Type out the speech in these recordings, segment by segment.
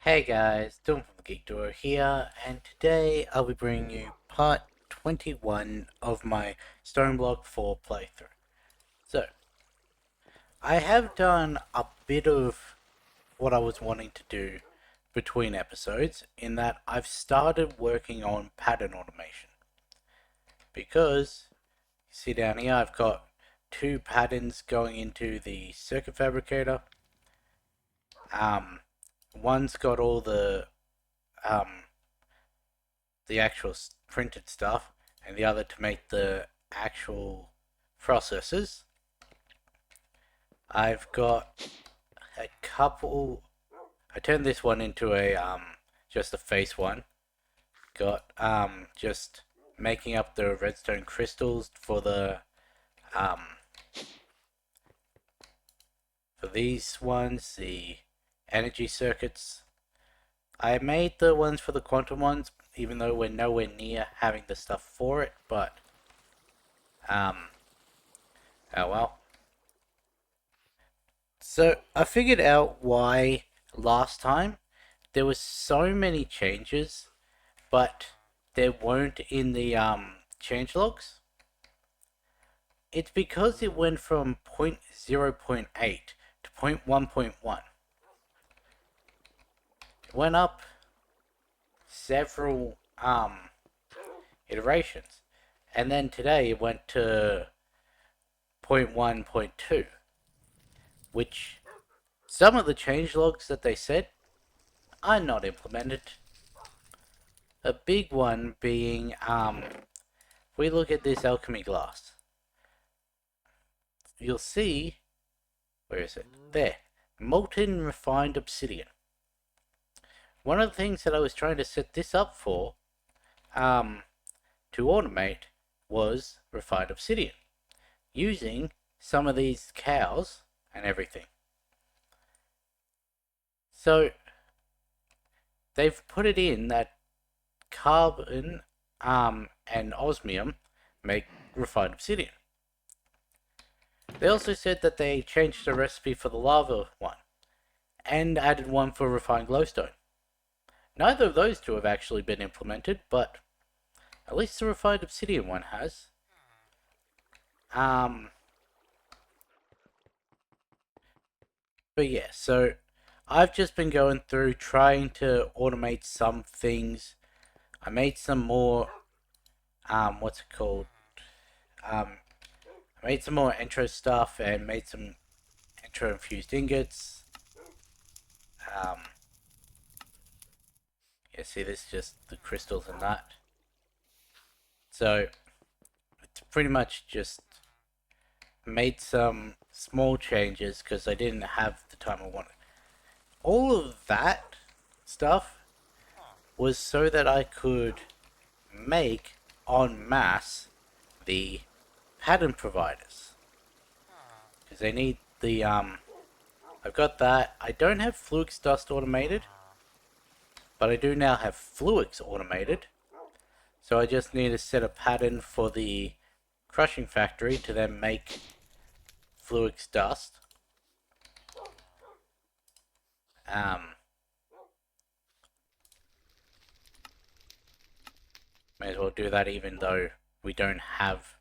Hey guys, Dylan from the Geek Duo here, and today I'll be bringing you part 21 of my Stoneblock 4 playthrough. So, I have done a bit of what I was wanting to do between episodes, in that I've started working on pattern automation. Because, you see down here, I've got two patterns going into the circuit fabricator. One's got all um, the actual printed stuff, and the other to make the actual processes. I've got a couple. I turned this one into a just a face one. Got just making up the redstone crystals um for these ones, the energy circuits. I made the ones for the quantum ones, even though we're nowhere near having the stuff for it, but, oh well. So, I figured out why last time there was so many changes, but there weren't in the, change logs. It's because it went from 0.8 to 0.1.1. It went up several, iterations. And then today it went to 0.1.2, which some of the changelogs that they said are not implemented. A big one being, if we look at this alchemy glass, you'll see, where is it? There, molten refined obsidian. One of the things that I was trying to set this up for, to automate, was refined obsidian, using some of these cows and everything. So, they've put it in that carbon and osmium make refined obsidian. They also said that they changed the recipe for the lava one, and added one for refined glowstone. Neither of those two have actually been implemented, but at least the refined obsidian one has. But yeah, so I've just been going through trying to automate some things. I made some more, what's it called? I made some more intro stuff and made some intro infused ingots. Yeah, see, this is just the crystals and that. So, it's pretty much just made some small changes because I didn't have the time I wanted. All of that stuff was so that I could make en masse the pattern providers, because they need the I've got that. I don't have Fluix Dust automated, but I do now have Fluix automated, so I just need to set a pattern for the crushing factory to then make Fluix Dust. May as well do that even though we don't have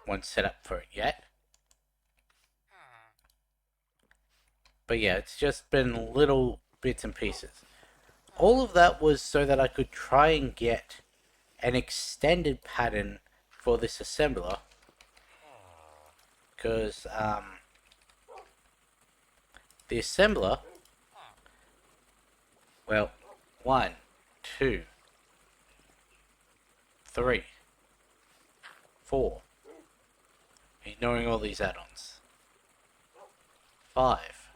one set up for it yet. But yeah, it's just been little bits and pieces. All of that was so that I could try and get an extended pattern for this assembler. Because, the assembler, well, 1, 2, 3, 4, ignoring all these add-ons, 5,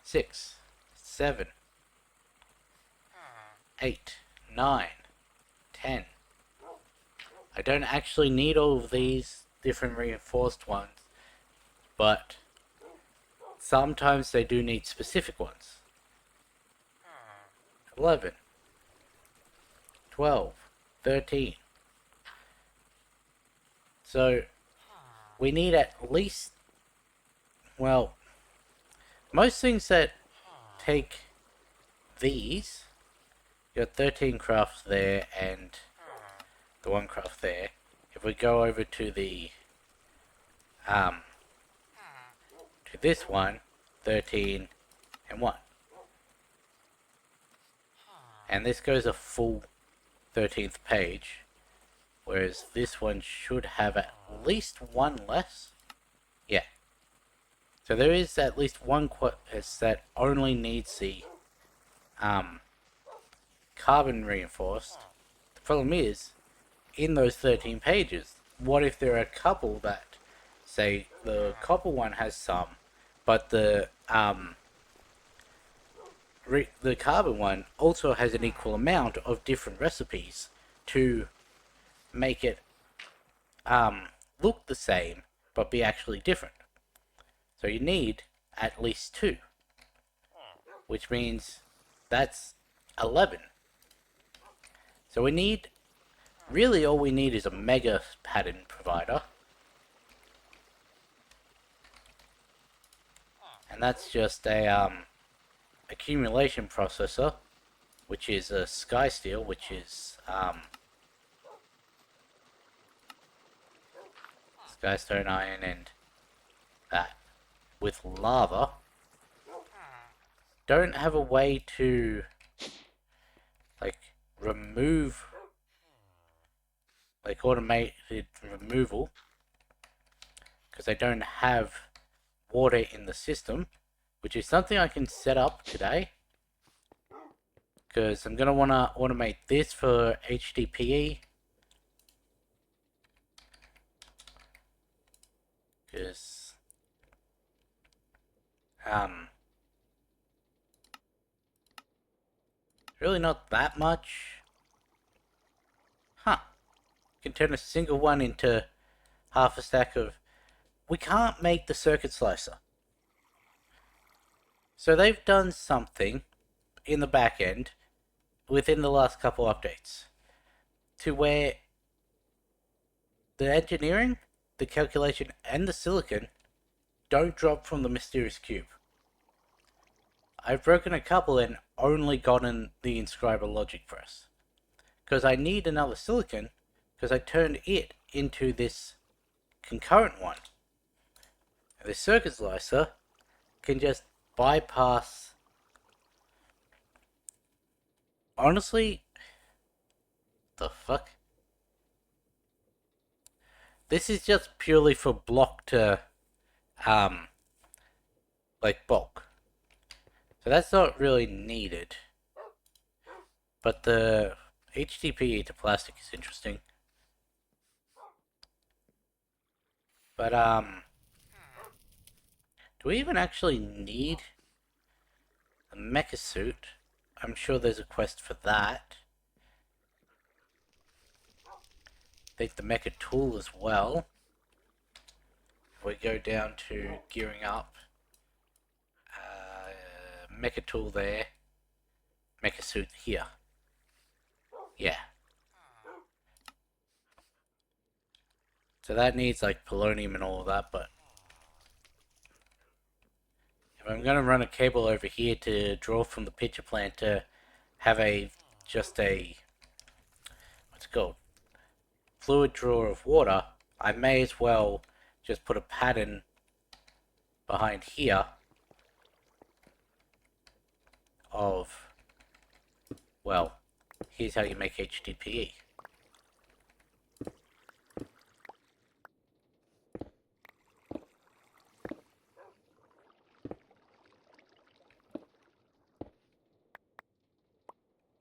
6, 7, 8, 9, 10. I don't actually need all of these different reinforced ones, but sometimes they do need specific ones. 11, 12, 13. So, we need at least, well, most things that take these, you got 13 crafts there and the 1 craft there. If we go over to the to this one, 13 and 1. And this goes a full 13th page, whereas this one should have at least 1 less. Yeah. So there is at least 1 quest that only needs the carbon reinforced. The problem is, in those 13 pages, what if there are a couple that, say, the copper one has some, but the carbon one also has an equal amount of different recipes to make it look the same but be actually different. So you need at least 2, which means that's 11. So we need, really all we need is a mega pattern provider. And that's just a accumulation processor, which is a sky steel, which is skystone iron and that with lava. Don't have a way to like remove, like automated removal, because I don't have water in the system, which is something I can set up today, because I'm going to want to automate this for HDPE, because really not that much. Huh. Can turn a single one into half a stack of... We can't make the circuit slicer. So they've done something in the back end within the last couple updates to where the engineering, the calculation, and the silicon don't drop from the mysterious cube. I've broken a couple and only gotten the inscriber logic press, because I need another silicon, because I turned it into this concurrent one. And the circuit slicer can just bypass... Honestly, the fuck? This is just purely for block to, like bulk. So that's not really needed. But the HDPE to plastic is interesting. But, do we even actually need a mecha suit? I'm sure there's a quest for that. I think the mecha tool as well. If we go down to gearing up, mecha tool there, mecha suit here. Yeah. So that needs like polonium and all of that, but if I'm gonna run a cable over here to draw from the pitcher plant to have just a, what's it called, fluid drawer of water, I may as well just put a pattern behind here of, well, here's how you make HDPE.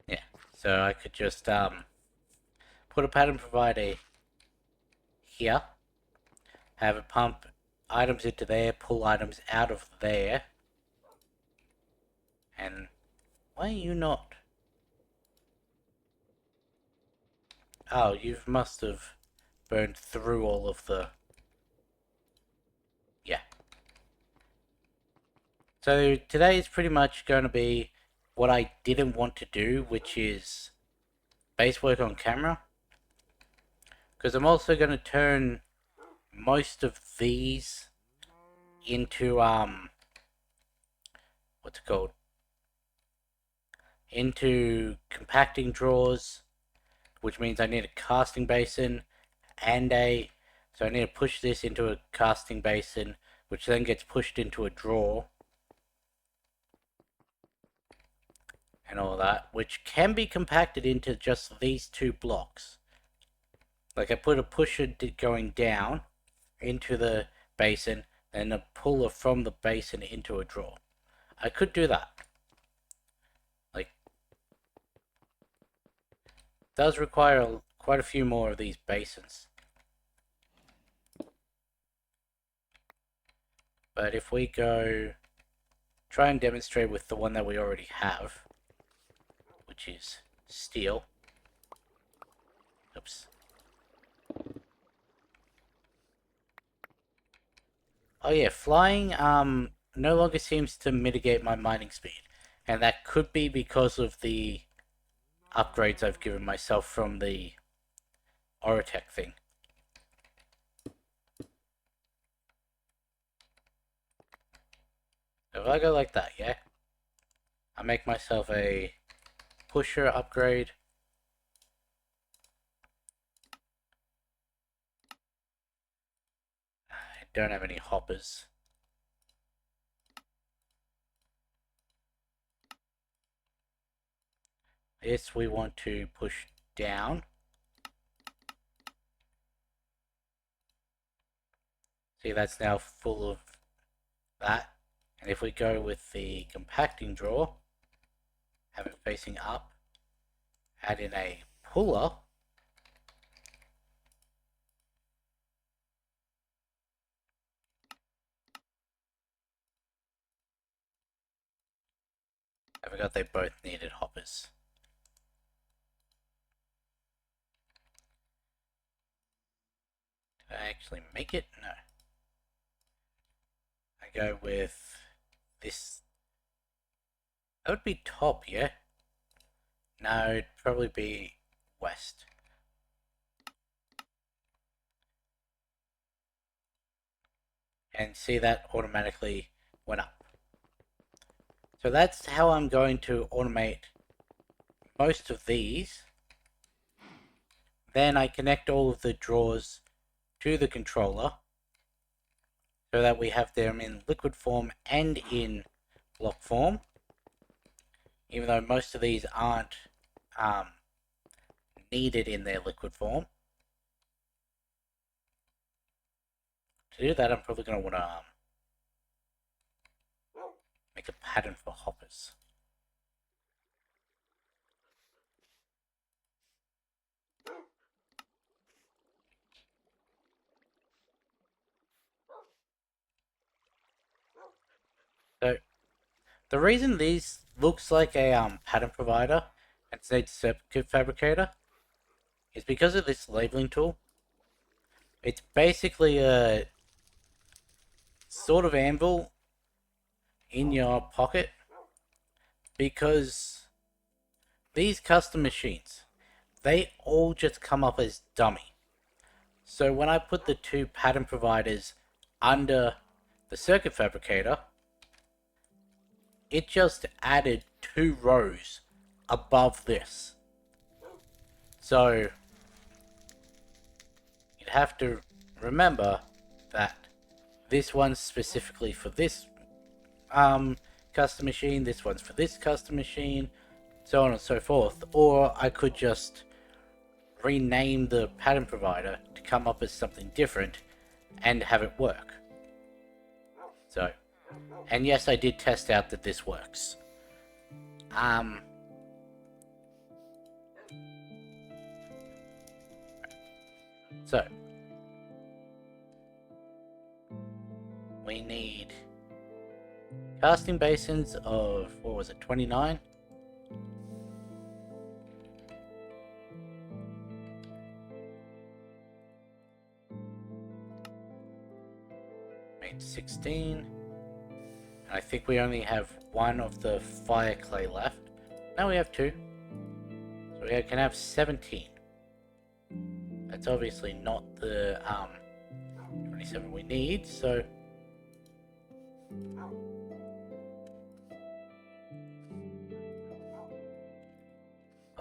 Yeah, so I could just put a pattern provider here, have it pump items into there, pull items out of there, and why are you not? Oh, you must have burned through all of the... Yeah. So today is pretty much going to be what I didn't want to do, which is base work on camera. Because I'm also going to turn most of these into, what's it called? into compacting drawers, which means I need a casting basin and so I need to push this into a casting basin, which then gets pushed into a drawer and all that, which can be compacted into just these 2 blocks. Like I put a pusher going down into the basin, then a puller from the basin into a drawer. I could do that. Like, does require quite a few more of these basins. But if we go try and demonstrate with the one that we already have, which is steel. Oops. Oh yeah, flying no longer seems to mitigate my mining speed. And that could be because of the upgrades I've given myself from the Orotech thing. So if I go like that, yeah? I make myself a pusher upgrade. I don't have any hoppers. This we want to push down. See, that's now full of that. And if we go with the compacting drawer, have it facing up, add in a puller, I forgot they both needed hoppers. Did I actually make it? No. I go with this. That would be top, yeah? No, it'd probably be west. And see, that automatically went up. So that's how I'm going to automate most of these. Then I connect all of the drawers to the controller so that we have them in liquid form and in block form, even though most of these aren't needed in their liquid form. To do that, I'm probably going to want to make a pattern for hoppers. So the reason these looks like a pattern provider and said circuit fabricator is because of this labeling tool. It's basically a sort of anvil in your pocket, because these custom machines, they all just come up as dummy. So when I put the 2 pattern providers under the circuit fabricator, it just added 2 rows above this. So you'd have to remember that this one's specifically for this custom machine, this one's for this custom machine, so on and so forth. Or I could just rename the pattern provider to come up as something different and have it work. So, and yes, I did test out that this works. So we need casting basins of, what was it, 29? Made 16. And I think we only have 1 of the fire clay left. Now we have 2. So we can have 17. That's obviously not the 27 we need, so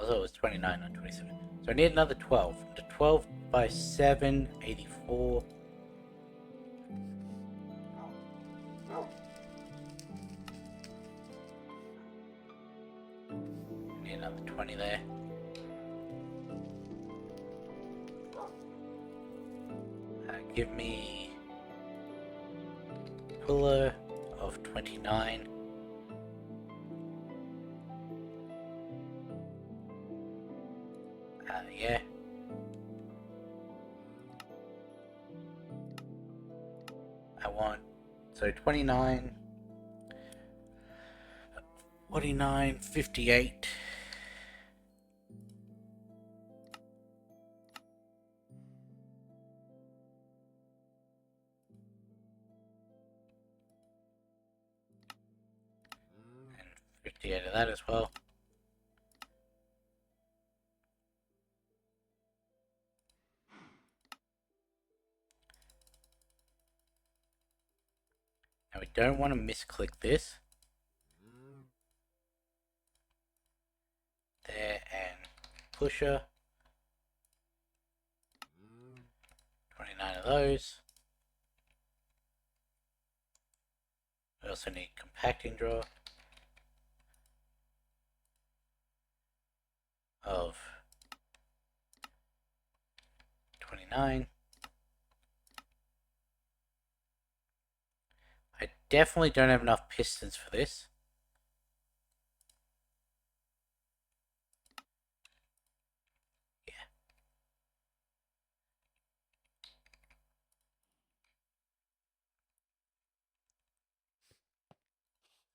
Although it was 29, not 27. So I need another 12. The 12 by 7, 84. I need another 20 there. Give me pillar of 29. Yeah. I want, so 29, 49, 58. And 58 of that as well. Now we don't want to misclick this. There, and pusher. 29 of those. We also need compacting drawer of 29. I definitely don't have enough pistons for this. Yeah.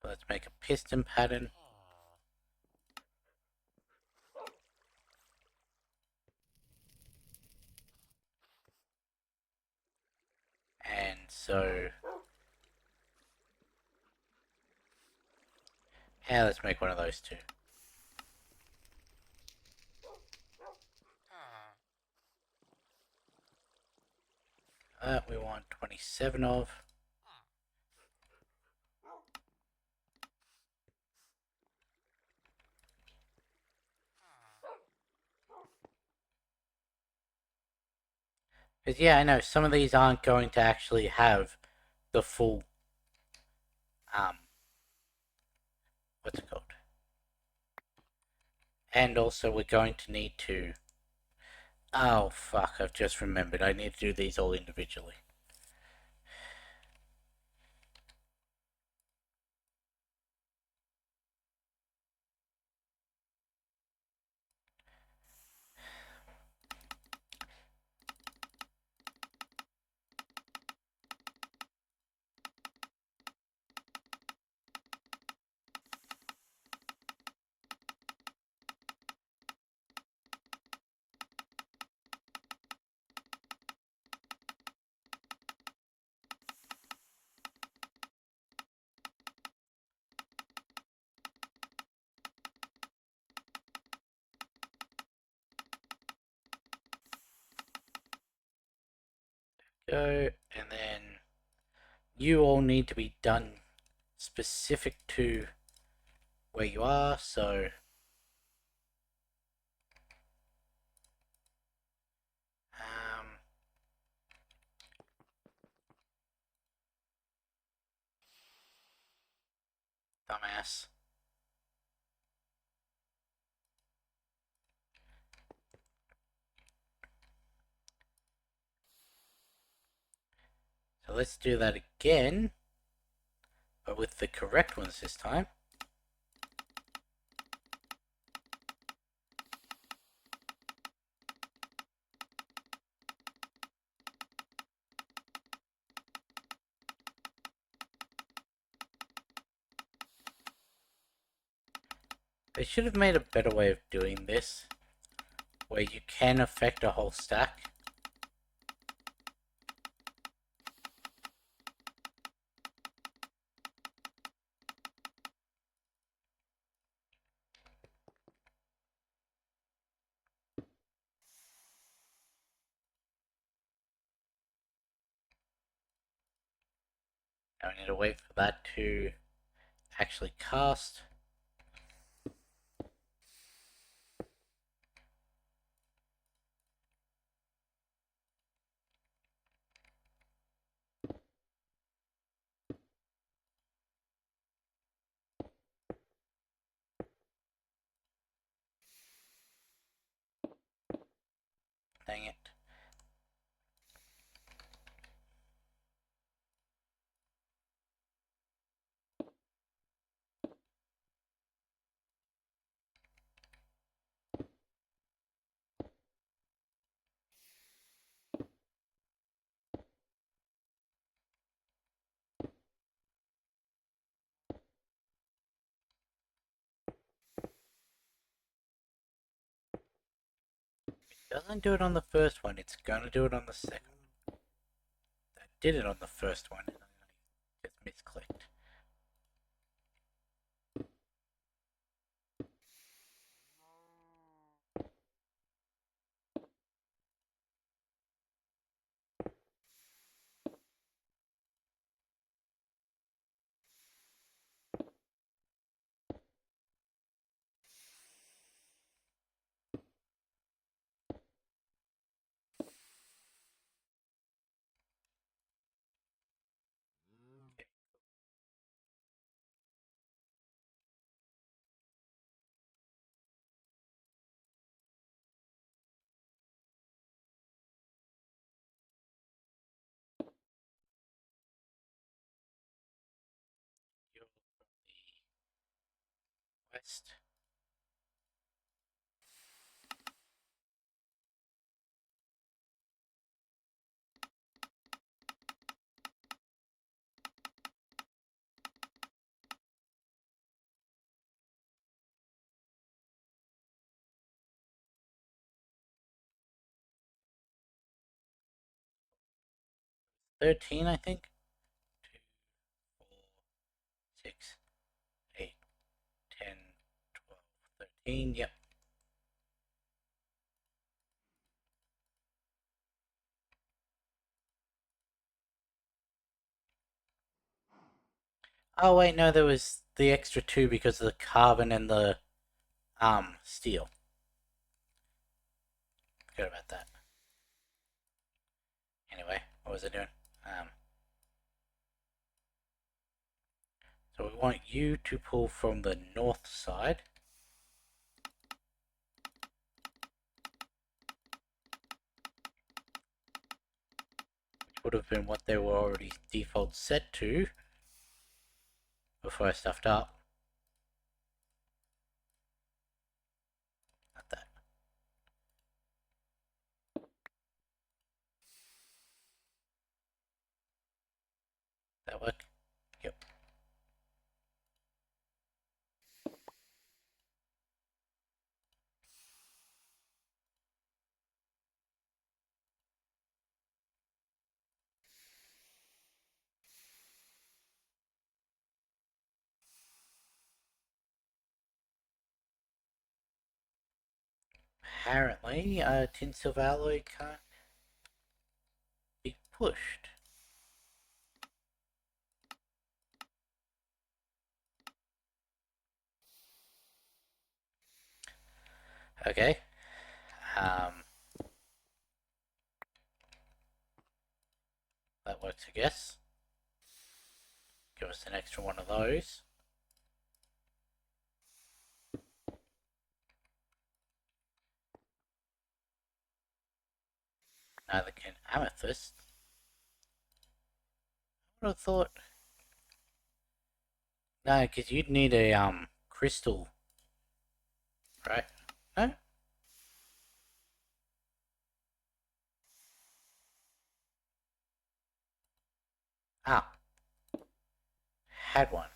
So let's make a piston pattern. And so, yeah, let's make one of those too. That we want 27 of. Because yeah, I know some of these aren't going to actually have the full, what's it called? And also we're going to need to, oh fuck, I've just remembered, I need to do these all individually. Go, and then you all need to be done specific to where you are, so dumbass. So let's do that again, but with the correct ones this time. They should have made a better way of doing this, where you can affect a whole stack. Now I need to wait for that to actually cast. Doesn't do it on the first one, it's gonna do it on the second. I did it on the first one and I just misclicked. Okay. 13, I think. 2, 4, 6, 8, 10, 12, 13. Yep. Oh wait, no, there was the extra 2 because of the carbon and the steel. Forgot about that. Anyway, what was I doing? Um, so we want you to pull from the north side. Which would have been what they were already default set to before I stuffed up. Not that. That work? Yep. Apparently, tin silver alloy can't be pushed. Okay. Um, that works, I guess. Give us an extra one of those. Neither can amethyst. I would have thought. No, because you'd need a crystal, right? No? Ah, had one.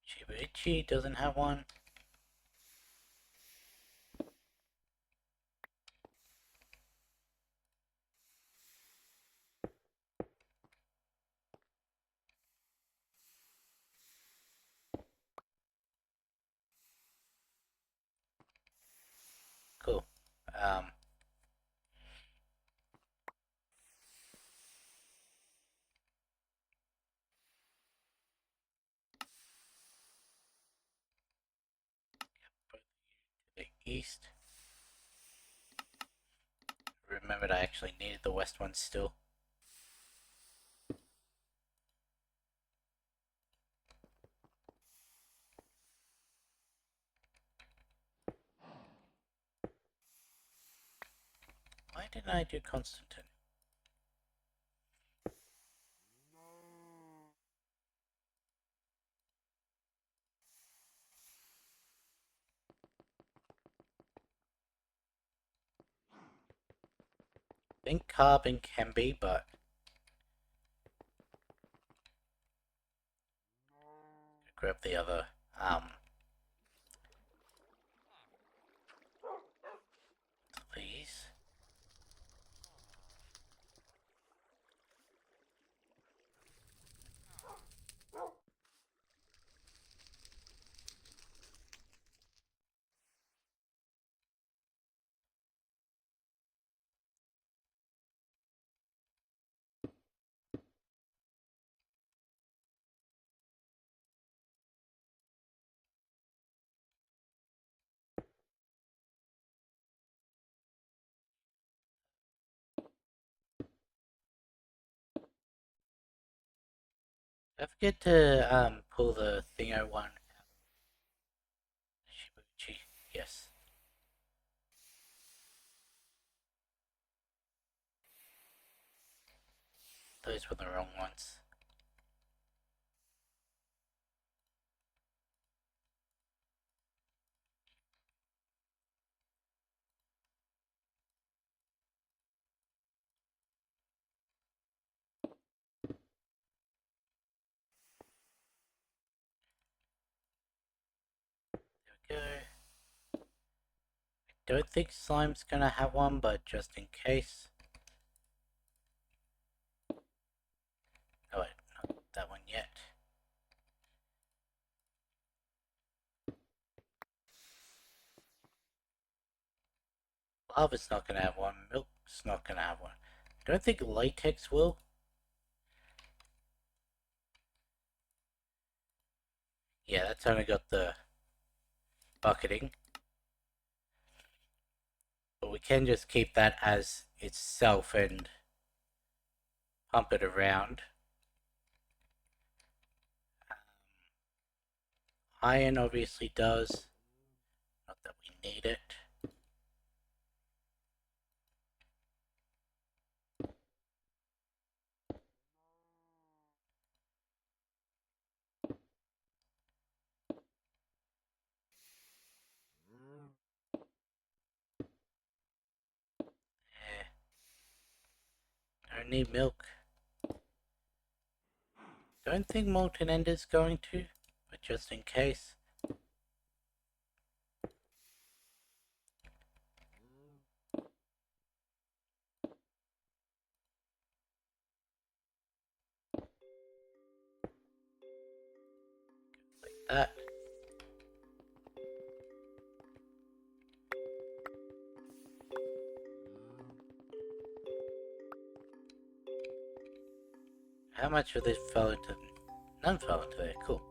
Shibuichi doesn't have one. Cool. Um, east. Remembered I actually needed the west one still. Why didn't I do Constantine? I think carbon can be, but grab the other please. Don't forget to pull the Thingo one out. Shibuchi. Yes. Those were the wrong ones. There we go. Don't think Slime's gonna have one, but just in case. Oh wait, not that one yet. Lava's not gonna have one, Milk's not gonna have one. Don't think Latex will. Yeah, that's only got the bucketing. But we can just keep that as itself and pump it around. Iron obviously does. Not that we need it. Don't need milk. Don't think Molten Ender's going to, but just in case. Like that. How much of this fell into... None fell into there, cool.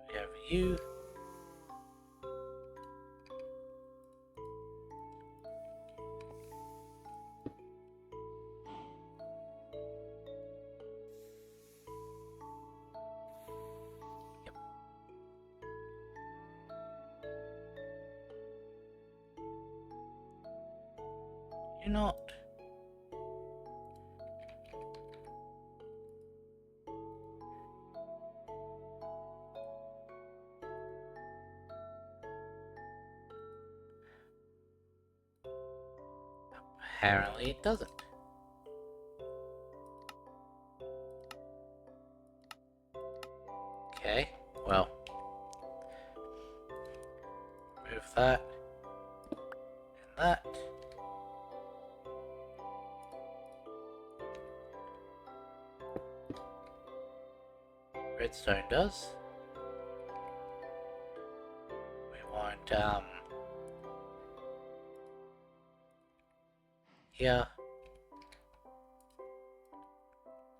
We have you. Yep. You're not. Apparently it doesn't. Okay, well. Move that. And that. Redstone does. We want, here.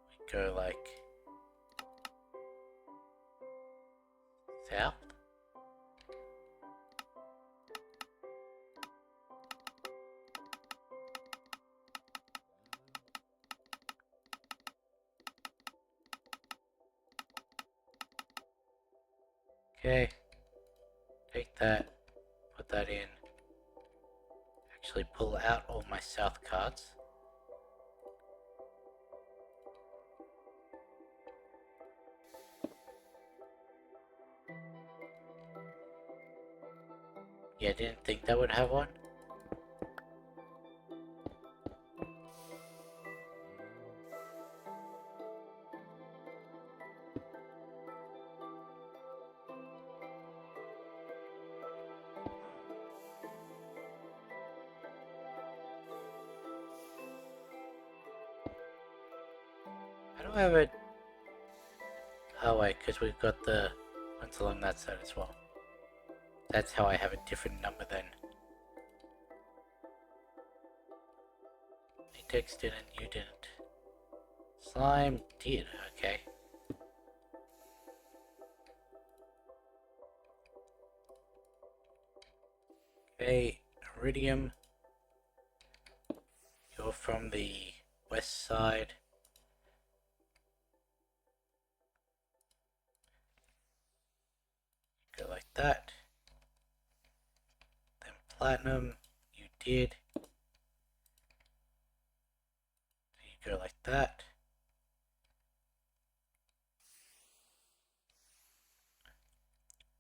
We go like south. Okay, take that, put that in. Actually pull out all my south cards. Yeah, didn't think that would have one. I don't have it. Oh wait, because we've got the ones along that side as well. That's how I have a different number then. Atex didn't, you didn't. Slime did, okay. Okay, Iridium. You're from the west side. Go like that. Then Platinum, you did. You go like that.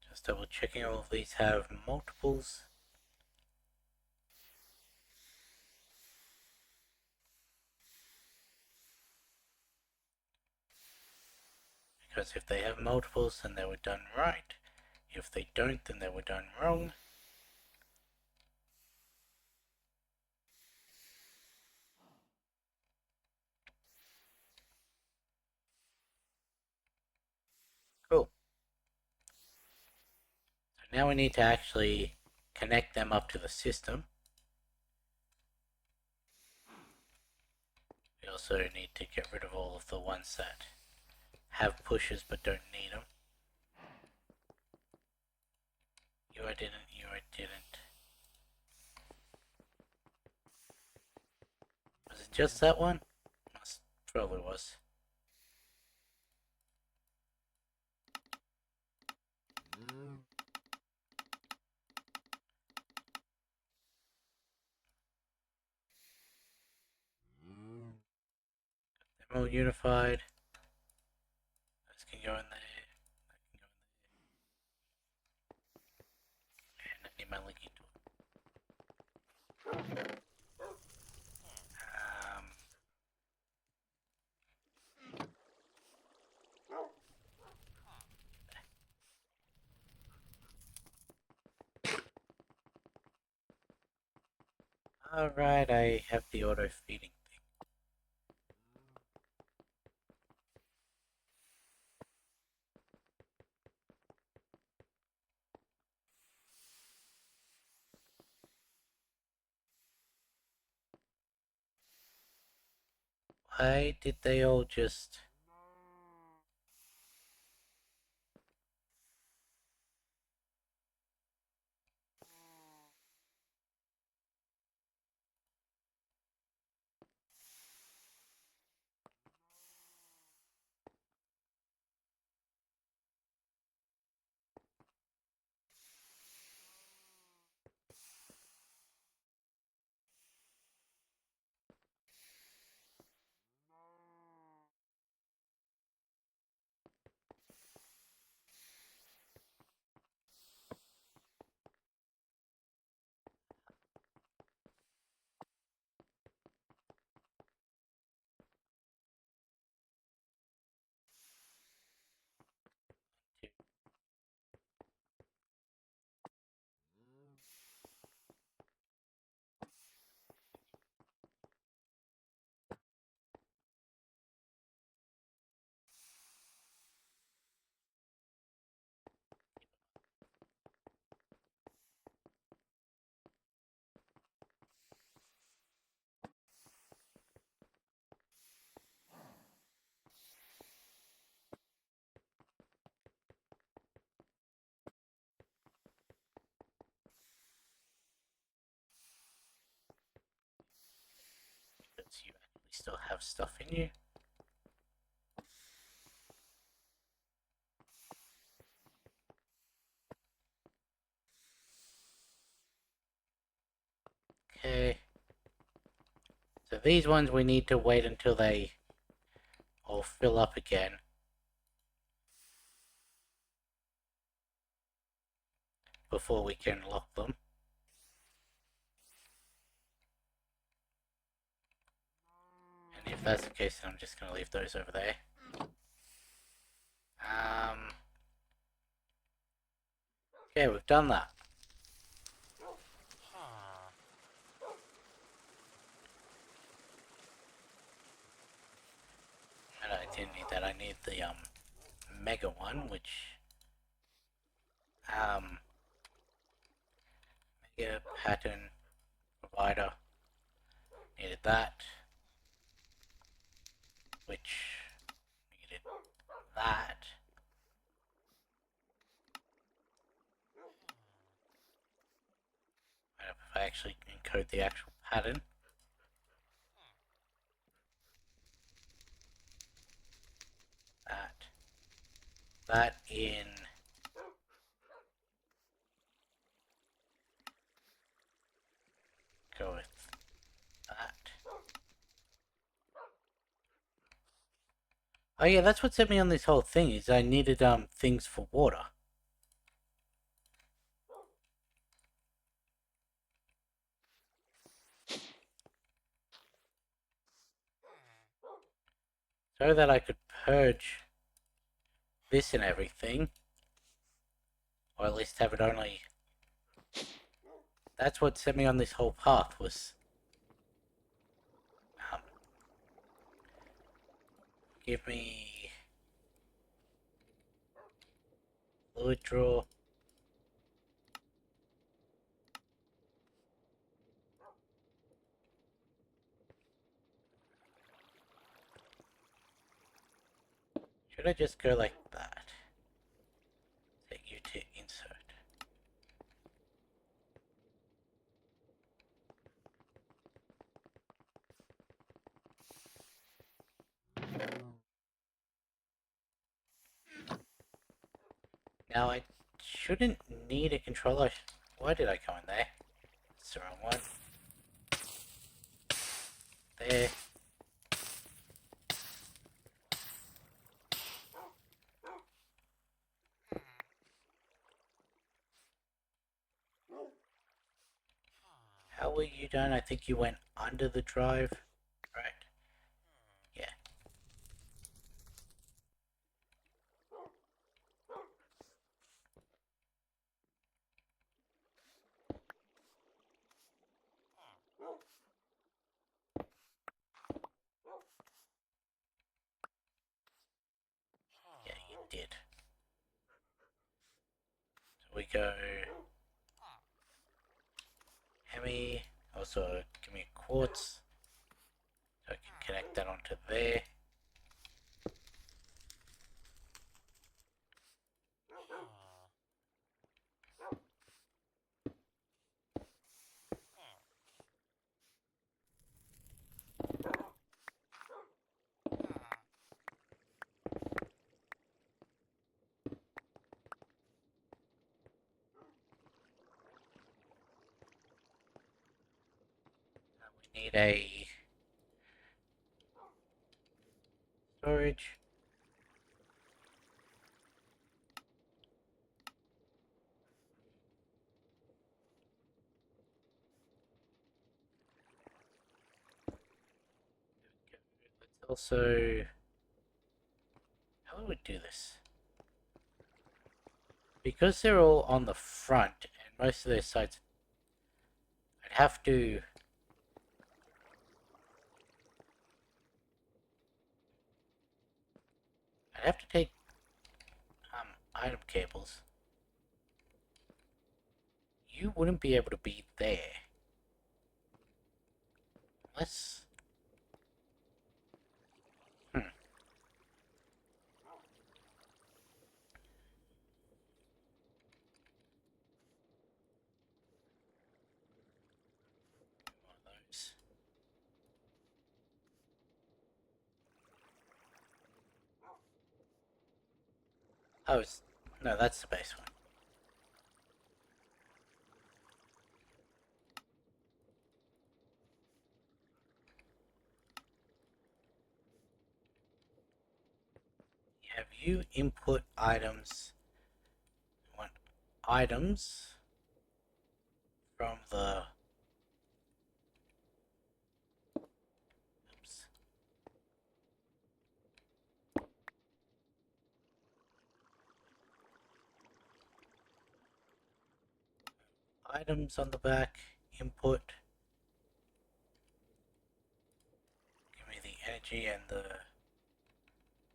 Just double checking all of these have multiples. Because if they have multiples, then they were done right. If they don't, then they were done wrong. Cool. So now we need to actually connect them up to the system. We also need to get rid of all of the ones that have pushes but don't need them. You I didn't, you I didn't. Was it just that one? Probably was. They're all unified. This can go in there. That can go in there. And I need my linking tool. Alright, I have the auto feeding thing. Why did they all just... still have stuff in you. Okay. So these ones we need to wait until they all fill up again. Before we can lock them. And if that's the case, then I'm just going to leave those over there. Okay, we've done that. And I didn't need that. I need the mega one, which mega pattern provider needed that, which needed that. And if I actually encode the actual pattern. That in go with that. Oh yeah, that's what set me on this whole thing, is I needed things for water. So that I could purge this and everything. Or at least have it only... That's what set me on this whole path, was... give me... fluid draw. Should I just go like that? Take you to insert. Now I shouldn't need a controller. Why did I go in there? It's the wrong one. There. How were you done? I think you went under the drive. Right. Yeah. Yeah, you did. So we go... Hemi. Also, give me a quartz. So I can connect that onto there. We need a storage. Let's also... How do we do this? Because they're all on the front, and most of their sides... I'd have to... I'd have to take item cables. You wouldn't be able to be there. Unless... One of those. Oh, no, that's the base one. Have you input items? Want items from the... Oops. Items on the back, input. Give me the energy and the...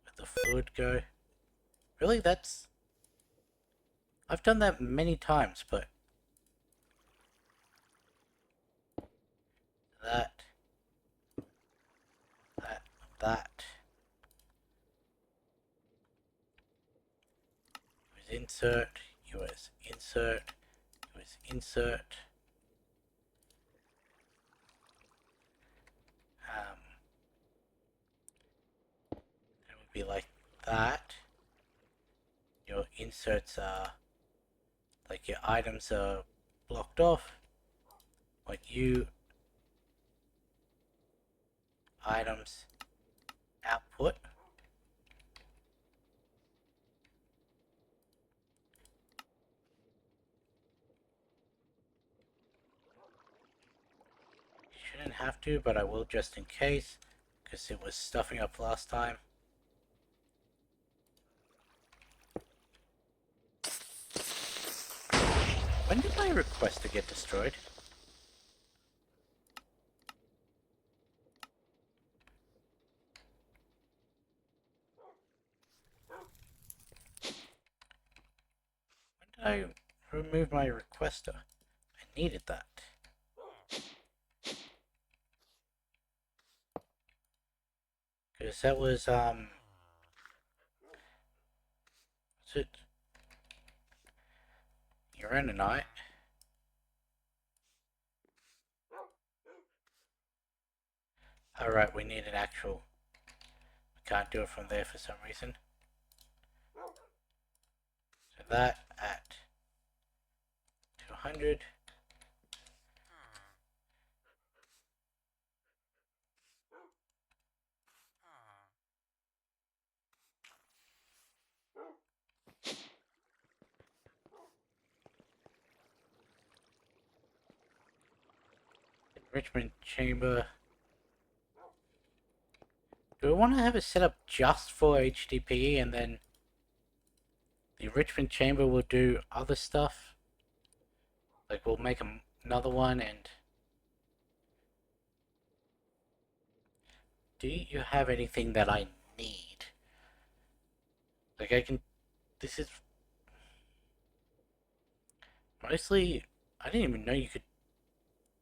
Where'd the fluid go? Really, that's... I've done that many times, but... That... That... That... US insert, US insert, US insert. It would be like that. Your inserts are... Like your items are blocked off. What you... Items... Output. Shouldn't have to, but I will just in case, because it was stuffing up last time. When did my requester get destroyed? When did I remove my requester? I needed that. Because that was, what's it? Uranite. Alright, we need an actual... We can't do it from there for some reason. So that at 200. Enrichment chamber. Do we want to have it set up just for HDPE and then the enrichment chamber will do other stuff? Like we'll make another one and... Do you have anything that I need? Like I can... This is... Mostly... I didn't even know you could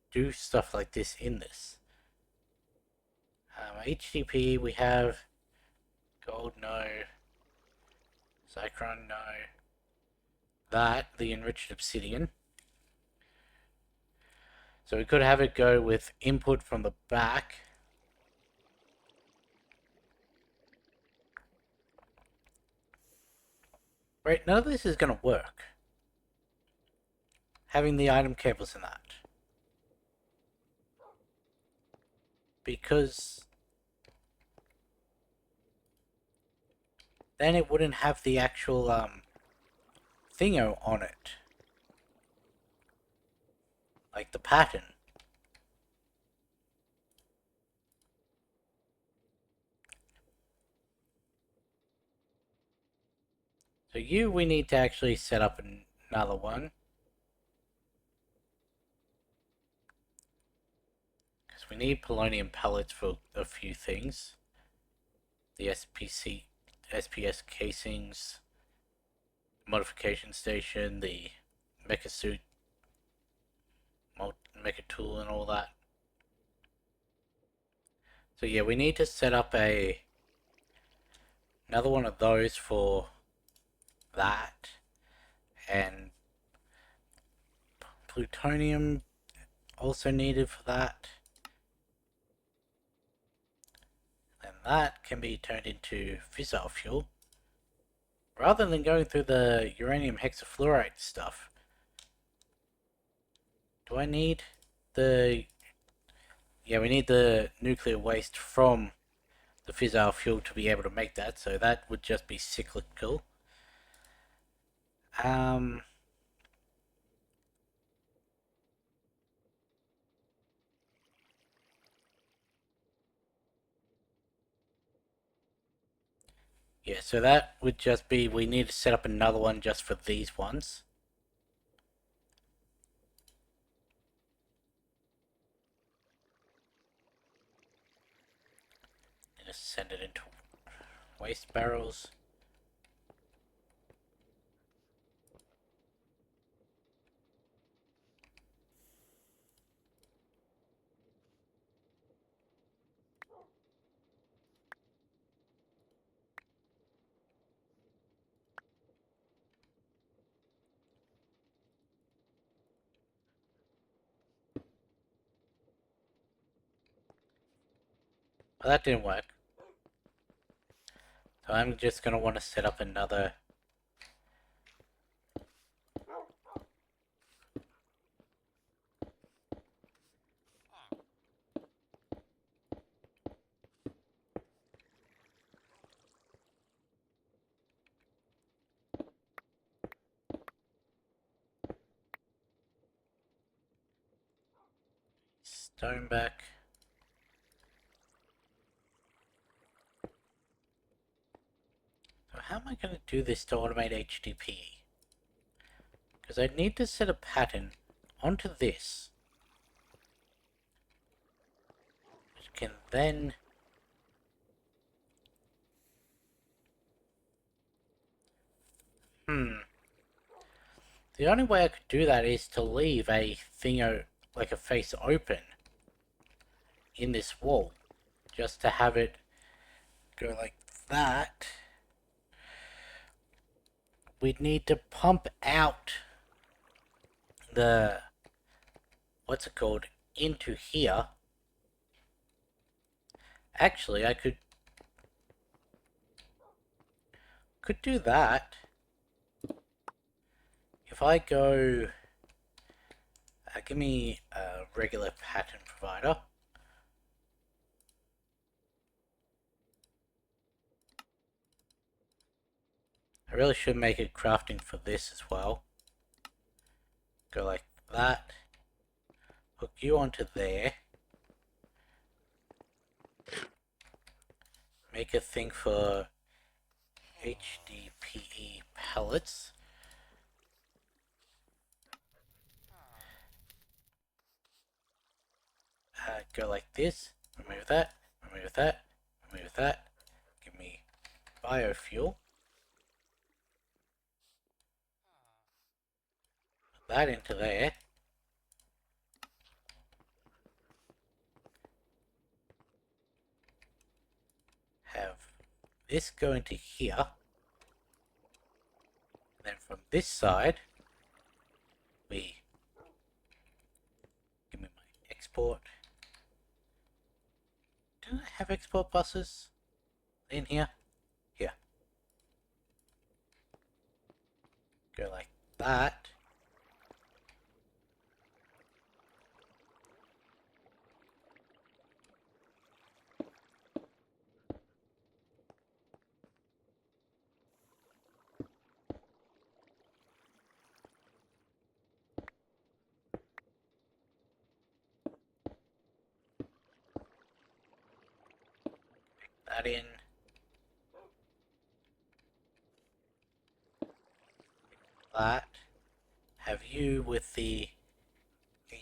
do stuff like this in this. HDPE we have... Gold, no. Zycron, no. That, the enriched obsidian. So we could have it go with input from the back. Right, none of this is going to work. Having the item cables in that. Because then it wouldn't have the actual thingo on it. Like the pattern. So we need to actually set up another one. Because we need polonium pellets for a few things. The SPS casings, modification station, the mecha suit, mecha tool and all that. So yeah, we need to set up another one of those for that, and plutonium also needed for that. And that can be turned into fissile fuel. rather than going through the uranium hexafluoride stuff, do I need the... Yeah, we need the nuclear waste from the fissile fuel to be able to make that, so that would just be cyclical. Yeah, so that would just be, we need to set up another one just for these ones. And just send it into waste barrels. Well, that didn't work. So I'm just going to want to set up another... Stoneback. So how am I going to do this to automate HDPE? Because I need to set a pattern onto this, which can then... The only way I could do that is to leave a thing, like a face open in this wall, just to have it go like that. We'd need to pump out the, what's it called, into here. Actually, I could do that. If I go, give me a regular pattern provider. I really should make it crafting for this as well. Go like that. Hook you onto there. Make a thing for HDPE pellets. Go like this. Remove that. Remove that. Remove that. Give me biofuel. Put that into there. Have this go into here. Then from this side, we give me my export. Do I have export buses in here? Here. Go like that. That in. That. Have you with the HDP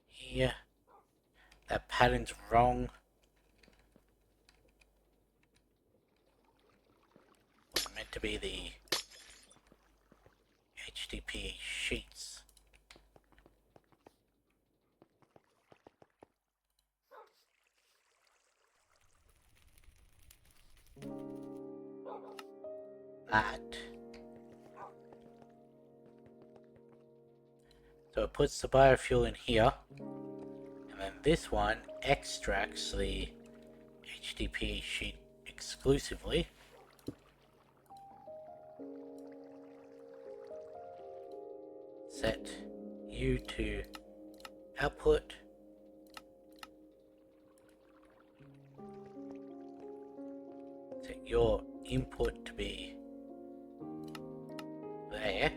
here. That pattern's wrong. It's meant to be the HDP sheets. That. So it puts the biofuel in here, and then this one extracts the HDP sheet exclusively. Set you to output. Set your input to be there.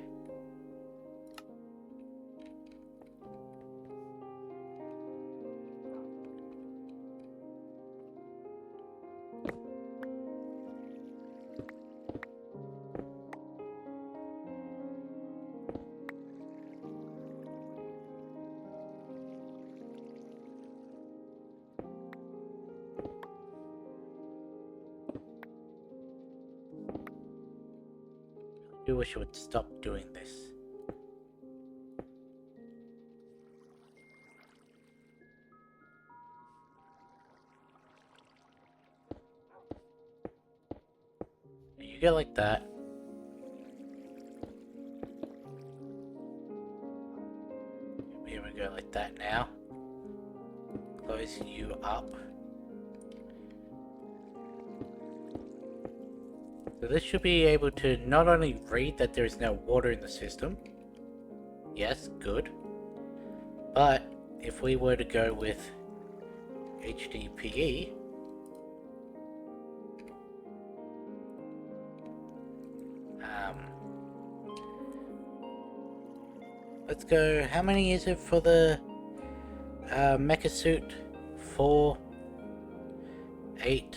I do wish it would stop doing this. You go like that. Here we go like that now. Close you up. So this should be able to not only read that there is no water in the system. Yes, good. But if we were to go with HDPE, let's go, how many is it for the mecha suit? 4, 8,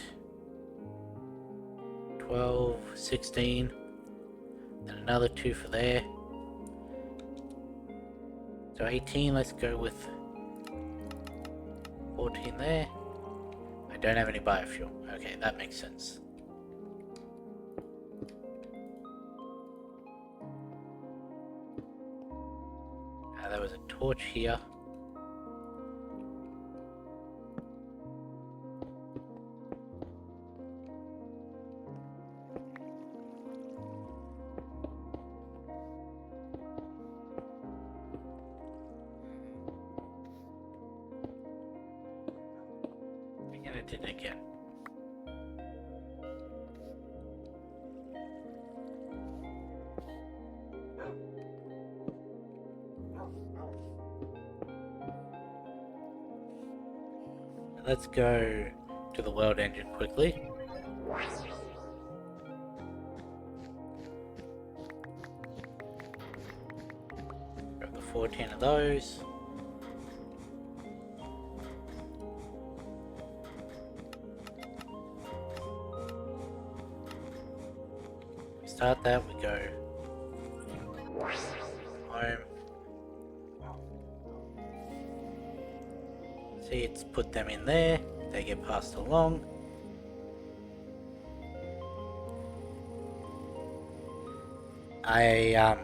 12, 16, and another 2 for there. So 18, let's go with 14 there. I don't have any biofuel. Okay, that makes sense. There was a torch here. And it did it again. Let's go to the world engine quickly. Grab the 14 of those. Start that, we go home. See, it's put them in there, they get passed along. I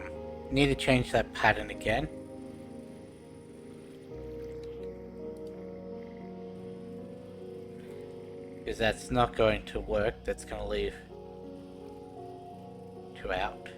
need to change that pattern again. Because that's not going to work, that's going to leave 2 out.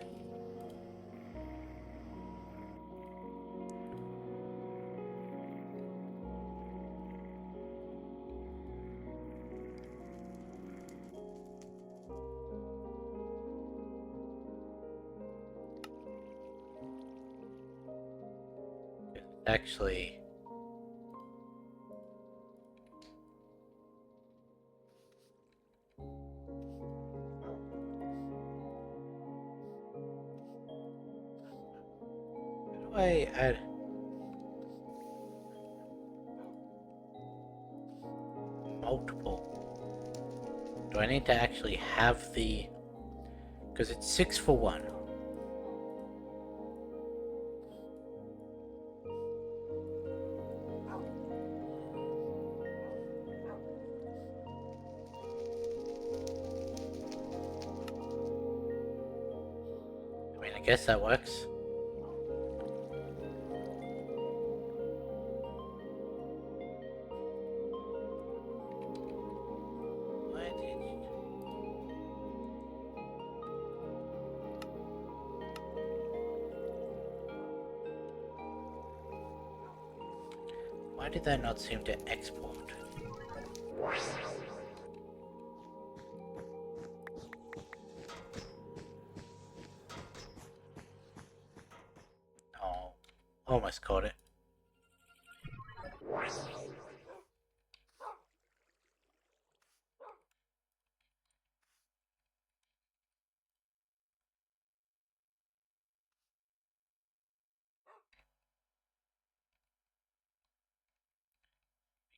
Actually, how do I add multiple? Do I need to actually have the, because it's 6 for 1. I guess that works. Why did that not seem to export? Almost caught it.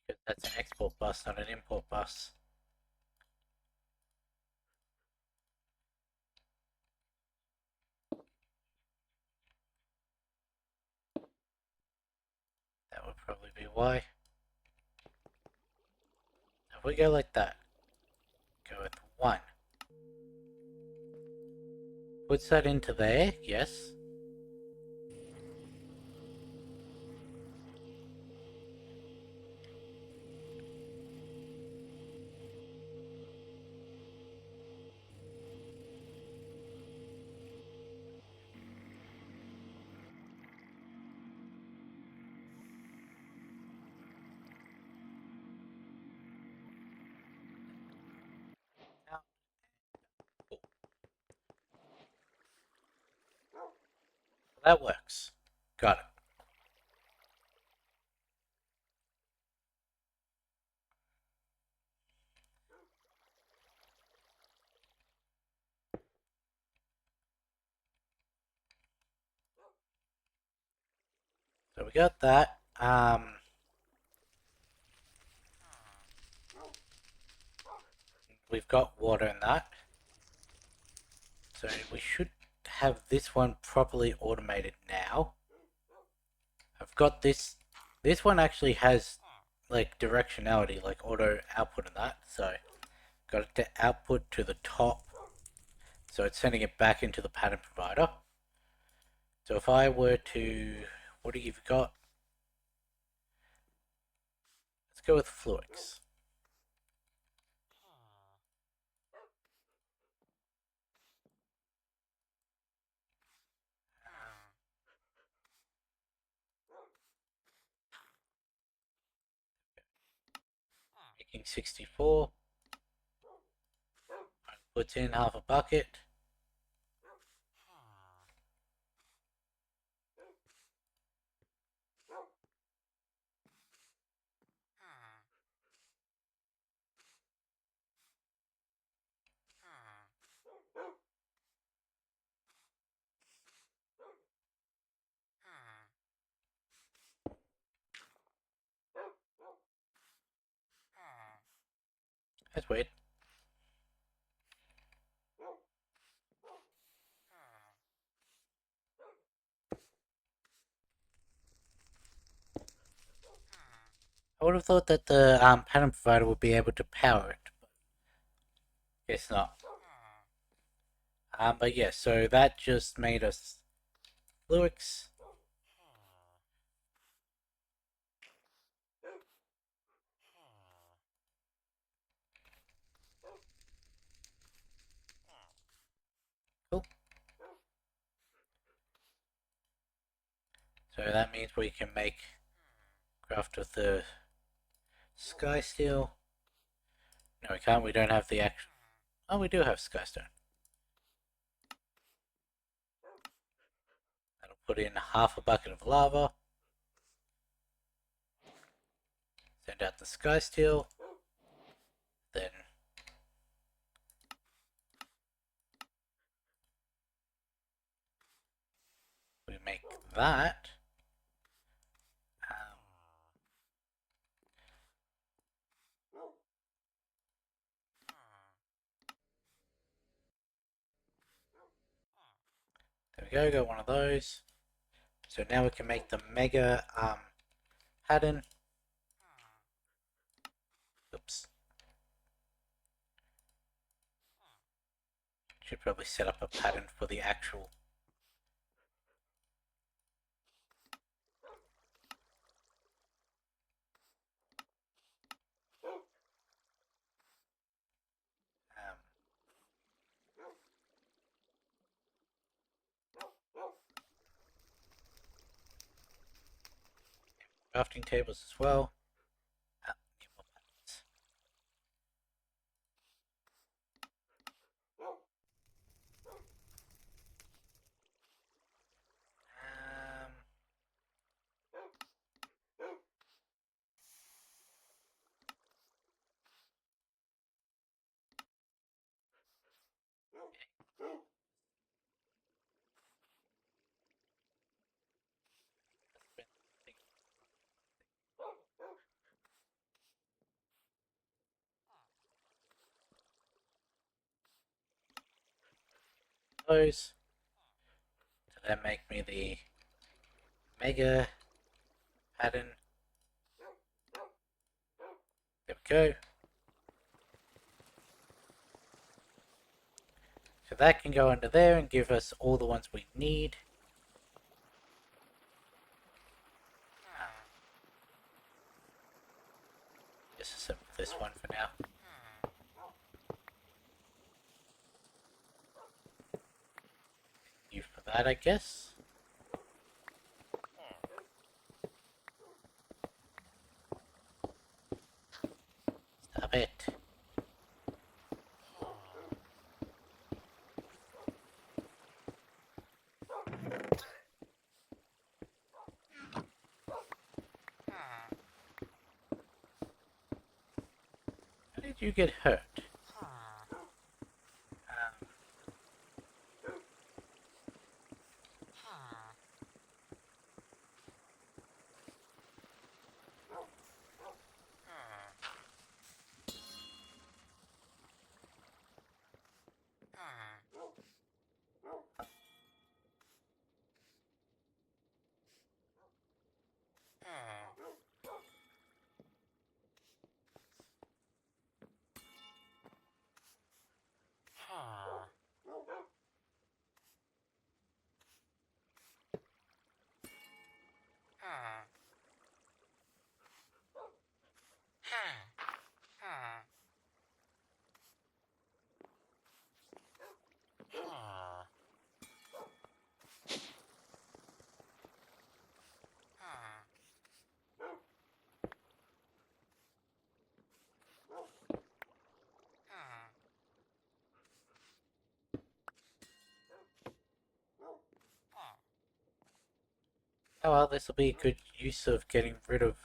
Because that's an export bus, not an import bus. That would probably be why. If we go like that, go with 1. Puts that into there, yes. Now, cool. That works. Got it. So we got that. We've got water in that. So we should have this one properly automated now. I've got this. This one actually has like directionality, like auto output and that. So got it to output to the top. So it's sending it back into the pattern provider. So if I were to, what do you've got? Let's go with Fluix. Making 64. Puts in half a bucket. That's weird. I would have thought that the pattern provider would be able to power it, but guess not. But yeah, so that just made us Fluix. Cool. So that means we can make craft with the sky steel. No, we can't. We don't have the actual. Oh, we do have skystone. That'll put in half a bucket of lava. Send out the sky steel. Then we make that. There we go. Got one of those. So now we can make the mega pattern. Oops. Should probably set up a pattern for the actual. Crafting tables as well. Need more patterns. those to then make me the mega pattern. There we go. So that can go under there and give us all the ones we need. Just assemble this one for now. You for that, I guess. Stop it. How did you get hurt? Oh well, this will be a good use of getting rid of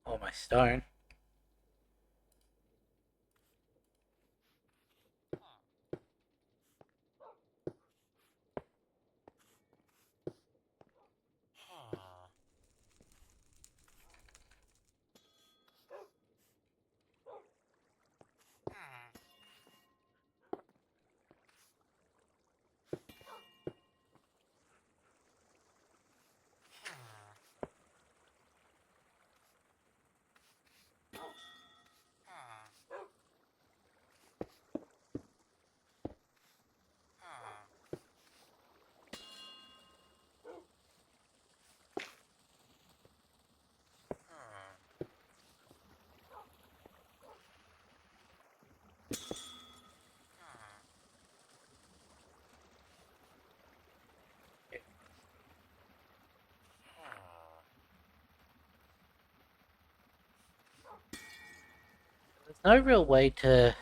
all my stone. There's no real way to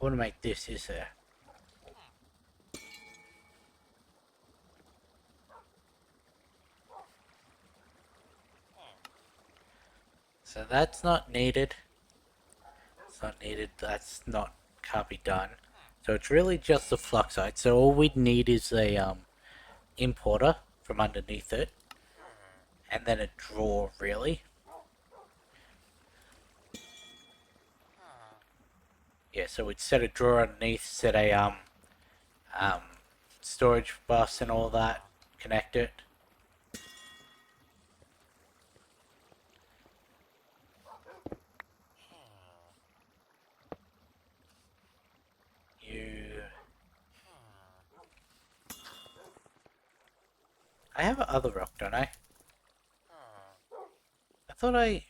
automate this, is there? So that's not needed. It's not needed. That's not can't be done. So it's really just the fluxite. So all we'd need is a importer from underneath it, and then a drawer, really. Yeah, so we'd set a drawer underneath, set a um, storage bus and all that, connect it. I have other rock, don't I? I thought I... Is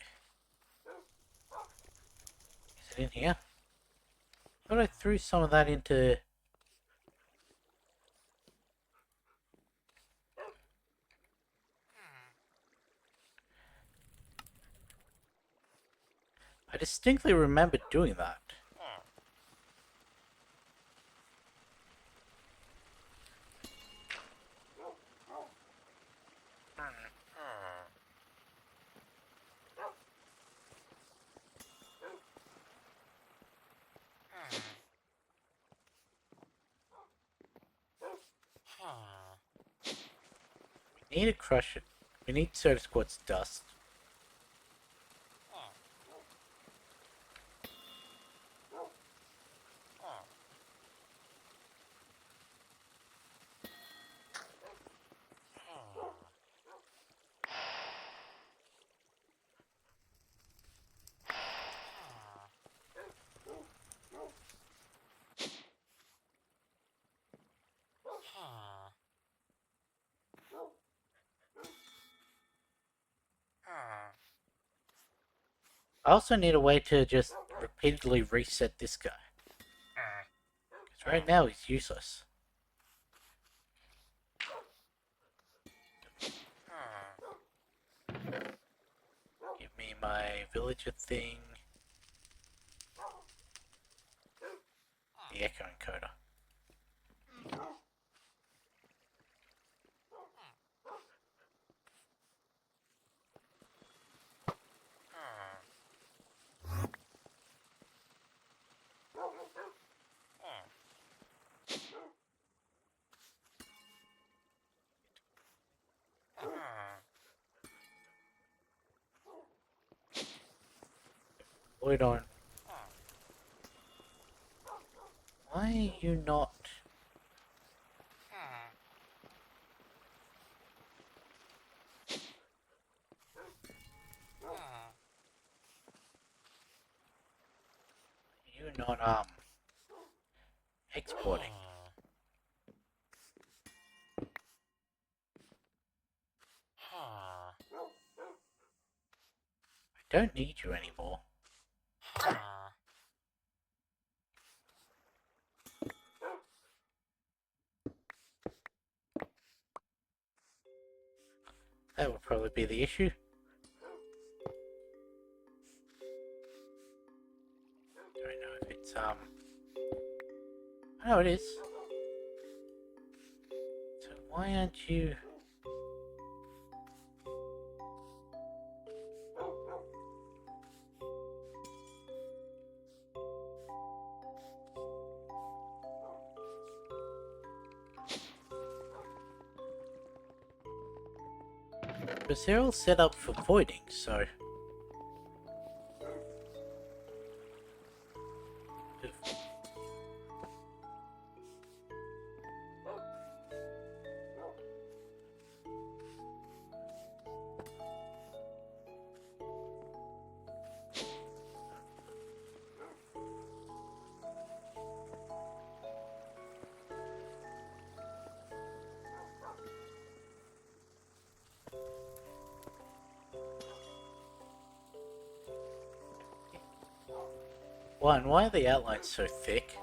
it in here? I thought I threw some of that into... I distinctly remember doing that. We need to crush it. We need Soda Squat's dust. I also need a way to just repeatedly reset this guy. Because right now he's useless. Give me my villager thing. The echo encoder. Wait on. Why are you not? You not exporting? I don't need you anymore. That would probably be the issue. Don't know if it's I know it is. So why aren't you? Because they're all set up for voiding, so. One, why are the outlines so thick?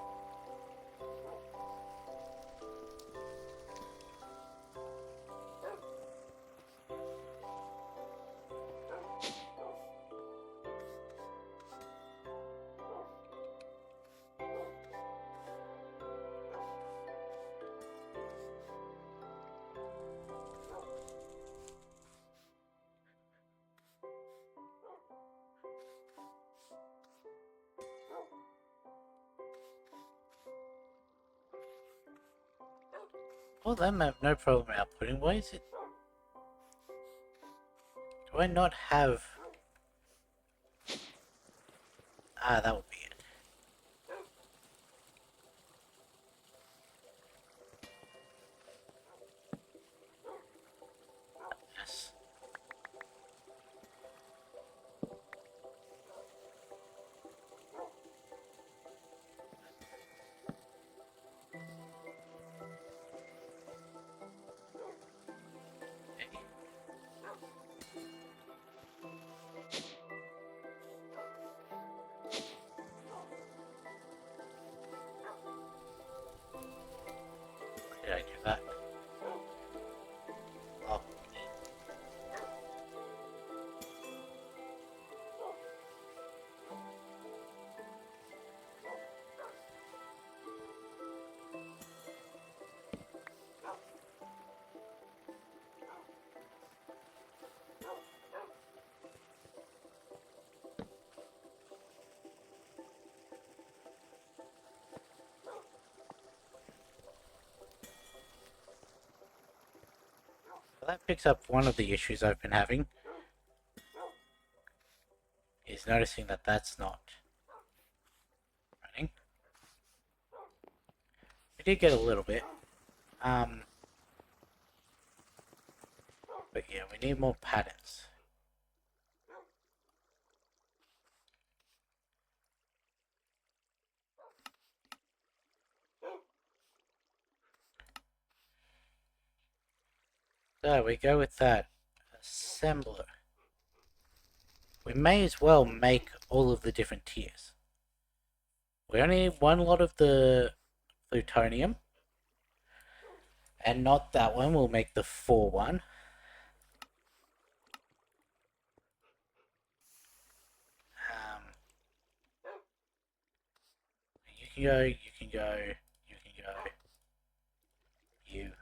Well, them have no problem outputting. Why is it? Do I not have? Ah, that would be it. Yes. Did I do that? Oh. Well, that picks up one of the issues I've been having. Is noticing that that's not running. We did get a little bit. But yeah, we need more patterns. So we go with that assembler. we may as well make all of the different tiers. We only need one lot of the plutonium, and not that one. We'll make the 4 one. You can go, you can go, you can go, you.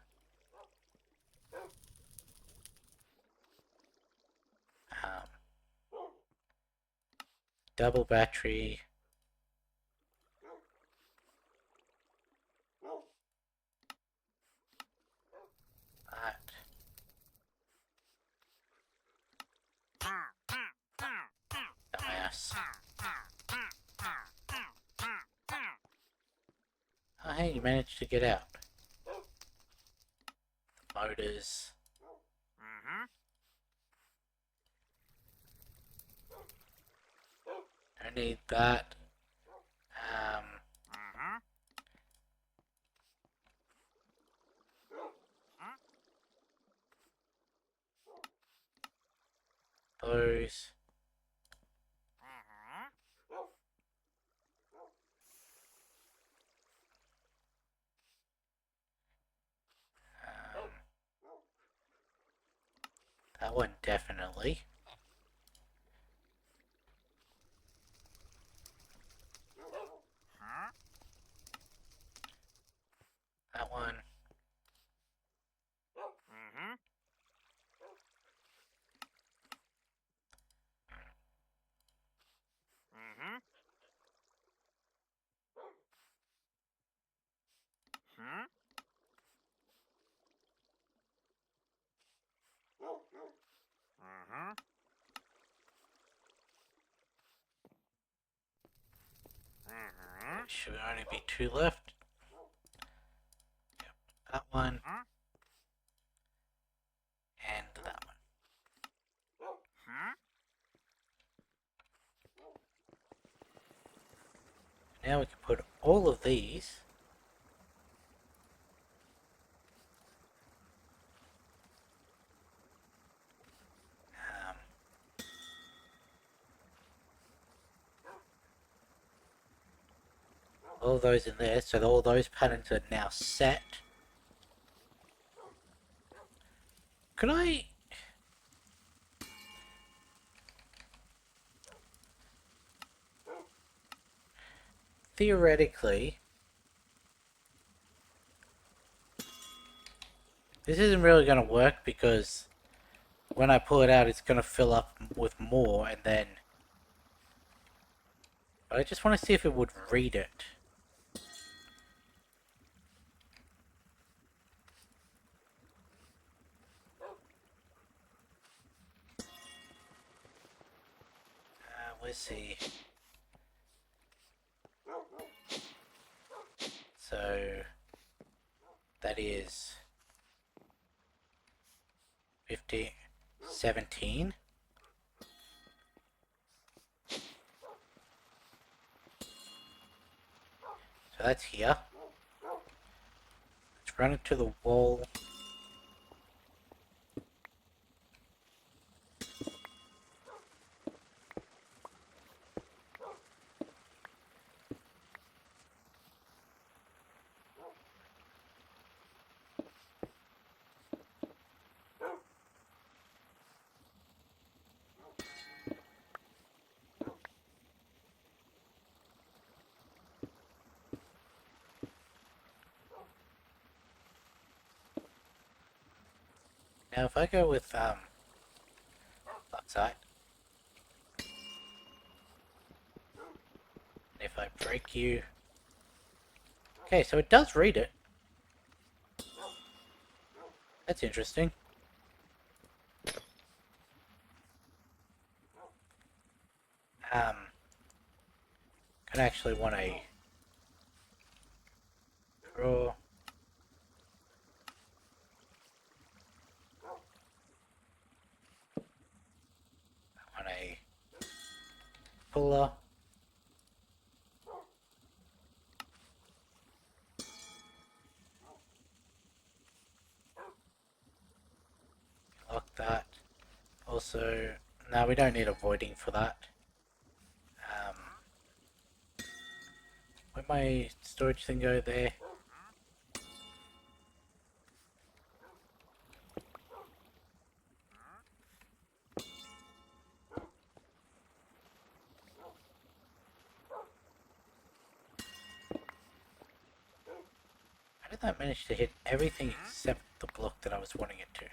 Double battery. That. Dumbass. Oh hey, you managed to get out. Motors. Don't need that. Those. That one definitely. That one. Should only be 2 left. Yep, that one. And that one. Now we can put all of these all those in there, so all those patterns are now set. Could I... Theoretically... This isn't really going to work because when I pull it out it's going to fill up with more and then... I just want to see if it would read it. Let's see. So that is 17. So that's here. Let's run it to the wall. Now if I go with outside, if I break you... Okay, so it does read it. That's interesting. Could actually want a draw. I want a puller. Lock that. Also, No, we don't need avoiding for that. Where'd my storage thing go there? How did that manage to hit everything except the block that I was wanting it to?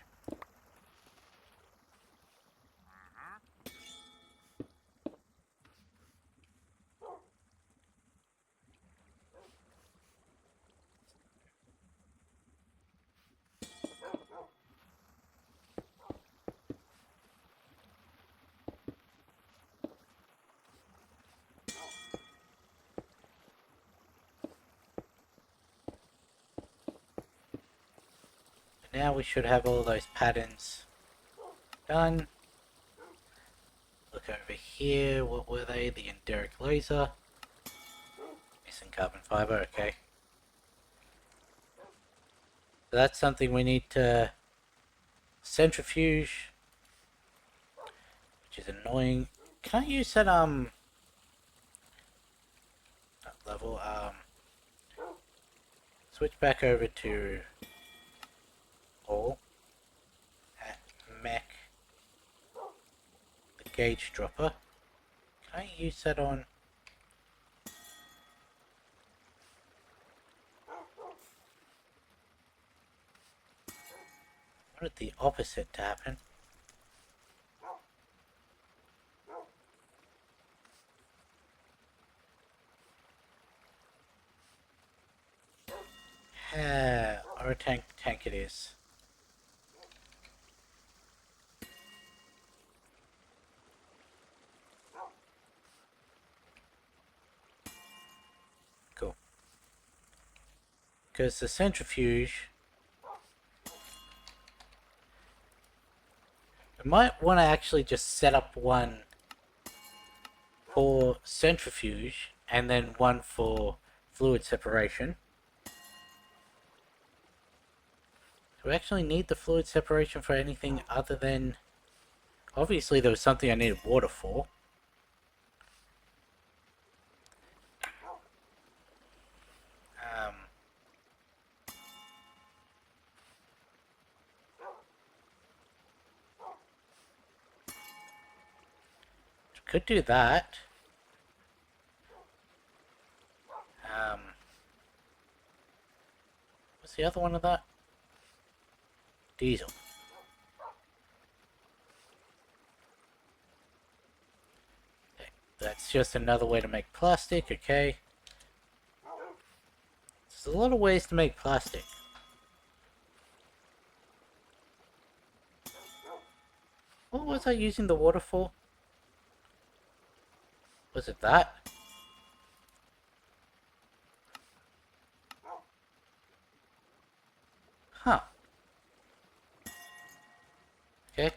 Now we should have all those patterns done. Look over here, what were they? The enderic laser. Missing carbon fiber, okay. So that's something we need to centrifuge, which is annoying. Can I use that, that level, switch back over to all, at mech, the gauge dropper. Can I use that on? I wanted the opposite to happen. Or tank it is. Cool. Because the centrifuge, I might want to actually just set up one for centrifuge and then one for fluid separation. Do we actually need the fluid separation for anything other than... Obviously there was something I needed water for. Could do that. What's the other one of that? Diesel. Okay. That's just another way to make plastic, okay. There's a lot of ways to make plastic. What was I using the water for? Was it that? Huh. Okay.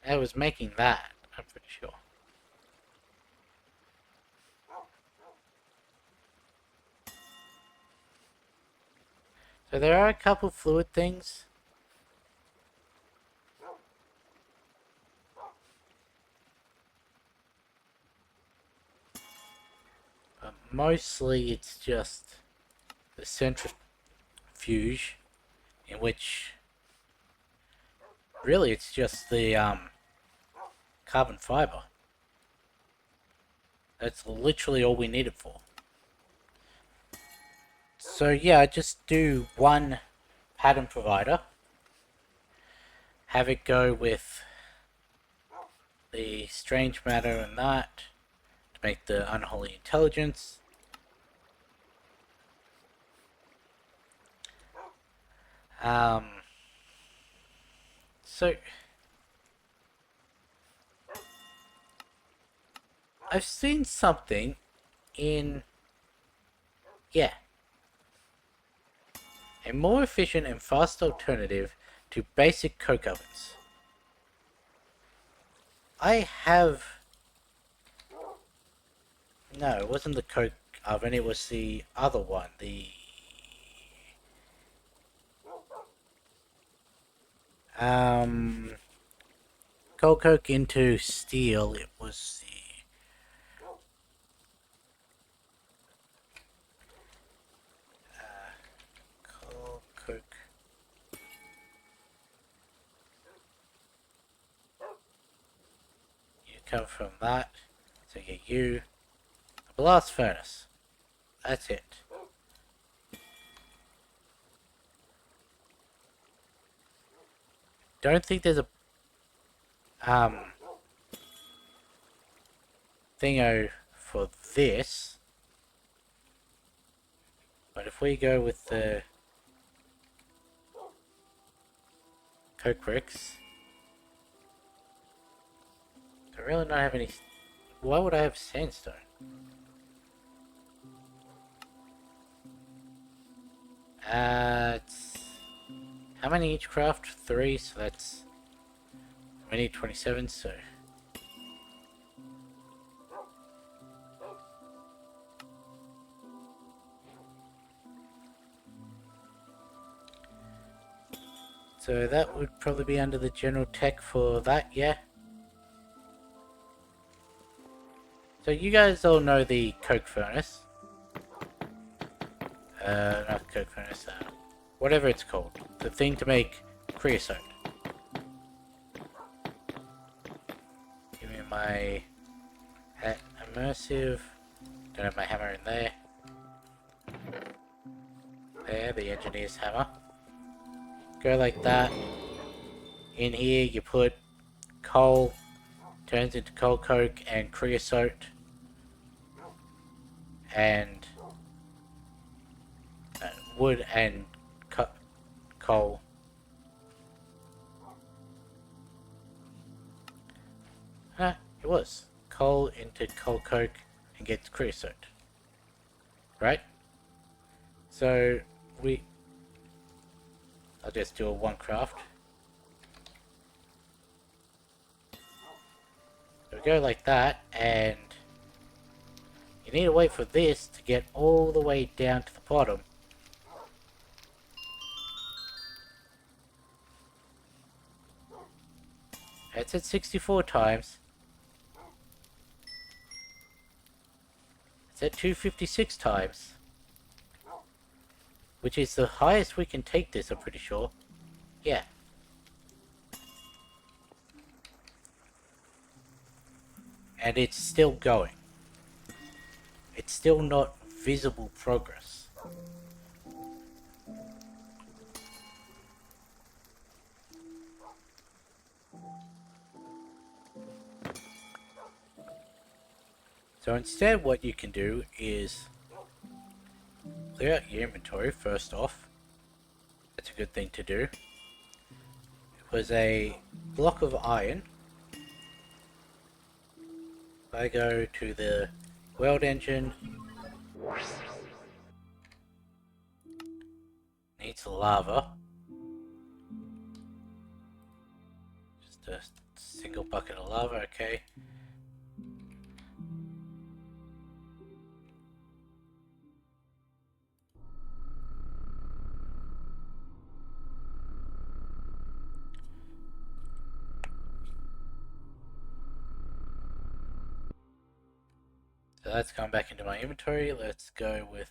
I was making that, I'm pretty sure. So there are a couple fluid things. But mostly it's just the centrifuge, in which really it's just the carbon fiber. That's literally all we need it for. So yeah, I just do one pattern provider, have it go with the strange matter and that to make the unholy intelligence. So I've seen something in, yeah, a more efficient and fast alternative to basic coke ovens. I have, no, it wasn't the coke oven, it was the other one, the coal coke into steel. It was the coal coke. You come from that, so get you a blast furnace. That's it. Don't think there's a thingo for this, but if we go with the coke bricks, I really don't have any. Why would I have sandstone? It's how many each craft? 3, so that's we need 27. So that would probably be under the general tech for that, yeah. So you guys all know the coke furnace. Not coke furnace, whatever it's called. The thing to make creosote. Give me my immersive. Don't have my hammer in there. There, the engineer's hammer. Go like that. In here you put coal, turns into coal coke and creosote. And wood and coal. Huh, it was. Coal into coal coke and gets creosote. Right? So, I'll just do a one craft. So we go like that, and you need to wait for this to get all the way down to the bottom. It's at 64 times. It's at 256 times. Which is the highest we can take this, I'm pretty sure. Yeah. And it's still going. It's still not visible progress. So instead what you can do is clear out your inventory first off. That's a good thing to do. It was a block of iron. If I go to the weld engine, needs lava. Just a single bucket of lava, okay. So that's gone back into my inventory. Let's go with...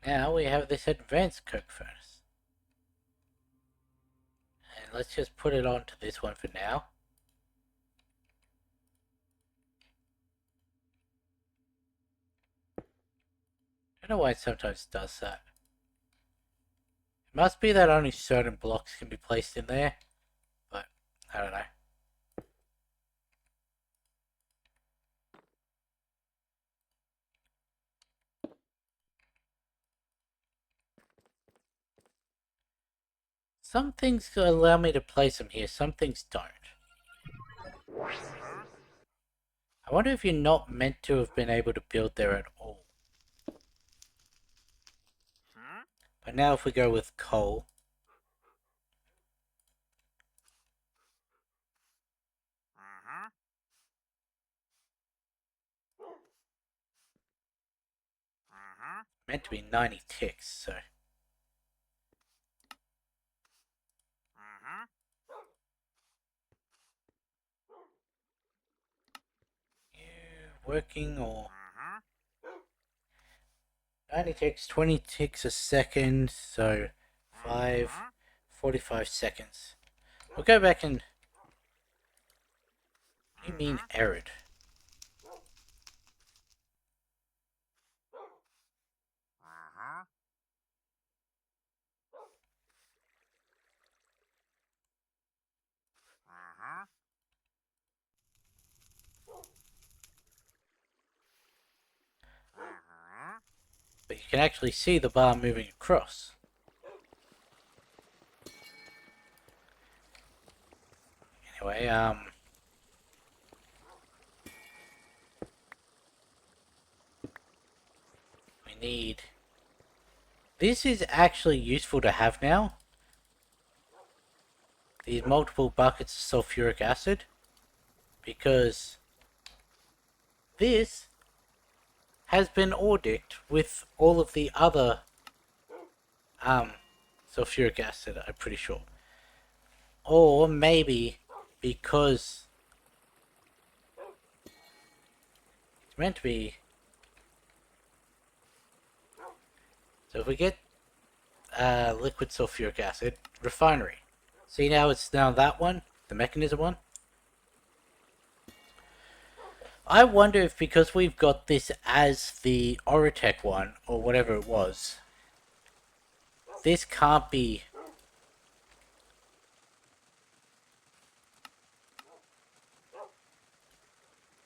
Now we have this advanced coke furnace. And let's just put it onto this one for now. I don't know why it sometimes does that. It must be that only certain blocks can be placed in there, but I don't know. Some things allow me to place them here, some things don't. I wonder if you're not meant to have been able to build there at all. But now if we go with coal, Meant to be 90 ticks, so. You working or. 90 ticks, 20 ticks a second, so 45 seconds. We'll go back and. What do you mean, arid? But you can actually see the bar moving across. Anyway, we need. This is actually useful to have now. These multiple buckets of sulfuric acid. Because this has been audited with all of the other sulfuric acid, I'm pretty sure. Or maybe because it's meant to be. So if we get liquid sulfuric acid, refinery. See now it's now that one, the mechanism one. I wonder if because we've got this as the Oritech one, or whatever it was, this can't be.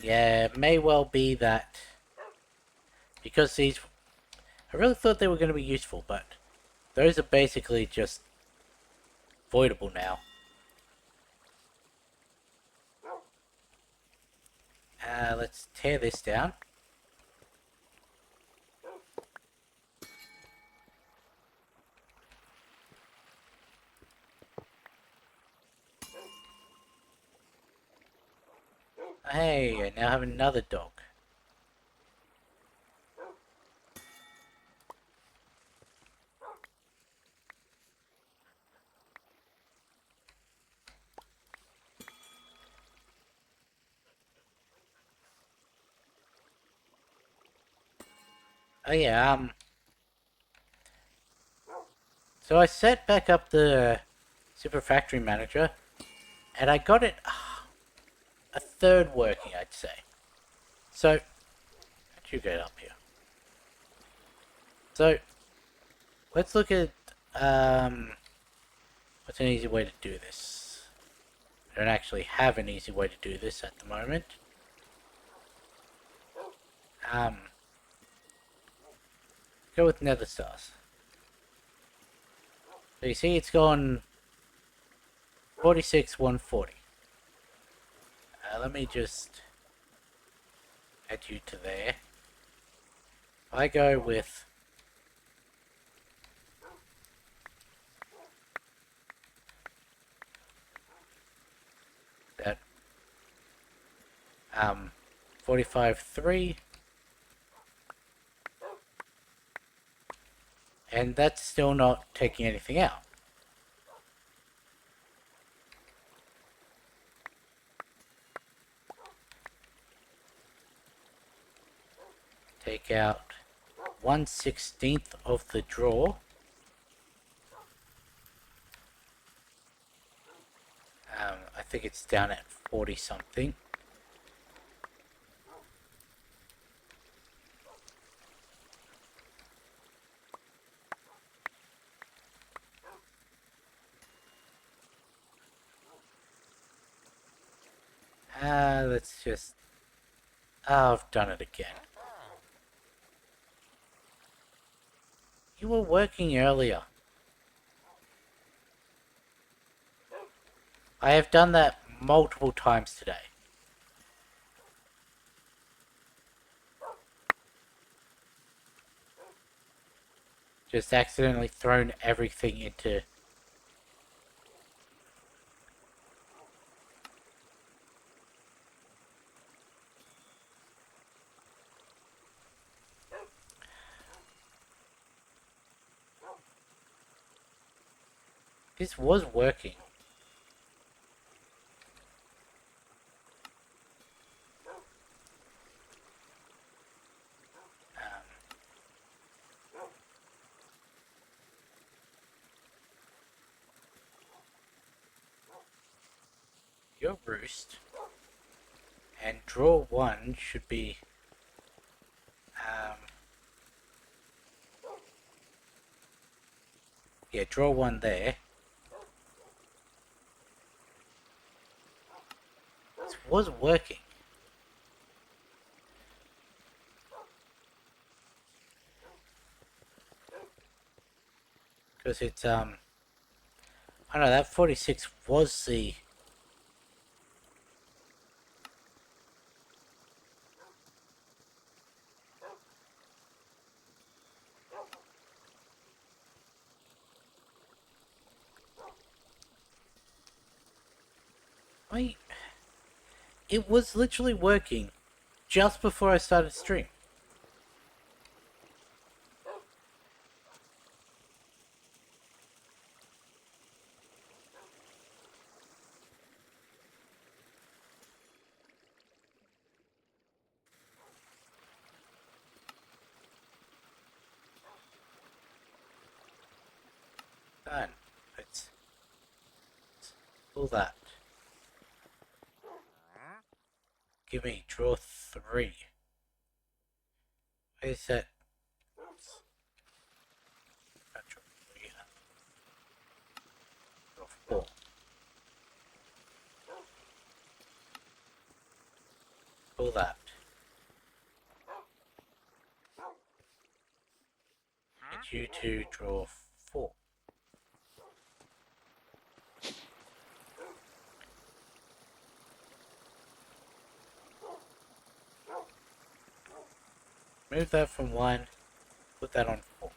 Yeah, it may well be that because these. I really thought they were going to be useful, but those are basically just voidable now. Let's tear this down. Hey, I now have another dog. Oh yeah, so I set back up the Super Factory Manager, and I got it a third working, I'd say. So, how'd you get up here? So, let's look at, what's an easy way to do this? I don't actually have an easy way to do this at the moment. Go with nether stars. So you see it's gone 46, 140. Let me just add you to there. I go with that 45, 3. And that's still not taking anything out. Take out 1/16 of the draw. I think it's down at 40 something. Let's just. Oh, I've done it again. You were working earlier. I have done that multiple times today. Just accidentally thrown everything into. This was working. Your roost and draw one should be yeah, draw one there. This was working. Because it's I don't know, that 46 was the I it was literally working just before I started stream. Done. Let's pull that. Give me draw 3. Where's that? Draw 3. Draw 4. Pull that. Get you to draw 4. Move that from 1. Put that on 4.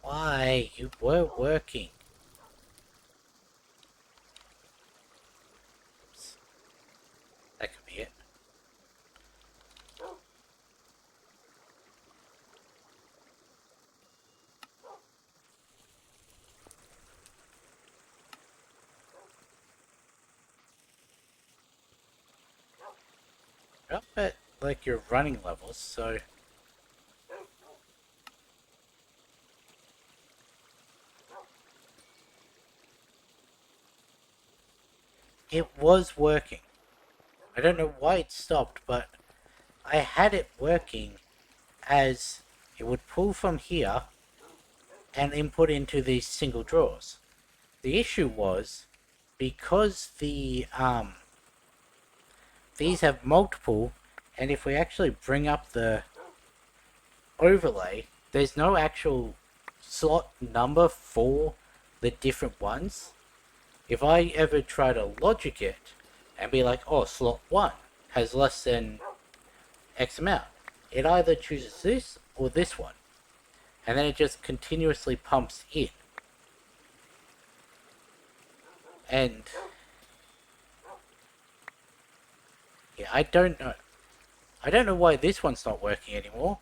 Why? You were working. Oops. That could be it. You're up at like your running levels, so it was working. I don't know why it stopped, but I had it working as it would pull from here and input into these single drawers. The issue was because these have multiple, and if we actually bring up the overlay, there's no actual slot number for the different ones. If I ever try to logic it and be like, oh, slot 1 has less than X amount, it either chooses this or this one, and then it just continuously pumps in. And yeah, I don't know. I don't know why this one's not working anymore.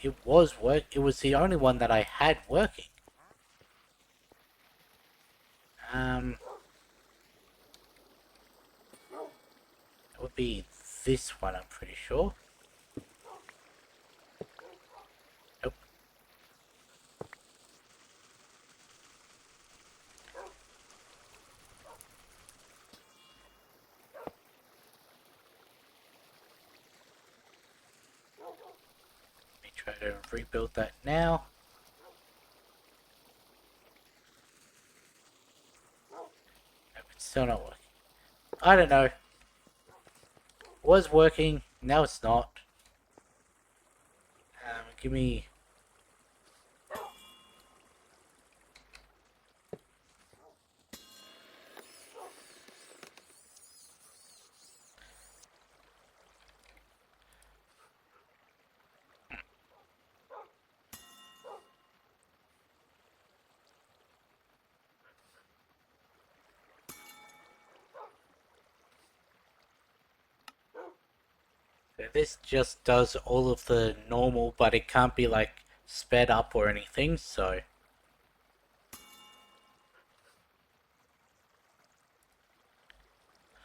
It was it was the only one that I had working. It would be this one, I'm pretty sure. Nope. Let me try to rebuild that now. Nope, it's still not working. I don't know. Was working, now it's not. Give me... So this just does all of the normal, but it can't be like sped up or anything, so.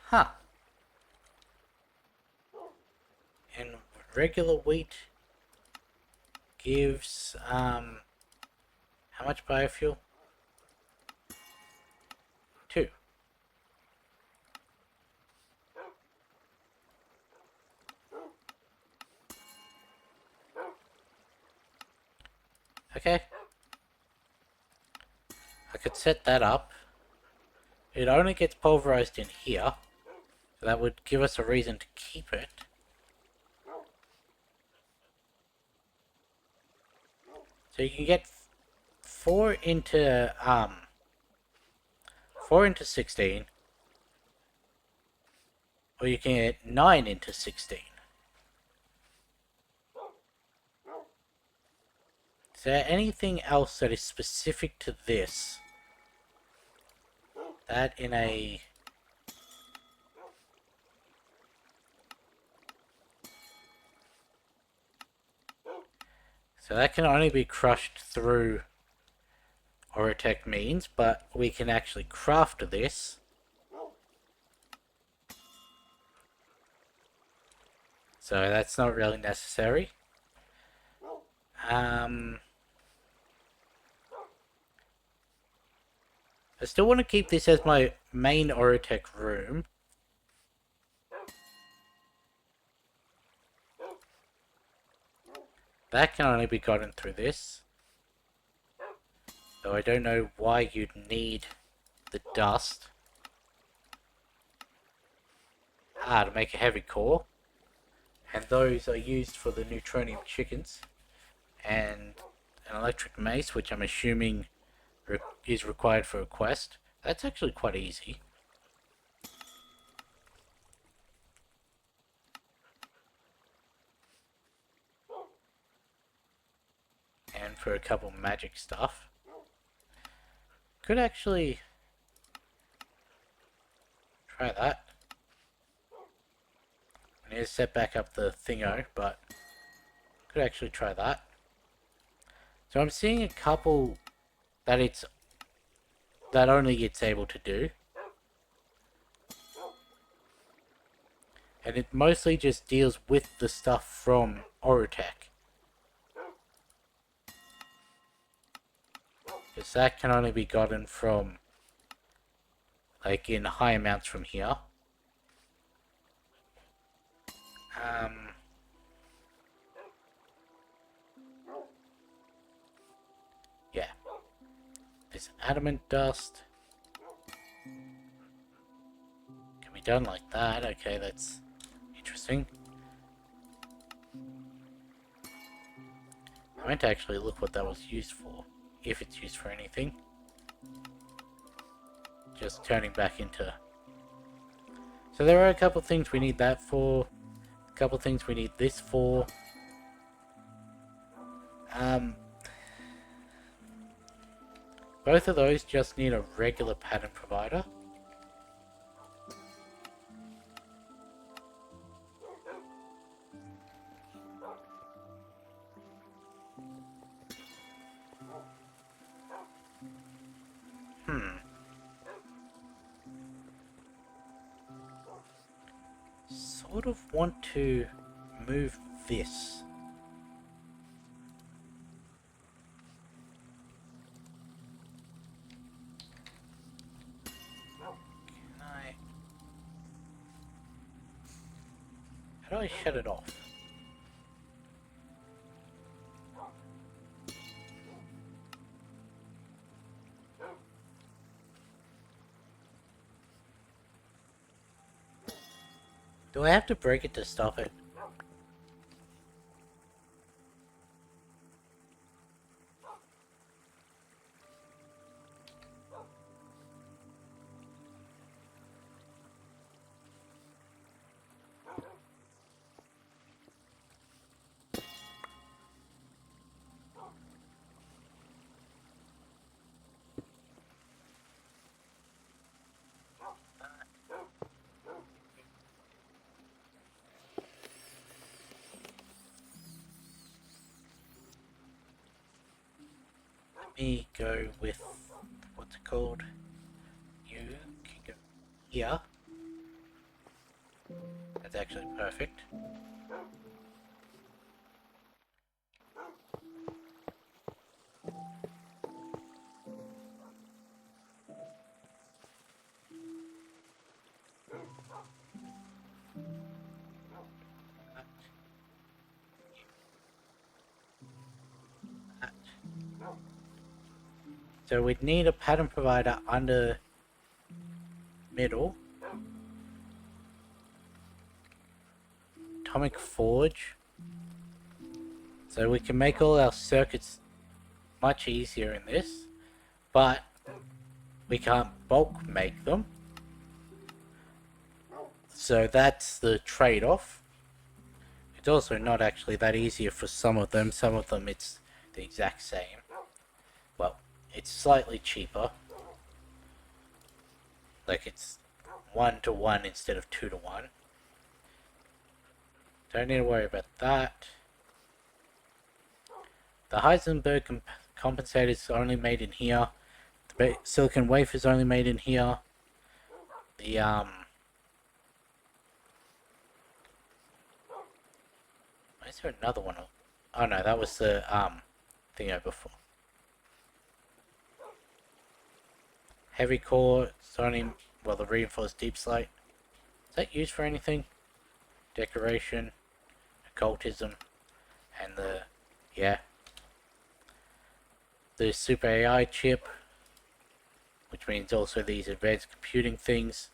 Huh. And regular wheat gives, how much biofuel? 2. Okay. I could set that up. It only gets pulverized in here. So that would give us a reason to keep it. So you can get 4 into 16, or you can get 9 into 16. Is there anything else that is specific to this? That in a... So that can only be crushed through Orotech means, but we can actually craft this. So that's not really necessary. I still want to keep this as my main Orotech room. That can only be gotten through this. Though I don't know why you'd need the dust. To make a heavy core. And those are used for the neutronium chickens. And an electric mace, which I'm assuming is required for a quest. That's actually quite easy. And for a couple magic stuff. Could actually try that. I need to set back up the thingo, but could actually try that. So I'm seeing a couple that only it's able to do. And it mostly just deals with the stuff from Orotech. Because that can only be gotten from, like, in high amounts from here. Yeah. This adamant dust can be done like that. Okay, that's interesting. I meant to actually look what that was used for, if it's used for anything. Just turning back into... So there are a couple things we need that for, a couple things we need this for. Both of those just need a regular pattern provider. Sort of want to move this. How do I shut it off? Do I have to break it to stop it? me go with, what's it called? You can go here. That's actually perfect. So we'd need a pattern provider under middle. Atomic forge. So we can make all our circuits much easier in this, but we can't bulk make them. So that's the trade-off. It's also not actually that easier for some of them. Some of them it's the exact same. Well, it's slightly cheaper. Like it's 1 to 1 instead of 2 to 1. Don't need to worry about that. The Heisenberg compensator is only made in here. The silicon wafer is only made in here. The is there another one? Oh no, that was the thing over before. Heavy core, it's only, well, the reinforced deep slate. Is that used for anything? Decoration, occultism, and the super AI chip, which means also these advanced computing things.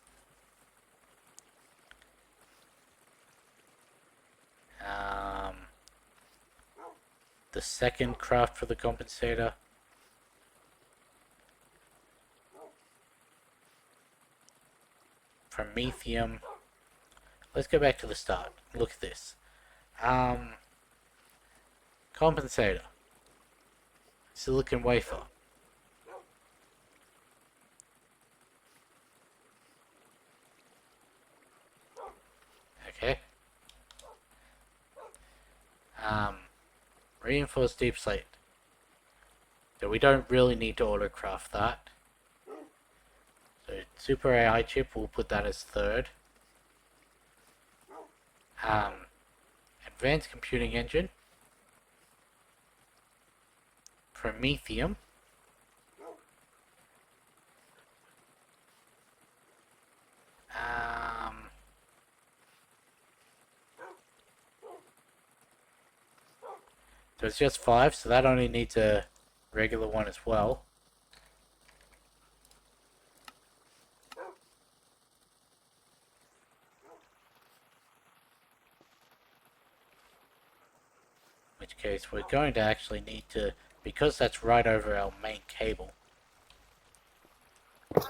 The second craft for the compensator. Promethium. Let's go back to the start. Look at this. Compensator. Silicon wafer. Okay. Reinforced deep slate. So we don't really need to autocraft that. So super AI chip, we'll put that as third. Advanced computing engine. Promethium. So it's just 5, so that only needs a regular one as well. In which case we're going to actually need to, because that's right over our main cable. Oops.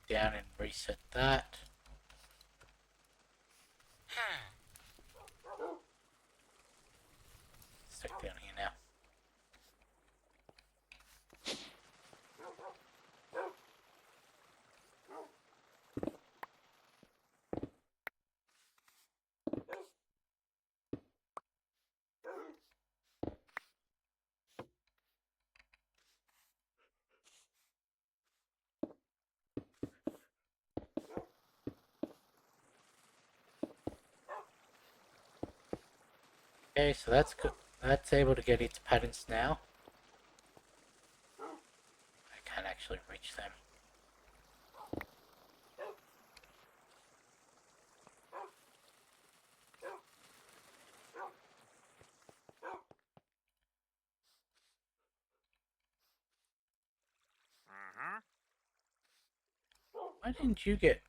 Down and reset that. Stick down here now. Okay, so that's good. That's able to get its patterns now. I can't actually reach them. Why didn't you get...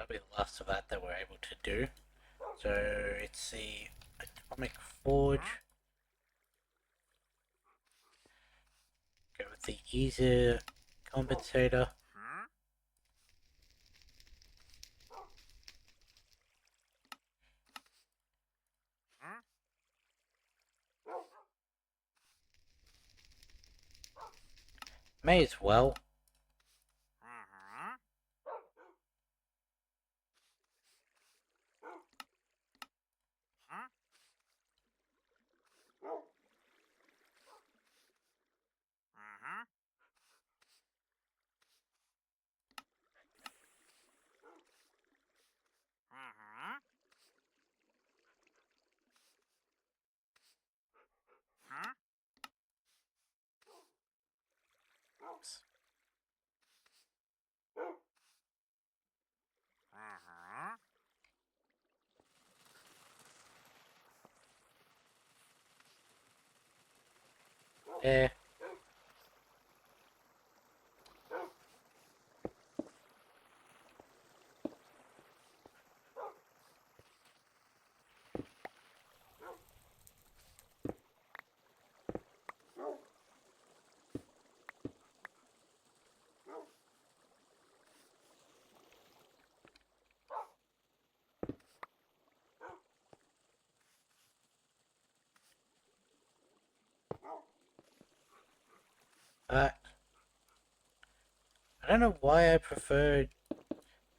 that'll be the last of that we're able to do. So it's the Atomic Forge. Go with the easier compensator. May as well. There. I don't know why I preferred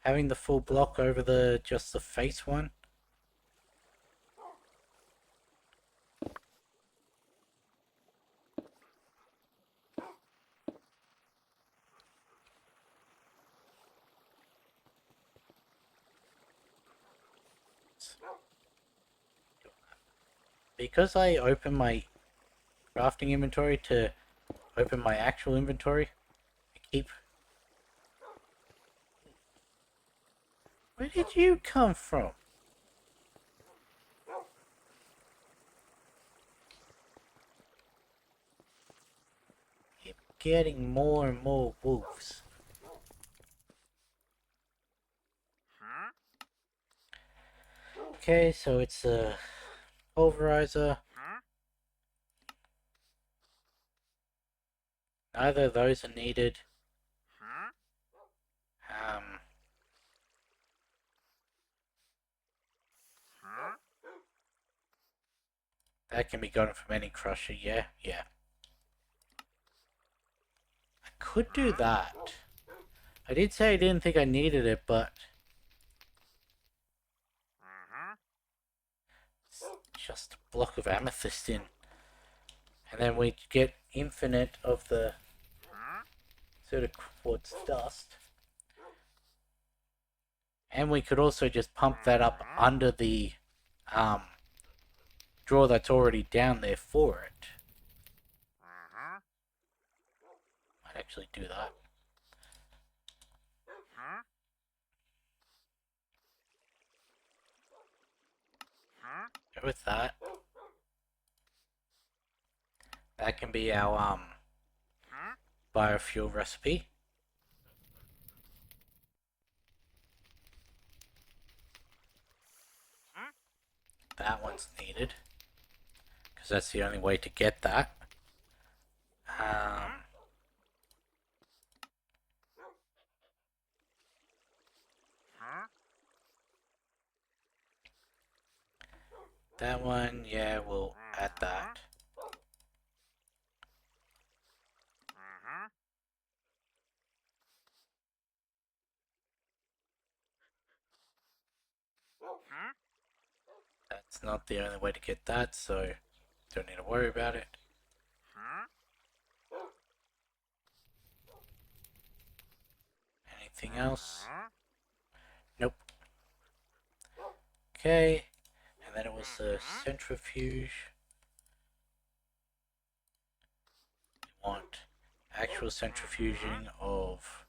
having the full block over the just the face one. Because I open my crafting inventory to open my actual inventory, I keep... Where did you come from? Keep getting more and more wolves. Okay, so it's a pulverizer. Neither of those are needed. That can be gotten from any crusher, yeah. I could do that. I did say I didn't think I needed it, but... It's just a block of amethyst in. And then we get infinite of the sort of quartz dust. And we could also just pump that up under the drawer that's already down there for it. Might actually do that. Go with that. That can be our biofuel recipe. That one's needed, because that's the only way to get that. That one, yeah, we'll add that. That's not the only way to get that, so don't need to worry about it. Anything else? Nope. Okay, and then it was the centrifuge. We want actual centrifuging of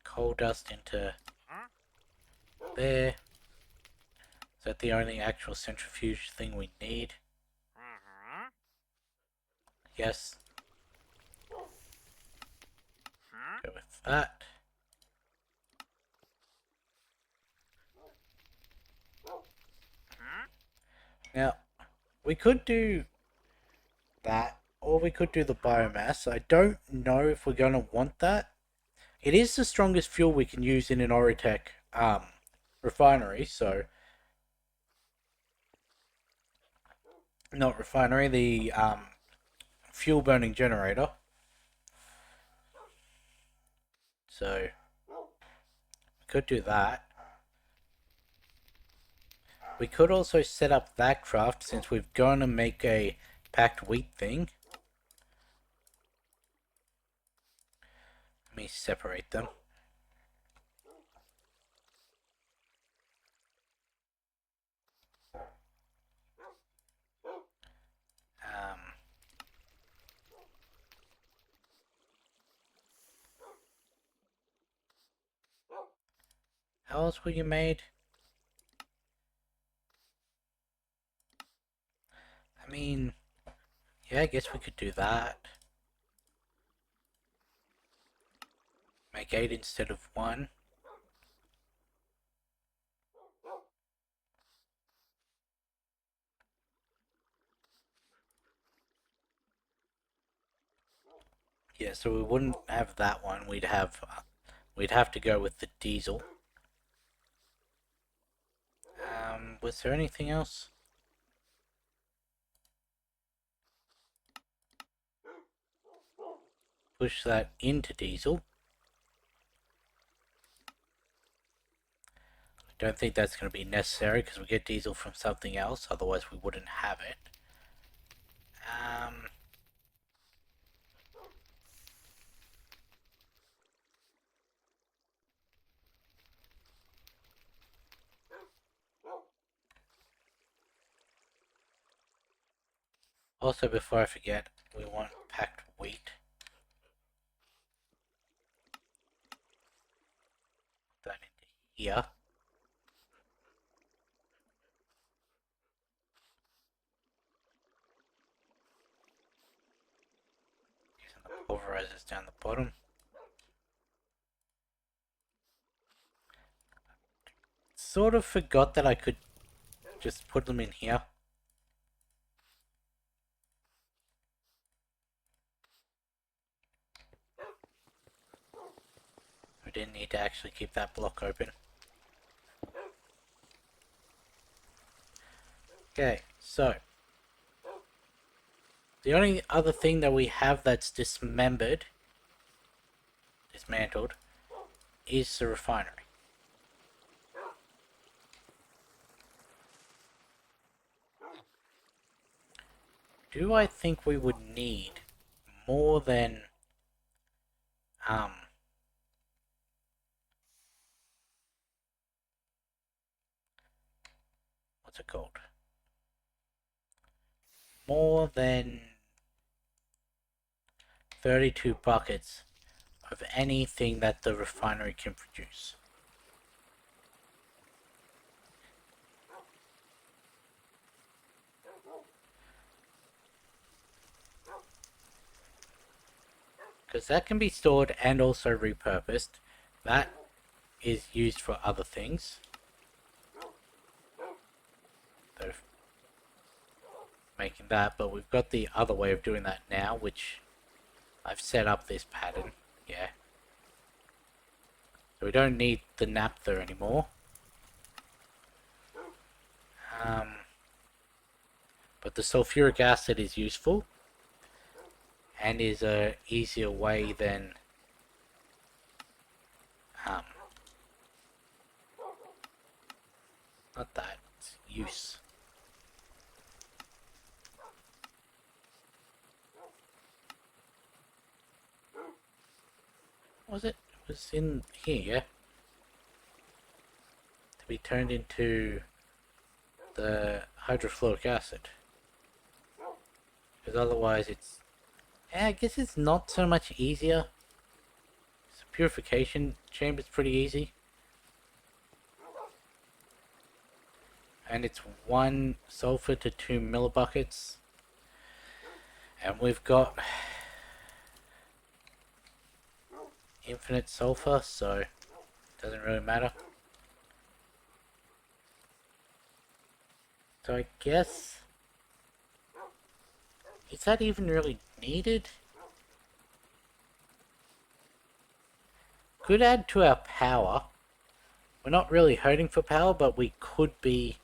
coal dust into there. Is that the only actual centrifuge thing we need? Yes. Go with that. Now, we could do that, or we could do the biomass. I don't know if we're going to want that. It is the strongest fuel we can use in an Orotech refinery, so not refinery, the fuel burning generator. So we could do that. We could also set up that craft since we're going to make a packed wheat thing. Let me separate them. Um, how else were you made? I mean, yeah, I guess we could do that. Make 8 instead of 1. Yeah, so we wouldn't have that one. We'd have to go with the diesel. Was there anything else? Push that into diesel. Don't think that's going to be necessary because we get diesel from something else, otherwise we wouldn't have it. Also, before I forget, we want packed wheat. Put that into here. Using the pulverizers down the bottom. Sort of forgot that I could just put them in here. We didn't need to actually keep that block open. Okay, so the only other thing that we have that's dismantled, is the refinery. Do I think we would need more than what's it called? More than 32 buckets of anything that the refinery can produce. Because that can be stored and also repurposed. That is used for other things. So making that, but we've got the other way of doing that now, which I've set up this pattern. Yeah. So we don't need the naphtha anymore. But the sulfuric acid is useful and is a easier way than not that, it's use. Was it? It was in here, yeah? To be turned into the hydrofluoric acid. Because otherwise it's... Yeah, I guess it's not so much easier. The purification chamber's pretty easy. And it's 1 sulfur to 2 millibuckets. And we've got infinite sulfur, so it doesn't really matter. So I guess... Is that even really needed? Could add to our power. We're not really hurting for power, but we could be...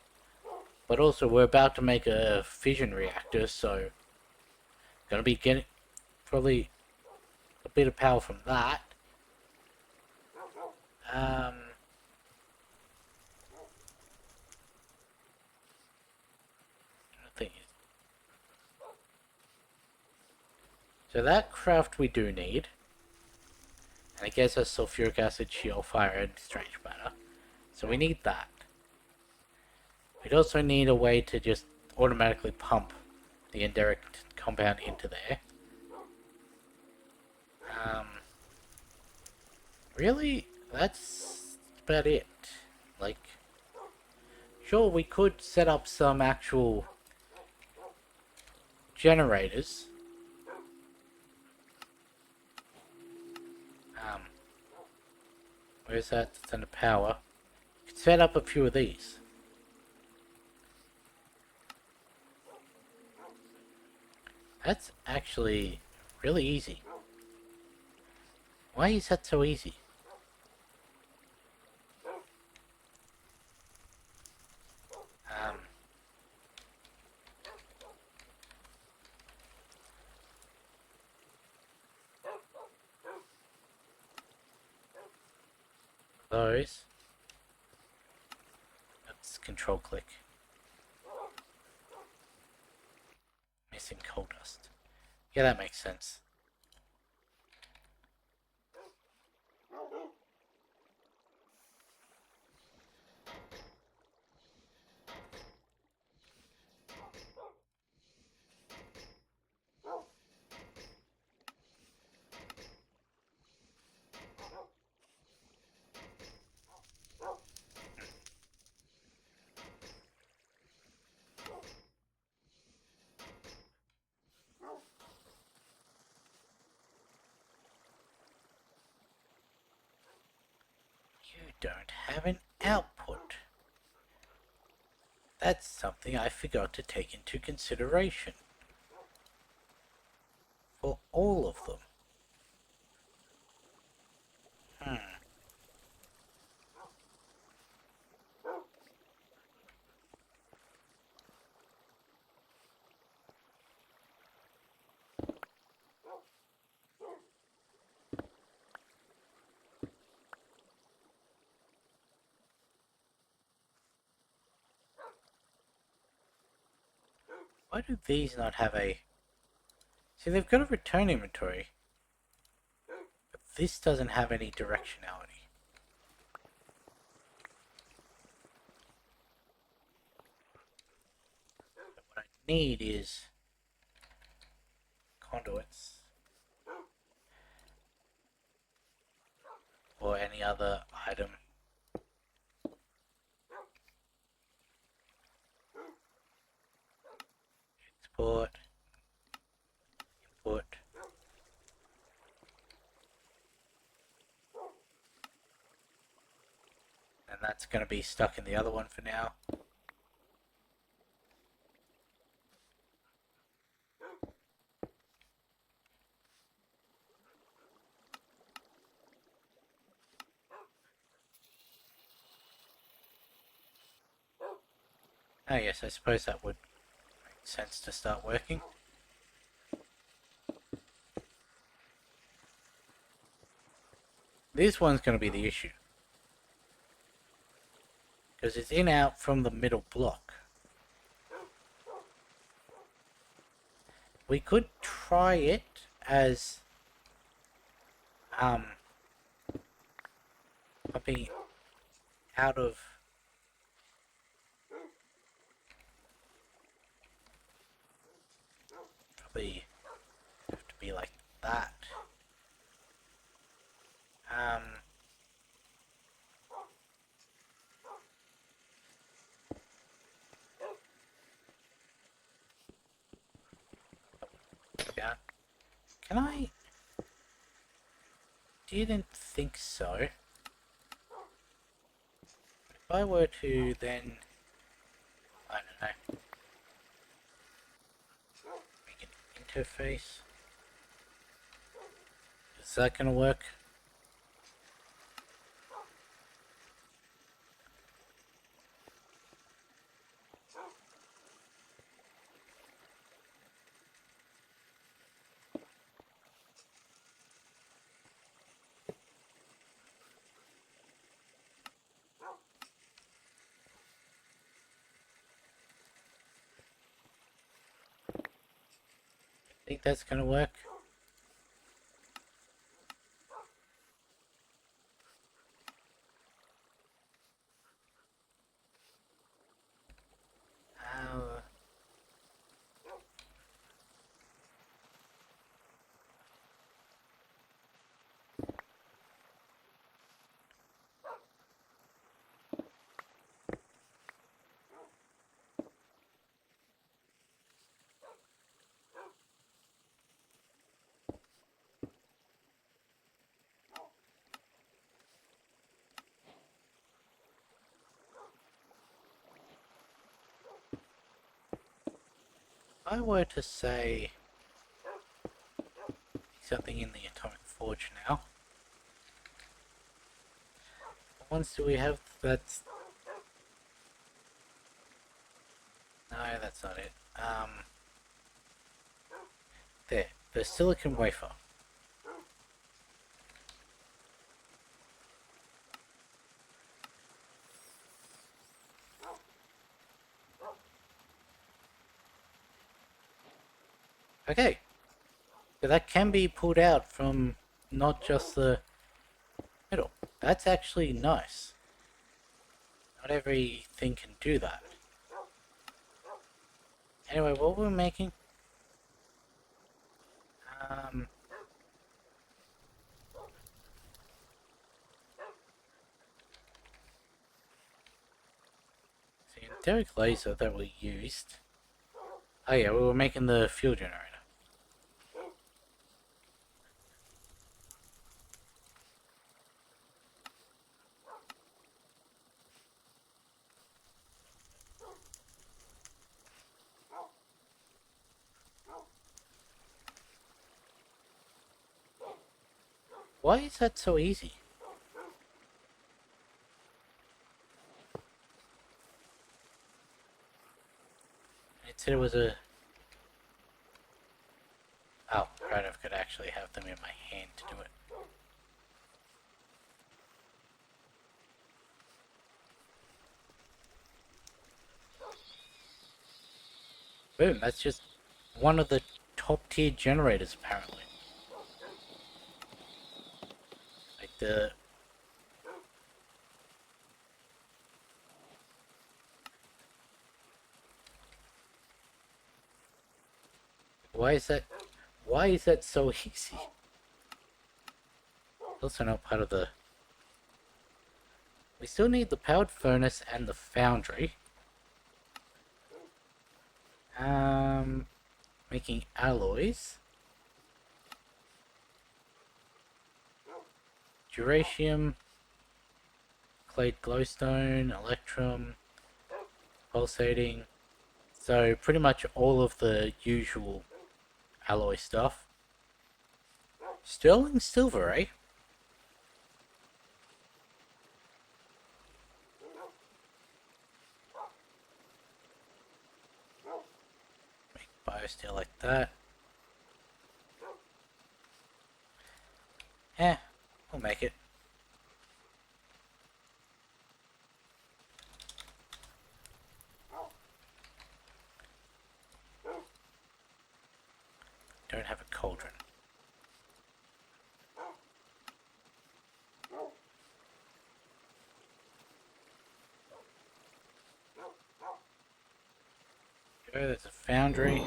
But also, we're about to make a fission reactor, so... Gonna be getting... Probably... A bit of power from that. I think... So that craft we do need. And it gives us sulfuric acid, shield, fire, and strange matter. So we need that. We'd also need a way to just automatically pump the indirect compound into there. Really? That's about it. Like, sure, we could set up some actual generators. Where's that? That's under power. We could set up a few of these. That's actually really easy. Why is that so easy? Those. Let's control click. Missing coal dust. Yeah, that makes sense. You don't have an output. That's something I forgot to take into consideration. For all of them. Why do these not have a... See, they've got a return inventory. But this doesn't have any directionality. But what I need is... conduits. Or any other item. Export. Import. And that's going to be stuck in the other one for now. Oh yes, I suppose that would make sense to start working. This one's going to be the issue. Because it's in out from the middle block. We could try it as pumping out of probably have to be like that. Yeah. Can I? Didn't think so. If I were to then, I don't know. Okay. Make an interface. Is that gonna work? Think that's gonna work? Uh, if I were to say something in the atomic forge now. Once do we have that's no, that's not it. There, the silicon wafer. Okay, so that can be pulled out from not just the middle. That's actually nice. Not everything can do that. Anyway, what we're making? Um, the enteric laser that we used. Oh yeah, we were making the fuel generator. Why is that so easy? It said it was a... Oh, right, I could actually have them in my hand to do it. Boom, that's just one of the top tier generators apparently. Like the... Why is that... Why is that so easy? Also not part of the... We still need the powered furnace and the foundry. Making alloys. Duratium. Clay glowstone, electrum. Pulsating. So pretty much all of the usual alloy stuff. Sterling silver, eh? Make biosteel like that. Eh, we'll make it. Don't have a cauldron. Go, there's a foundry.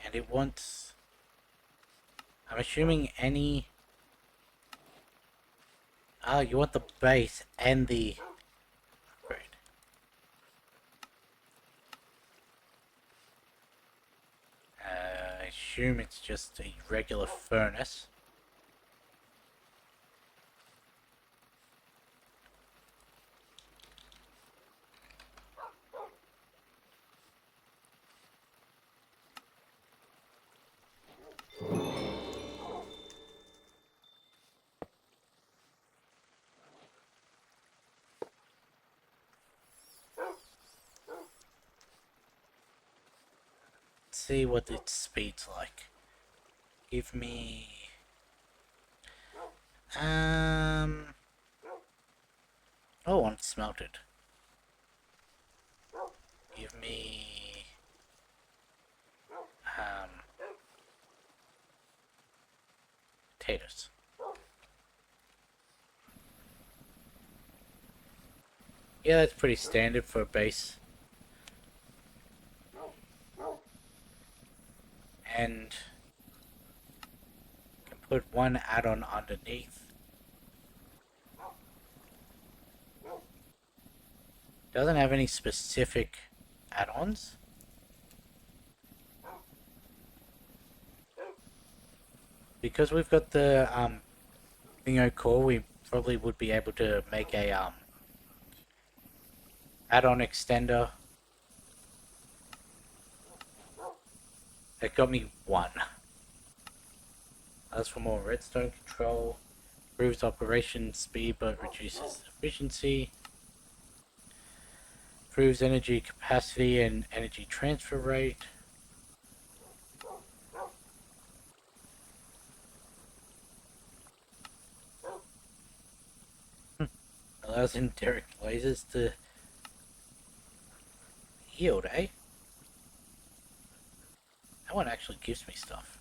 And it wants... I'm assuming any... Oh, you want the base and the upgrade. I assume it's just a regular furnace. see what its speed's like. Give me... Oh, one smelted. Give me... Potatoes. Yeah, that's pretty standard for a base. And can put one add-on underneath. Doesn't have any specific add-ons. Because we've got the Thingo core, we probably would be able to make a add-on extender. It got me one. As for more redstone control, improves operation speed but reduces efficiency. Improves energy capacity and energy transfer rate. Allows indirect lasers to yield, eh? That one actually gives me stuff.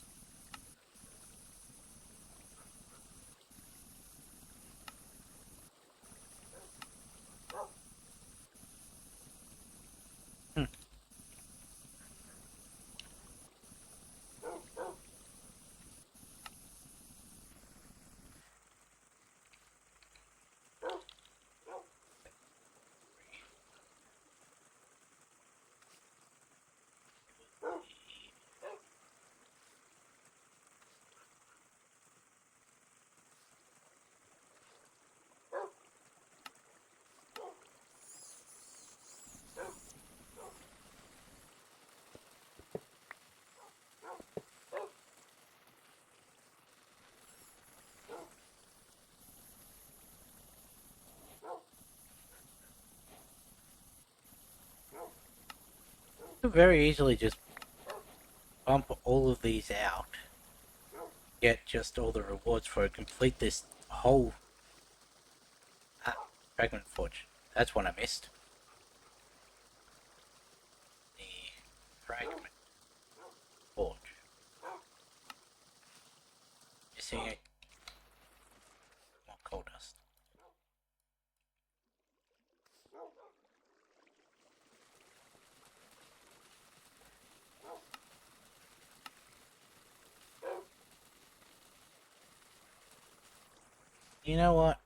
Could very easily just bump all of these out. Get just all the rewards for it. Complete this whole fragment forge. That's one I missed. The fragment forge. Missing it. More coal dust. You know what?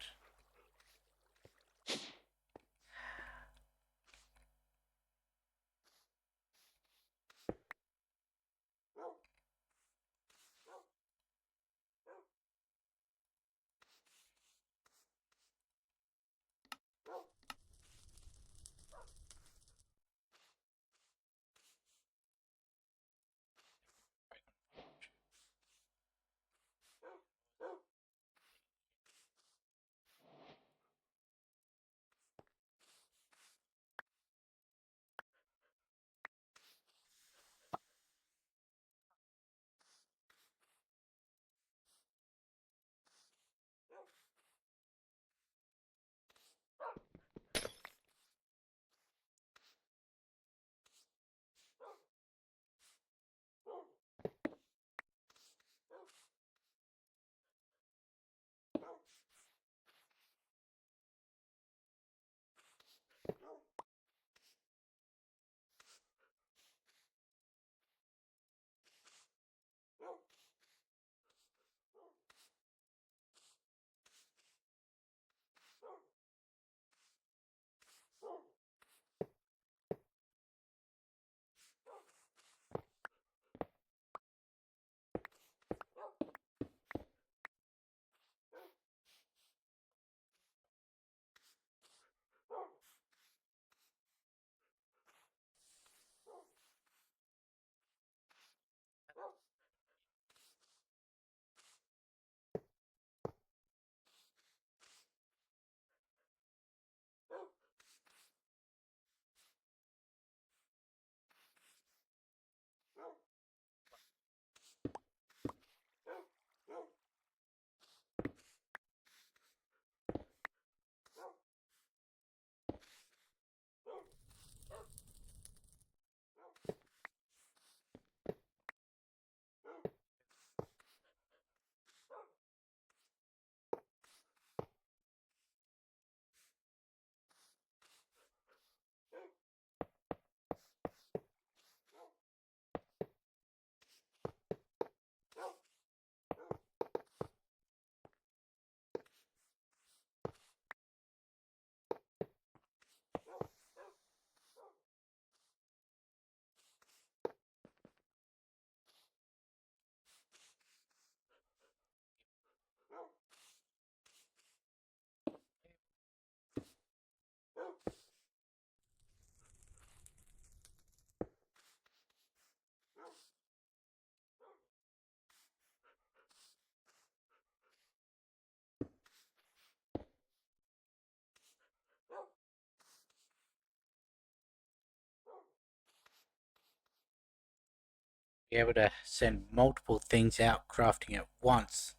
be able to send multiple things out crafting at once.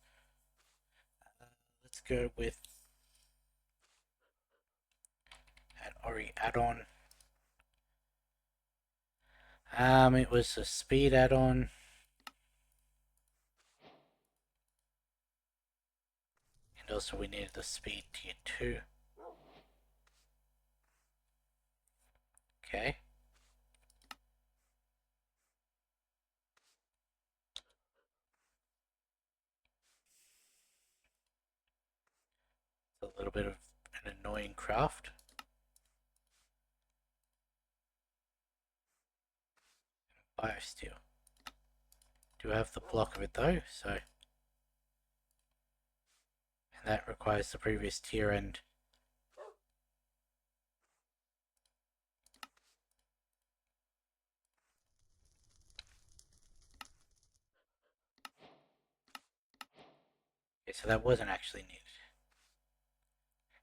Let's go with an Ori add-on. It was a speed add-on. And also we needed the speed tier 2. Okay. It's a little bit of an annoying craft. Biosteel. Do have the block of it though, so. And that requires the previous tier and okay, so that wasn't actually needed.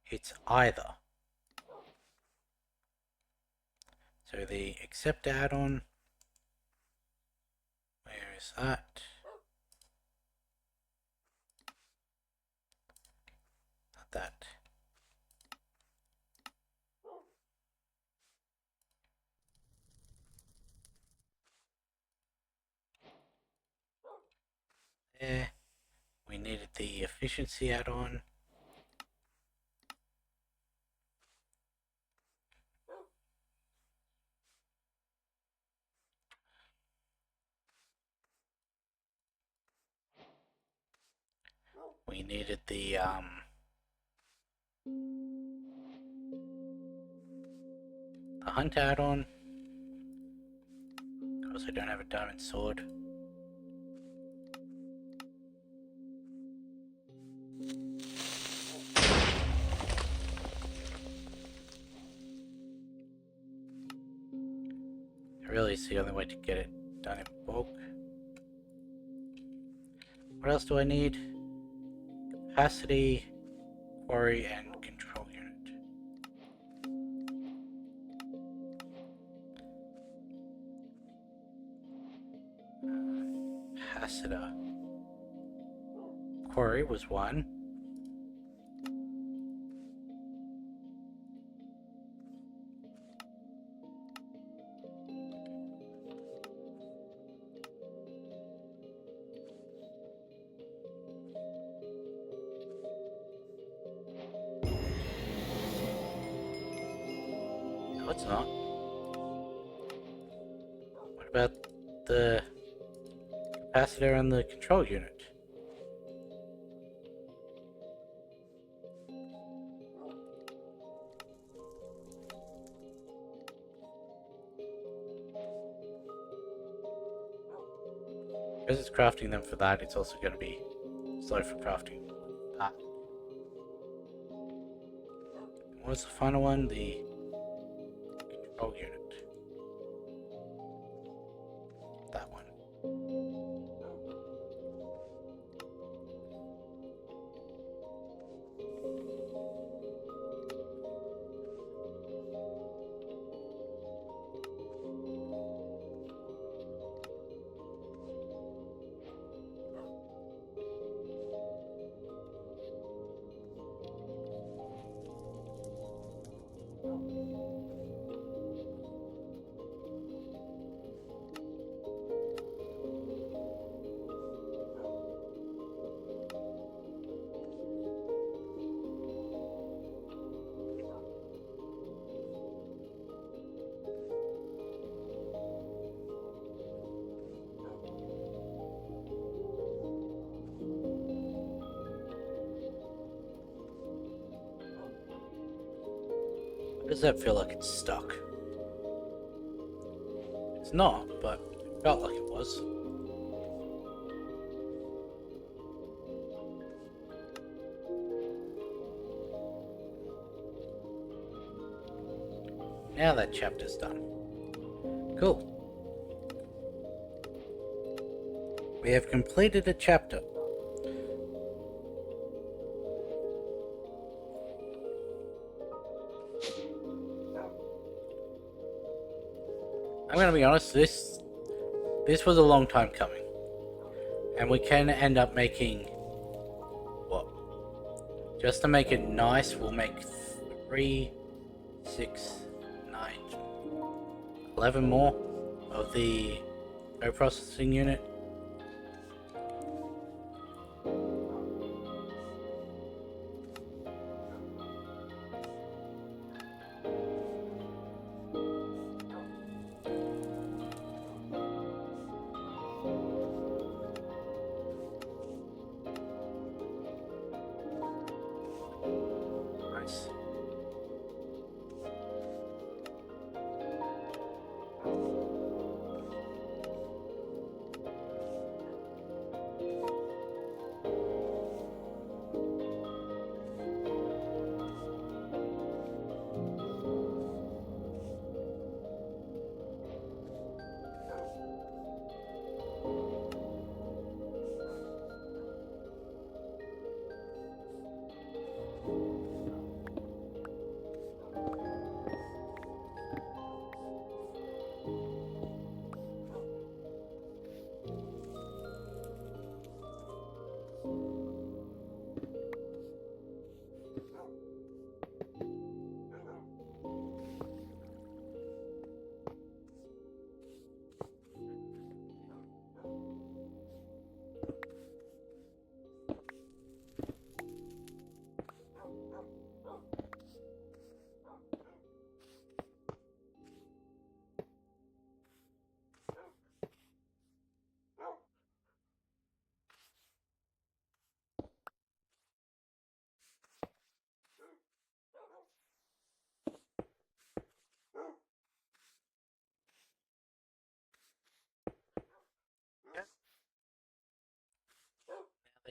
It's either. So the accept add-on, where is that? Not that. There. We needed the efficiency add-on. We needed the hunt add-on. Of course I don't have a diamond sword. Really, it's the only way to get it done in bulk. What else do I need? Capacity, quarry, and control unit. Capacitor. Quarry was one. No, it's not. What about the capacitor and the control unit? Because it's crafting them for that, it's also going to be slow for crafting that. What was the final one? The control unit. That one. Why does that feel like it's stuck? It's not, but it felt like it was. Now that chapter's done. Cool. We have completed a chapter. I'm gonna be honest, this this was a long time coming. And we can end up making... what? Just to make it nice, we'll make 3, 6, 9, 11 more of the processing unit. Nice.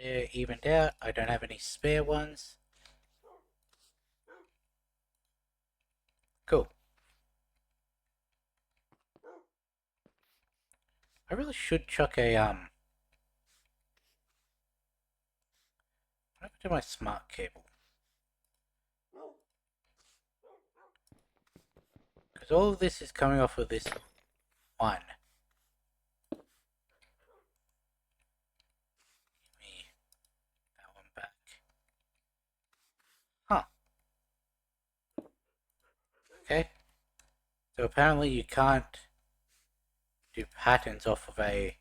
They're evened out. I don't have any spare ones. Cool. I really should chuck a what happened to my smart cable? Because all of this is coming off of this one. Give me that one back. Huh. Okay. So apparently you can't do patterns off of a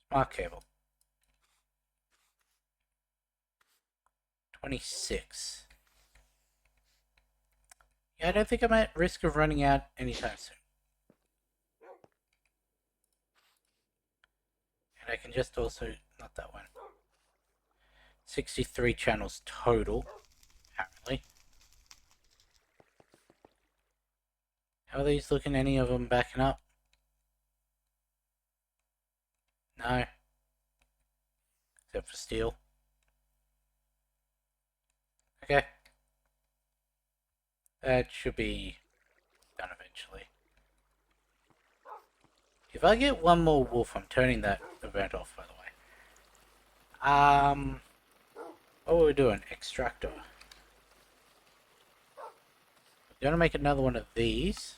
smart cable. 26. Yeah, I don't think I'm at risk of running out anytime soon. And I can just also, not that one. 63 channels total, apparently. How are these looking? Any of them backing up? No. Except for steel. Okay. That should be done eventually. If I get one more wolf, I'm turning that event off, by the way. What were we doing? Extractor. We're gonna make another one of these.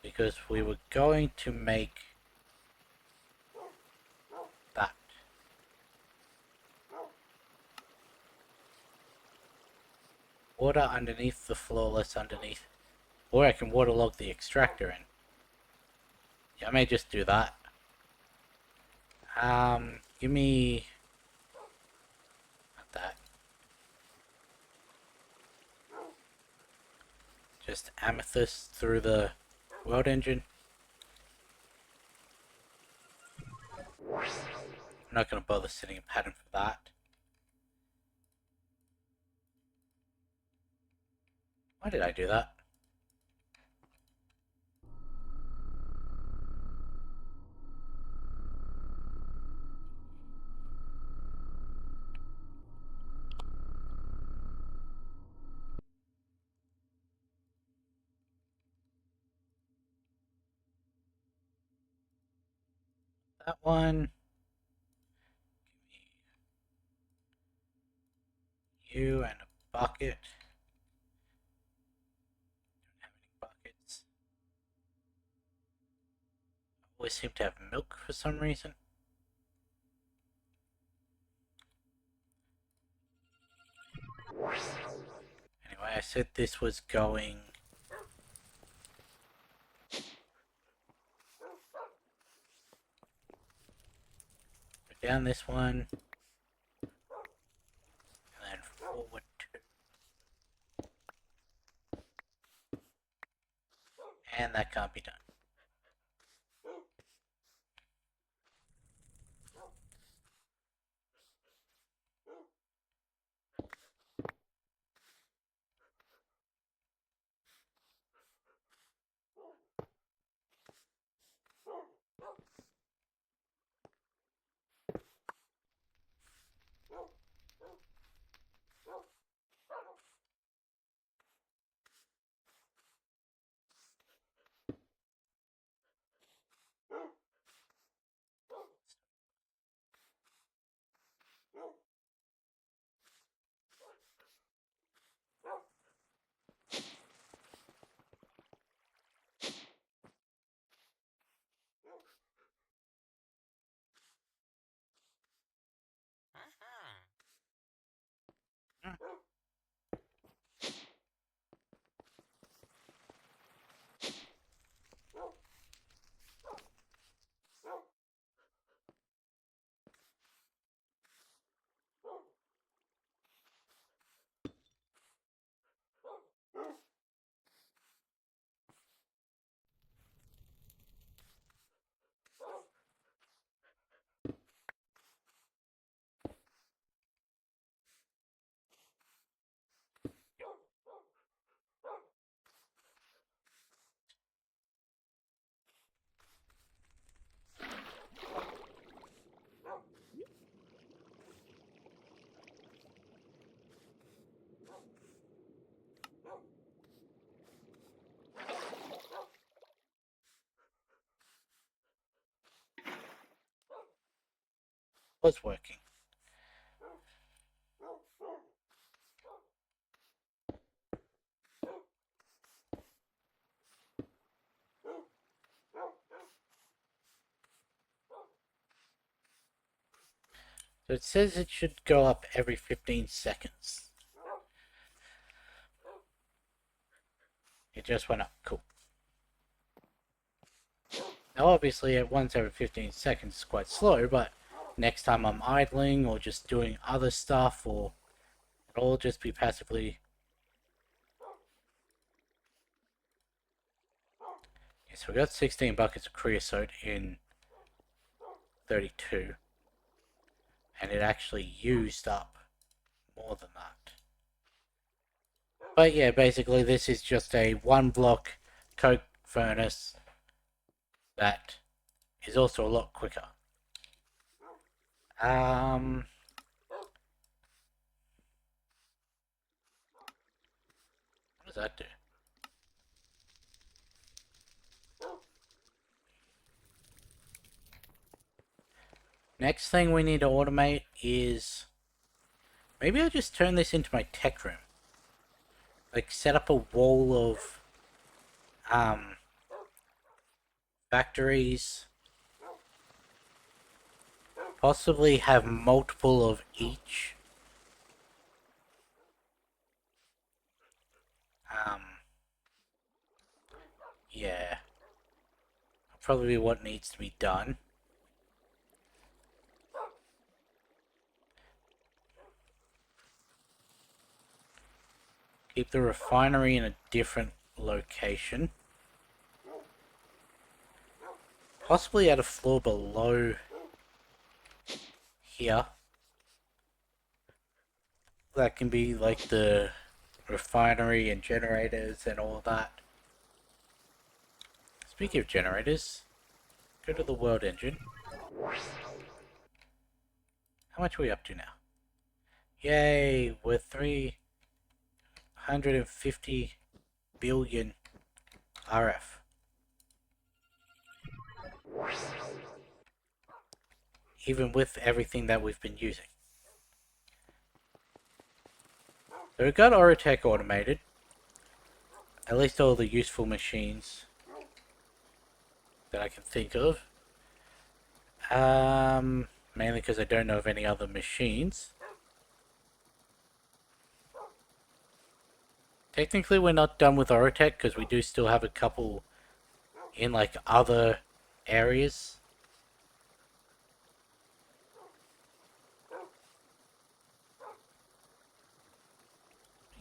Because we were going to make that. Water underneath the flawless underneath. Or I can waterlog the extractor in. Yeah, I may just do that. Give me... not that. Just amethyst through the world engine. I'm not going to bother setting a pattern for that. Why did I do that? That one. Give me you and a bucket. Don't have any buckets. I always seem to have milk for some reason. Anyway, I said this was going... down this one. And then forward 2. And that can't be done. Was working. So it says it should go up every 15 seconds. It just went up. Cool. Now obviously at once every 15 seconds is quite slow, but next time I'm idling or just doing other stuff, or it'll all just be passively... Okay, so we got 16 buckets of creosote in 32. And it actually used up more than that. But yeah, basically this is just a 1-block coke furnace that is also a lot quicker. What does that do? Next thing we need to automate is... maybe I'll just turn this into my tech room. Like, set up a wall of... factories. Possibly have multiple of each. Yeah. Probably what needs to be done. Keep the refinery in a different location. Possibly at a floor below here. That can be like the refinery and generators and all that. Speaking of generators, go to the world engine. How much are we up to now? Yay, we're 350 billion RF. Even with everything that we've been using. So we've got Orotech automated. At least all the useful machines that I can think of. Mainly because I don't know of any other machines. Technically we're not done with Orotech because we do still have a couple in like other areas.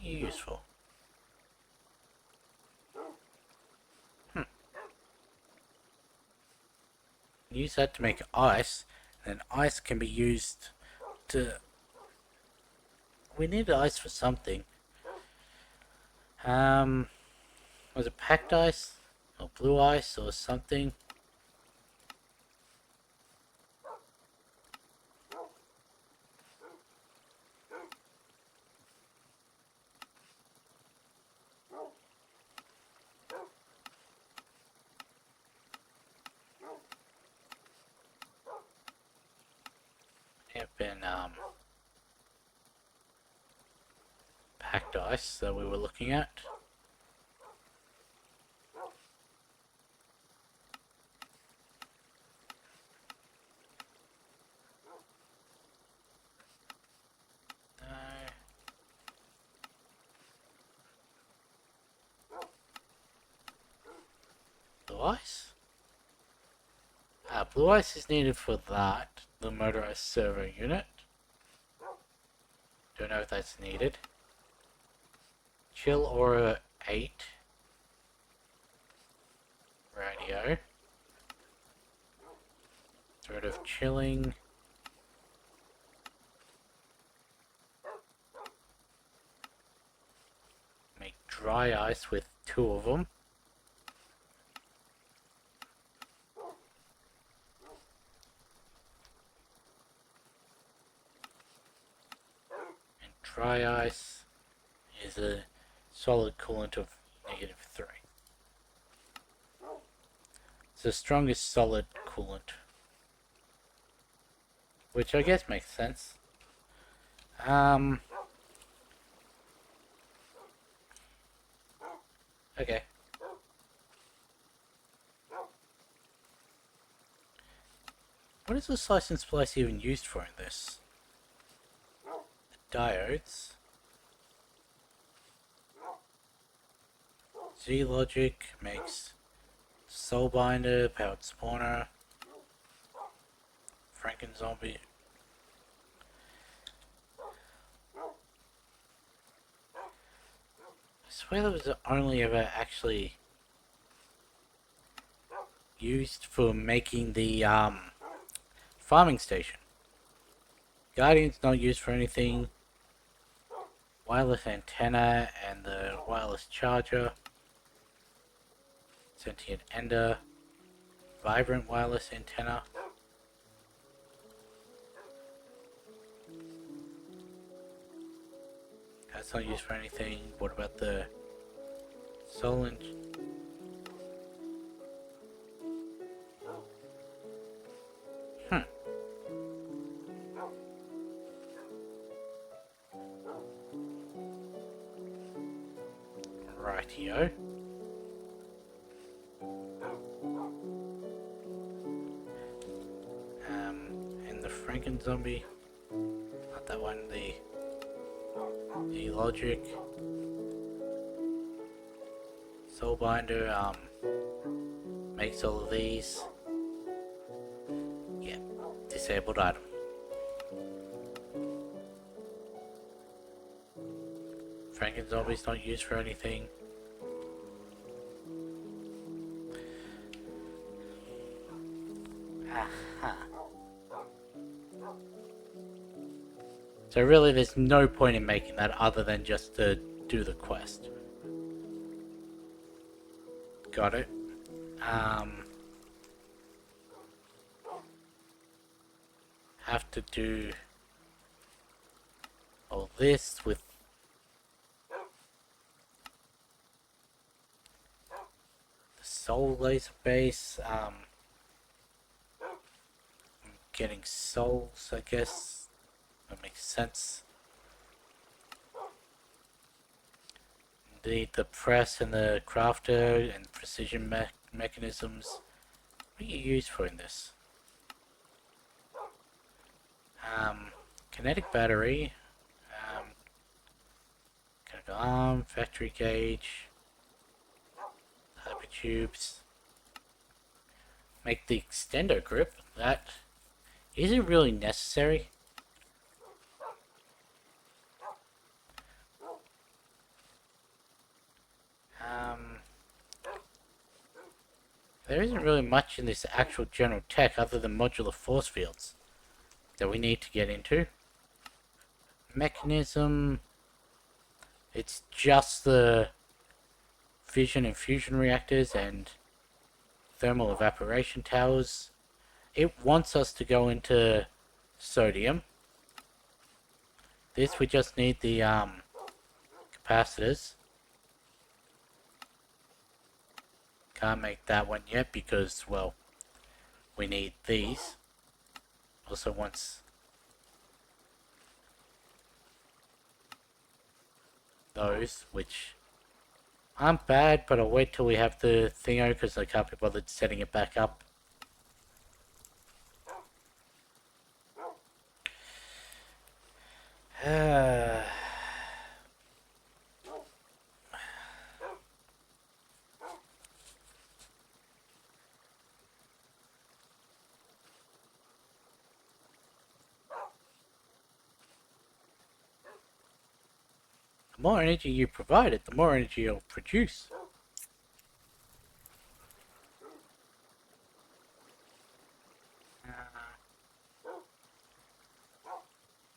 Useful. Use that to make ice, and ice can be used to... We need ice for something. Was it packed ice? Or blue ice or something? Have been, packed ice that we were looking at. Blue ice? Blue ice is needed for that, the motorized servo unit. Don't know if that's needed. Chill Aura 8. Radio. Get rid of chilling. Make dry ice with 2 of them. And dry ice is a solid coolant of -3. It's the strongest solid coolant. Which I guess makes sense. Okay. What is the slice and splice even used for in this? The diodes. Z-Logic makes Soulbinder, Powered Spawner, Frankenzombie. I swear that was only ever actually used for making the farming station. Guardian's not used for anything. Wireless antenna and the wireless charger. Sentient Ender. Vibrant wireless antenna. That's not used for anything. What about the Solent? Rightio. And the Frankenzombie. Not that one, the Logic. Soulbinder, makes all of these. Yeah, disabled item. Frankenzombie's not used for anything. Aha. So really there's no point in making that other than just to do the quest. Got it. Have to do all this with the soul laser base. Getting souls, I guess. That makes sense. need the press and the crafter and precision mechanisms. What do you use for in this? Kinetic battery, kinetic arm, factory gauge, hypertubes. Make the extender grip. That isn't really necessary. There isn't really much in this actual general tech other than modular force fields that we need to get into. Mechanism. It's just the fission and fusion reactors and thermal evaporation towers. It wants us to go into sodium. This we just need the capacitors. Can't make that one yet because, well, we need these. Also wants those, which aren't bad, but I'll wait till we have the thingo because I can't be bothered setting it back up. The more energy you provide it, the more energy you'll produce.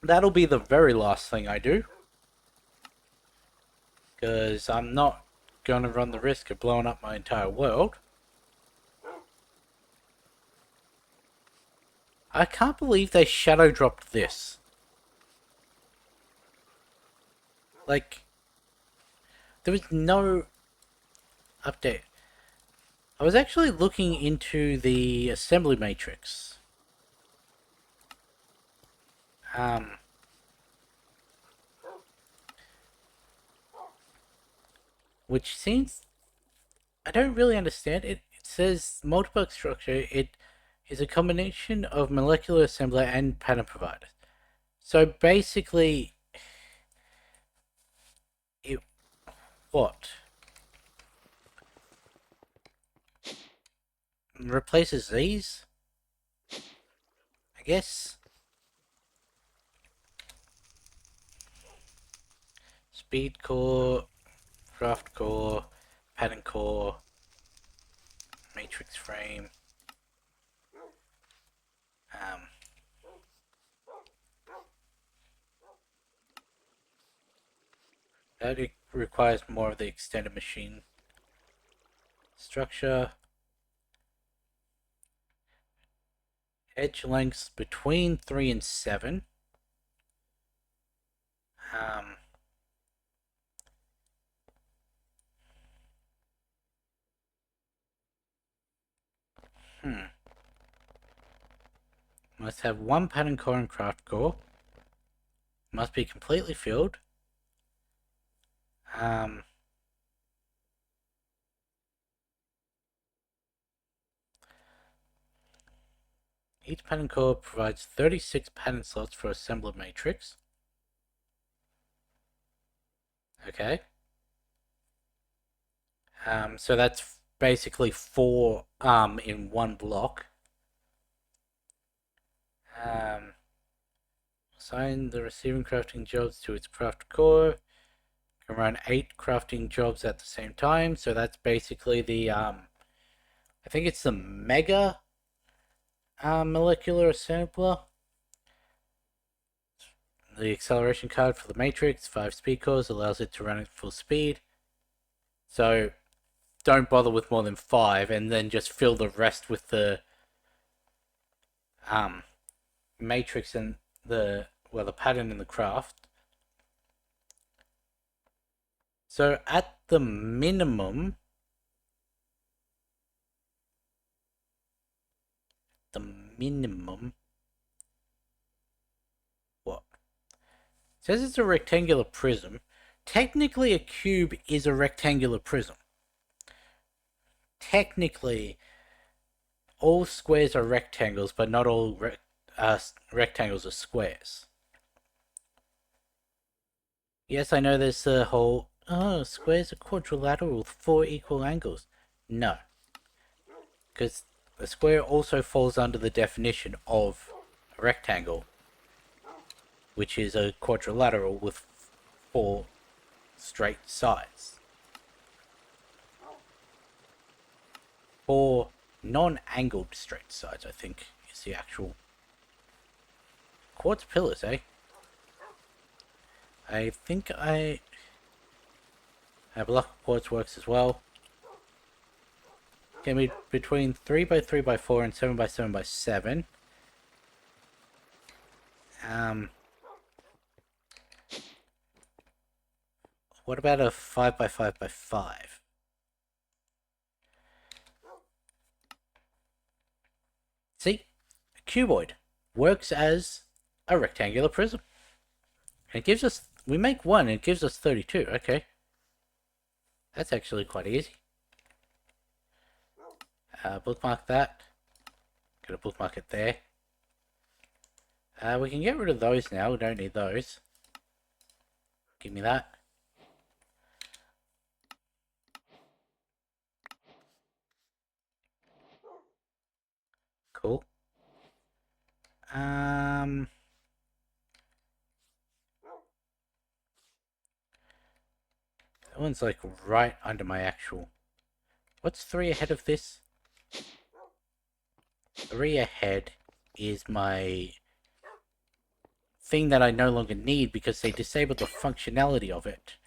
That'll be the very last thing I do. Because I'm not going to run the risk of blowing up my entire world. I can't believe they shadow dropped this. Like, there was no update. I was actually looking into the assembly matrix. Which seems... I don't really understand it. It says multiplex structure. It is a combination of molecular assembler and pattern provider. So basically... What? Replaces these? I guess. Speed core, craft core, pattern core, matrix frame. That requires more of the extended machine structure. Edge lengths between 3 and 7. Must have one pattern core and craft core. Must be completely filled. Each pattern core provides 36 pattern slots for assembler matrix. Okay. So that's basically 4 in one block. Assign the receiving crafting jobs to its craft core. Can run 8 crafting jobs at the same time. So that's basically the I think it's the mega molecular assembler. The acceleration card for the matrix, 5 speed cores, allows it to run at full speed. So don't bother with more than 5 and then just fill the rest with the matrix and the pattern in the craft. So at the minimum, what? It says it's a rectangular prism. technically a cube is a rectangular prism. Technically, all squares are rectangles, but not all rectangles are squares. Yes, I know there's a whole, oh, squares are quadrilateral with 4 equal angles. No, because a square also falls under the definition of a rectangle, which is a quadrilateral with 4 straight sides. 4 non-angled straight sides, I think, is the actual quartz pillars, eh? I think a block of quartz works as well. Can be between 3x3x4 and 7x7x7. What about a 5x5x5? See, a cuboid works as a rectangular prism. And it gives us, we make one and it gives us 32. Okay. That's actually quite easy. Bookmark that. Gonna bookmark it there. We can get rid of those now. We don't need those. Give me that. Cool. That one's like right under my actual. What's 3 ahead of this? 3 ahead is my thing that I no longer need because they disabled the functionality of it.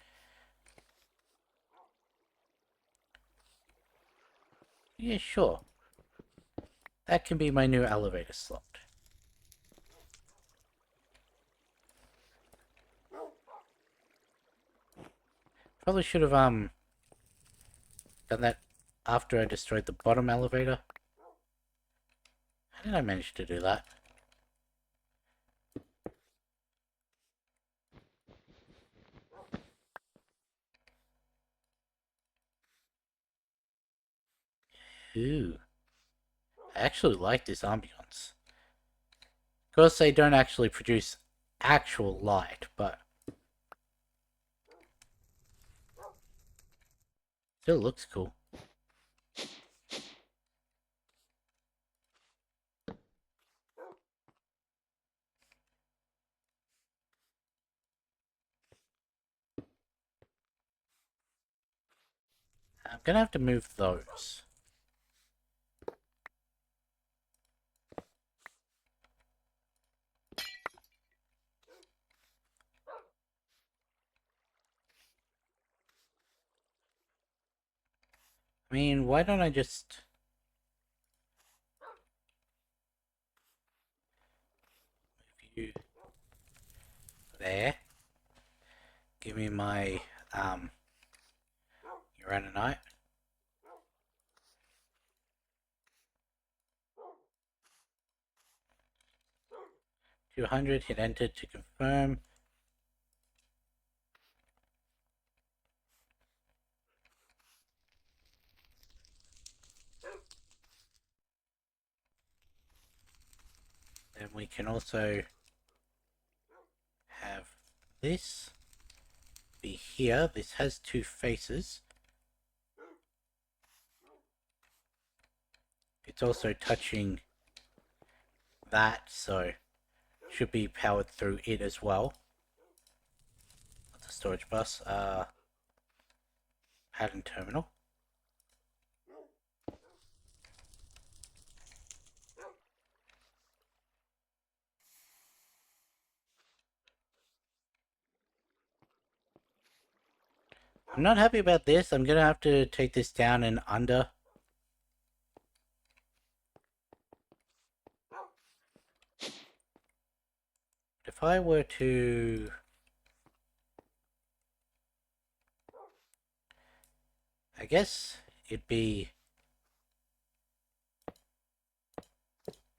Yeah, sure. That can be my new elevator slot. Probably should have done that after I destroyed the bottom elevator. How did I manage to do that? Ooh. I actually like this ambiance. Of course, they don't actually produce actual light, but still looks cool. I'm gonna have to move those. I mean, why don't I just... move you there. Give me my uranite. 200, hit enter to confirm. Then we can also have this be here. This has 2 faces. It's also touching that, so should be powered through it as well. The storage bus, pattern terminal. I'm not happy about this. I'm gonna have to take this down and under. If I were to... I guess it'd be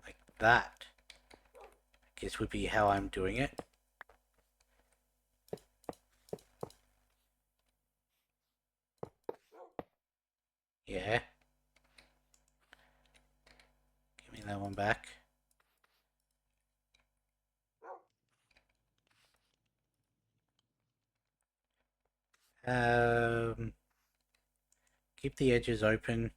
like that. I guess would be how I'm doing it. Yeah. Give me that one back. Um, keep the edges open.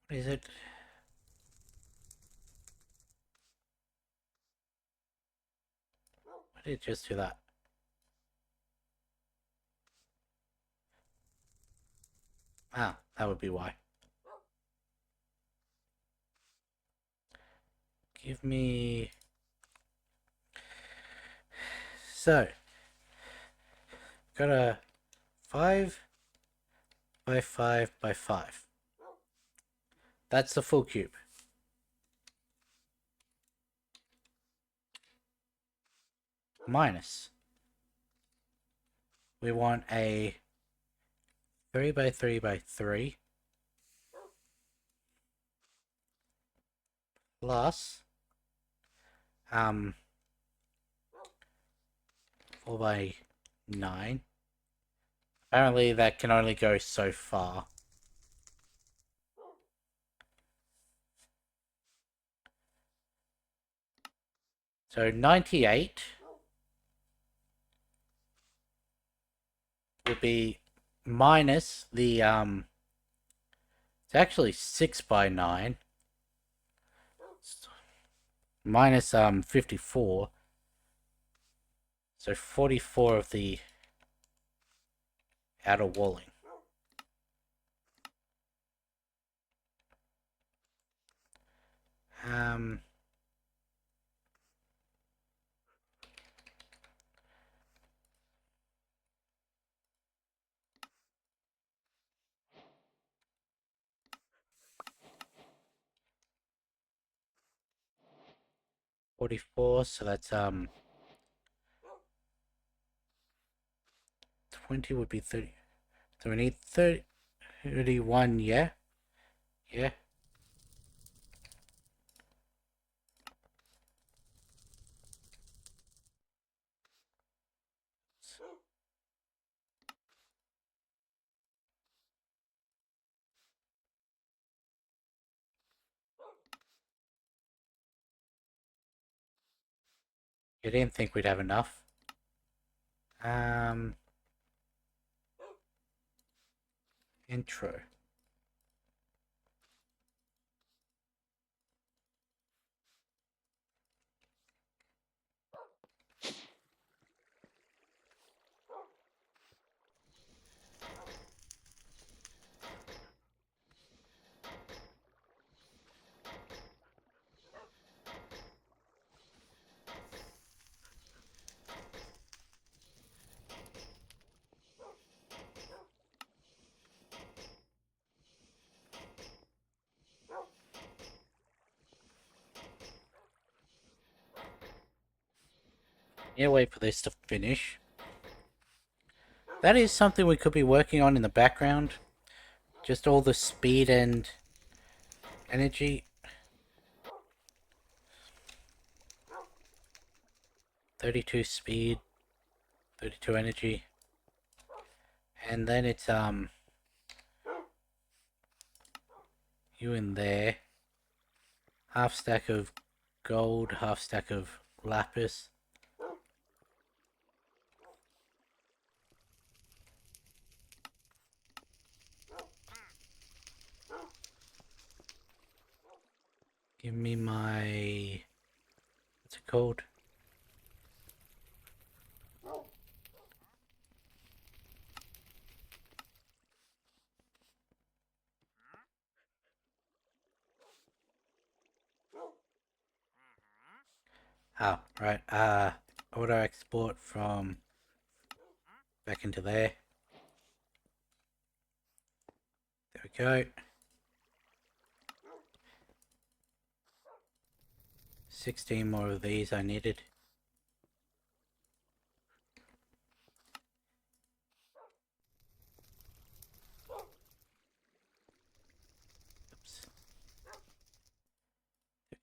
What is it? Why did it just do that? Ah, that would be why. Give me... So, got a 5 by 5 by 5. That's the full cube. Minus. We want a 3 by 3 by 3 plus 4 by 9. Apparently that can only go so far. So 98 would be minus the it's actually 6 by 9 minus 54. So 44 of the outer walling. 44, so that's 20 would be 30. So we need 31, yeah? Yeah. You didn't think we'd have enough. Intro. Yeah, wait for this to finish. That is something we could be working on in the background. Just all the speed and energy. 32 speed, 32 energy. And then it's you in there. Half stack of gold, half stack of lapis. Give me my... what's it called? Oh, right. Auto export from back into there. There we go. 16 more of these I needed.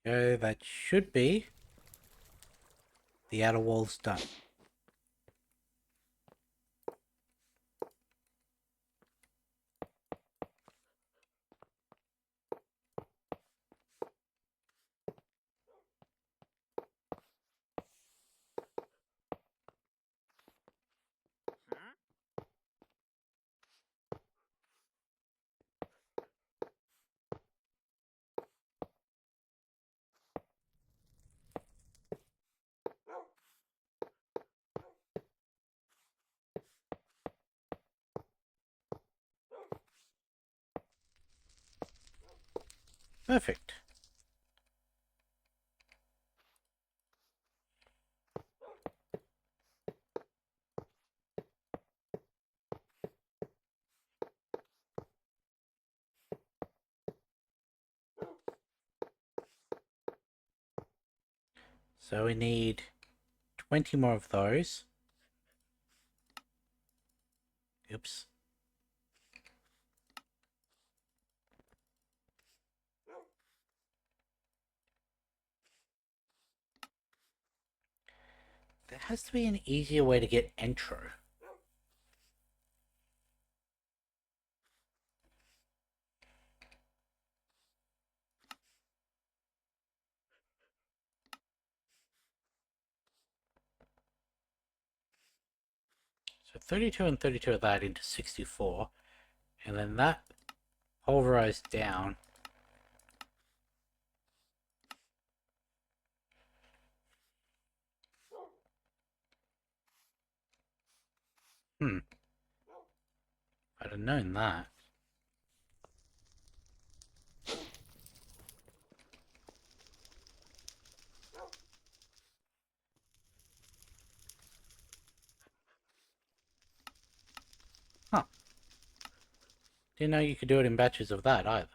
So that should be the outer walls done. Perfect. So we need 20 more of those. Oops. There has to be an easier way to get intro. So 32 and 32 of that into 64. And then that pulverized down. I'd have known that. Huh. Didn't know you could do it in batches of that either.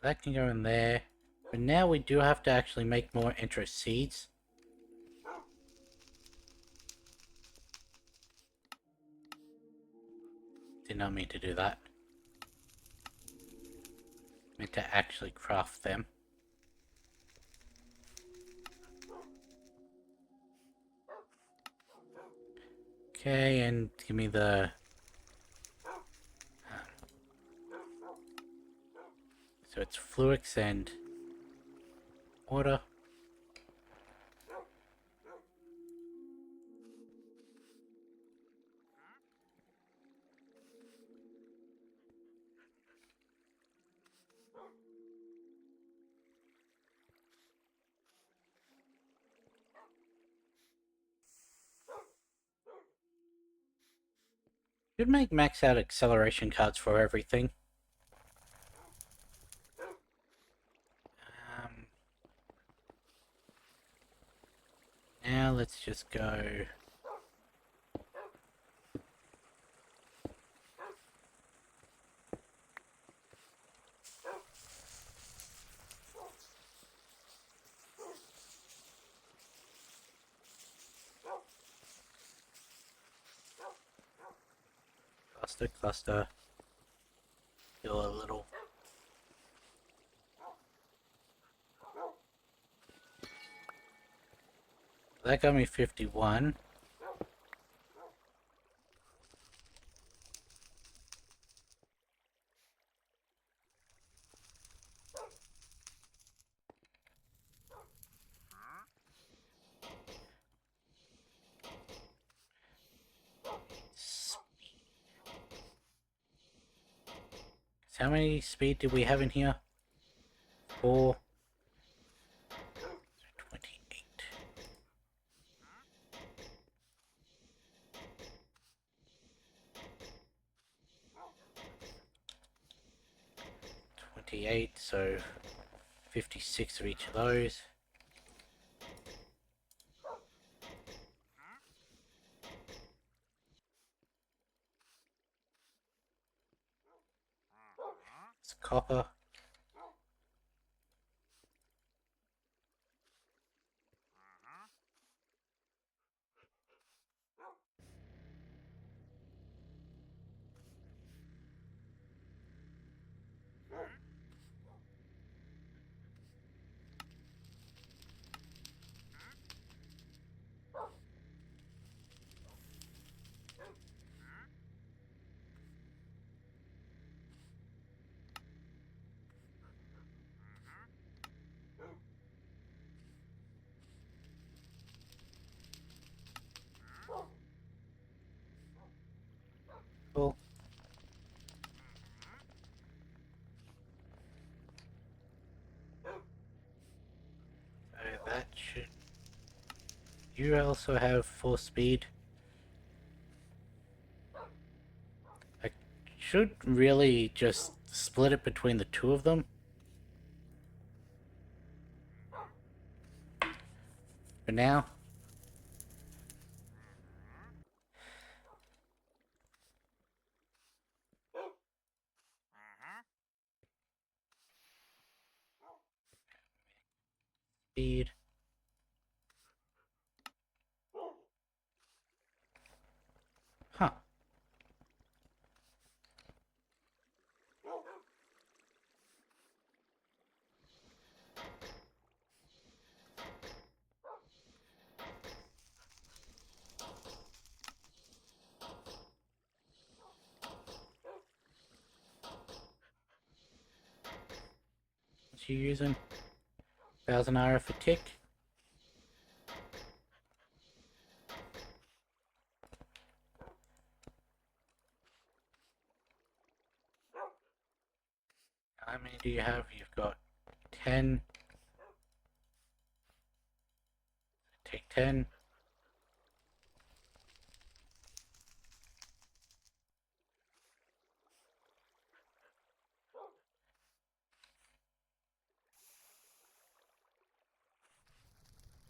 That can go in there. But now we do have to actually make more intro seeds. Did not mean to do that. Meant to actually craft them. Okay, and give me the... So it's fluix and water. Should make max out acceleration cards for everything. Now let's just go... Cluster, cluster. Do a little... That got me 51. So how many speed did we have in here? 4. 28. So 56 of each of those. It's copper. You also have 4 speed. I should really just split it between the two of them. For now. Speed. Huh. What you using? 1000 RF for tick. How many do you have? You've got 10. Take 10.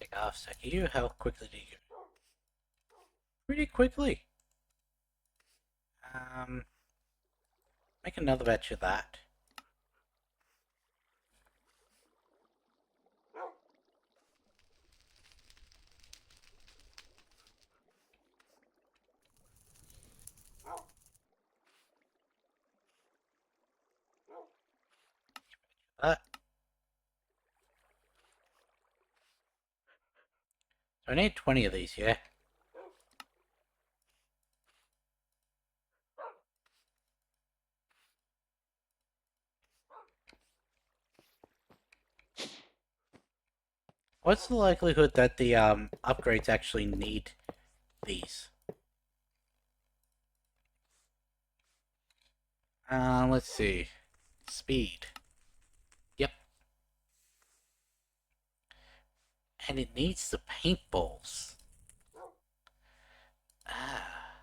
Take half second. You, how quickly do you go? Pretty quickly. Make another batch of that. That. So I need 20 of these, yeah? What's the likelihood that the upgrades actually need these? Let's see. Speed. Yep. And it needs the paintballs. Ah.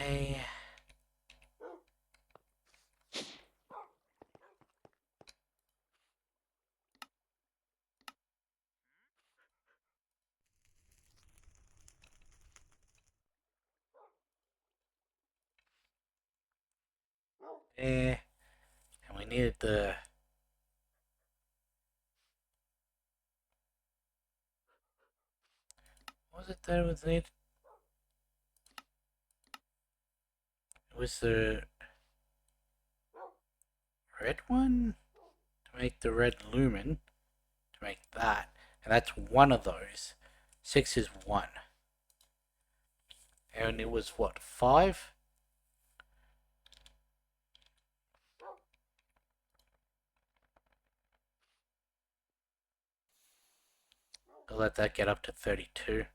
Okay. There. And we needed the... What was it that it was needed? It was the red one? To make the red lumen. To make that. And that's one of those. 6 is 1. And it was what, 5? I'll let that get up to 32.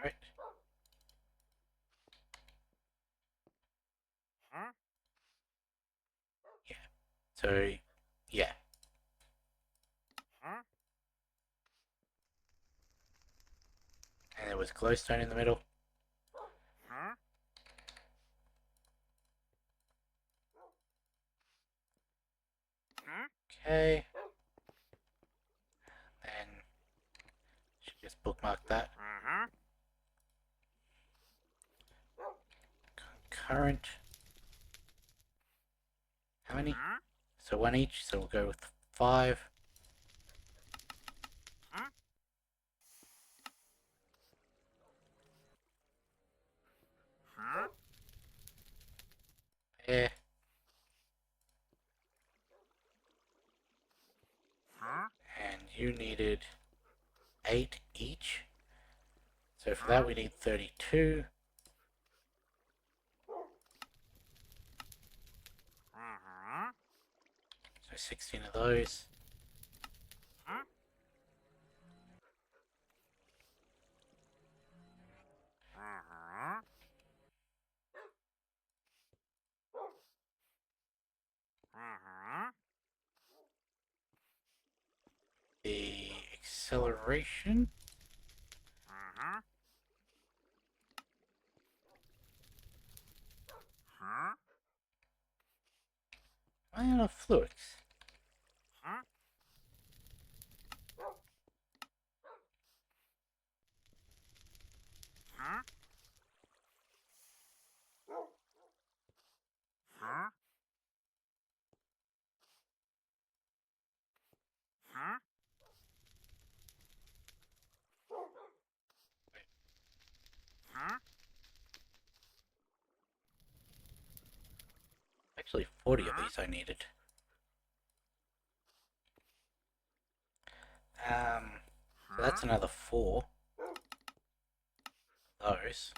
Right. Yeah. So, yeah. And there was glowstone in the middle. Okay. Then should just bookmark that. Concurrent. How many? So 1 each, so we'll go with 5. There. And you needed 8 each. So for that we need 32. So 16 of those. acceleration. Why not fluids? Actually, 40 of these I needed. So that's another 4. Those.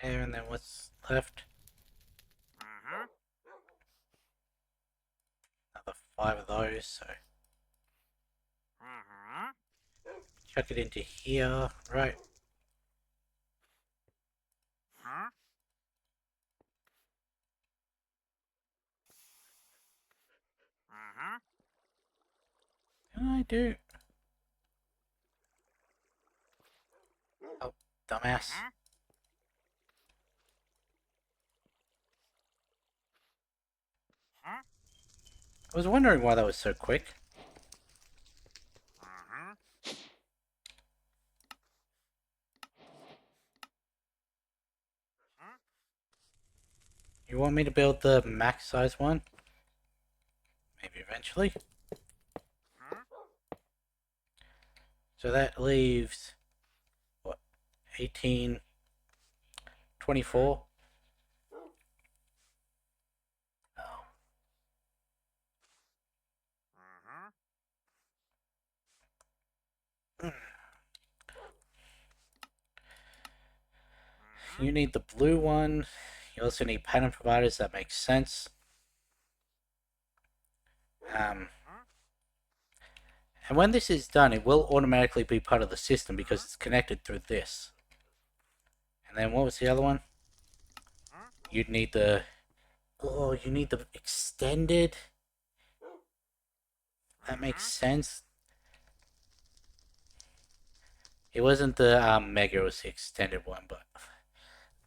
There, and then what's left? Another 5 of those, so chuck it into here, right? Can I do? Oh, dumbass. I was wondering why that was so quick. You want me to build the max size one? Maybe eventually. So that leaves, what, 18, 24? Oh. You need the blue one. You also need pattern providers. That makes sense. And when this is done, it will automatically be part of the system because it's connected through this. And then what was the other one? You'd need the... Oh, you need the extended... That makes sense. It wasn't the Mega, it was the extended one, but...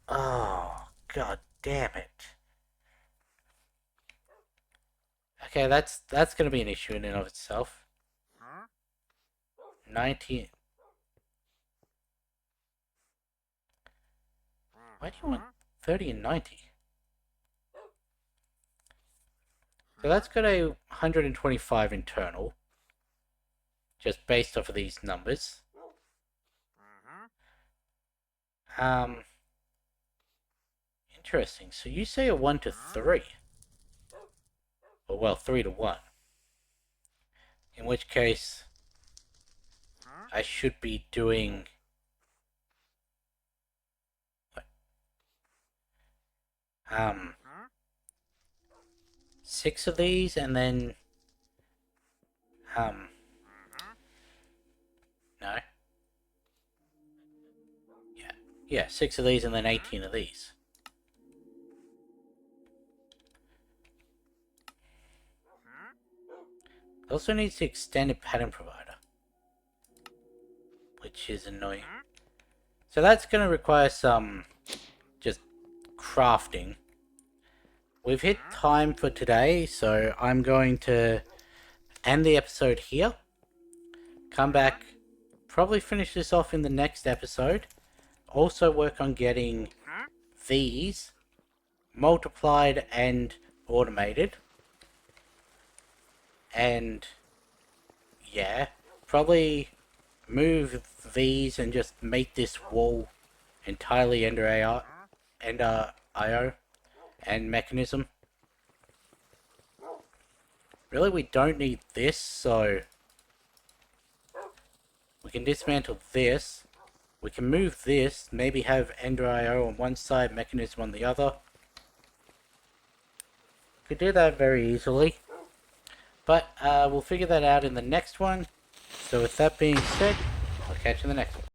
Oh, god damn it. Okay, that's gonna be an issue in and of itself. 19... Why do you want 30 and 90? So that's got a 125 internal. Just based off of these numbers. Interesting. So you say a 1 to 3. Or, well, 3 to 1. In which case, I should be doing... What? 6 of these, and then... No. Yeah, 6 of these and then 18 of these. It also needs the extended pattern provider, which is annoying. So that's going to require some just crafting. We've hit time for today, so I'm going to end the episode here. Come back, probably finish this off in the next episode. Also work on getting these multiplied and automated. And yeah, probably move these and just make this wall entirely Ender IO and mechanism. Really, we don't need this, so we can dismantle this. We can move this, maybe have Ender IO on one side, mechanism on the other. Could do that very easily. But we'll figure that out in the next one. So with that being said, I'll catch you in the next one.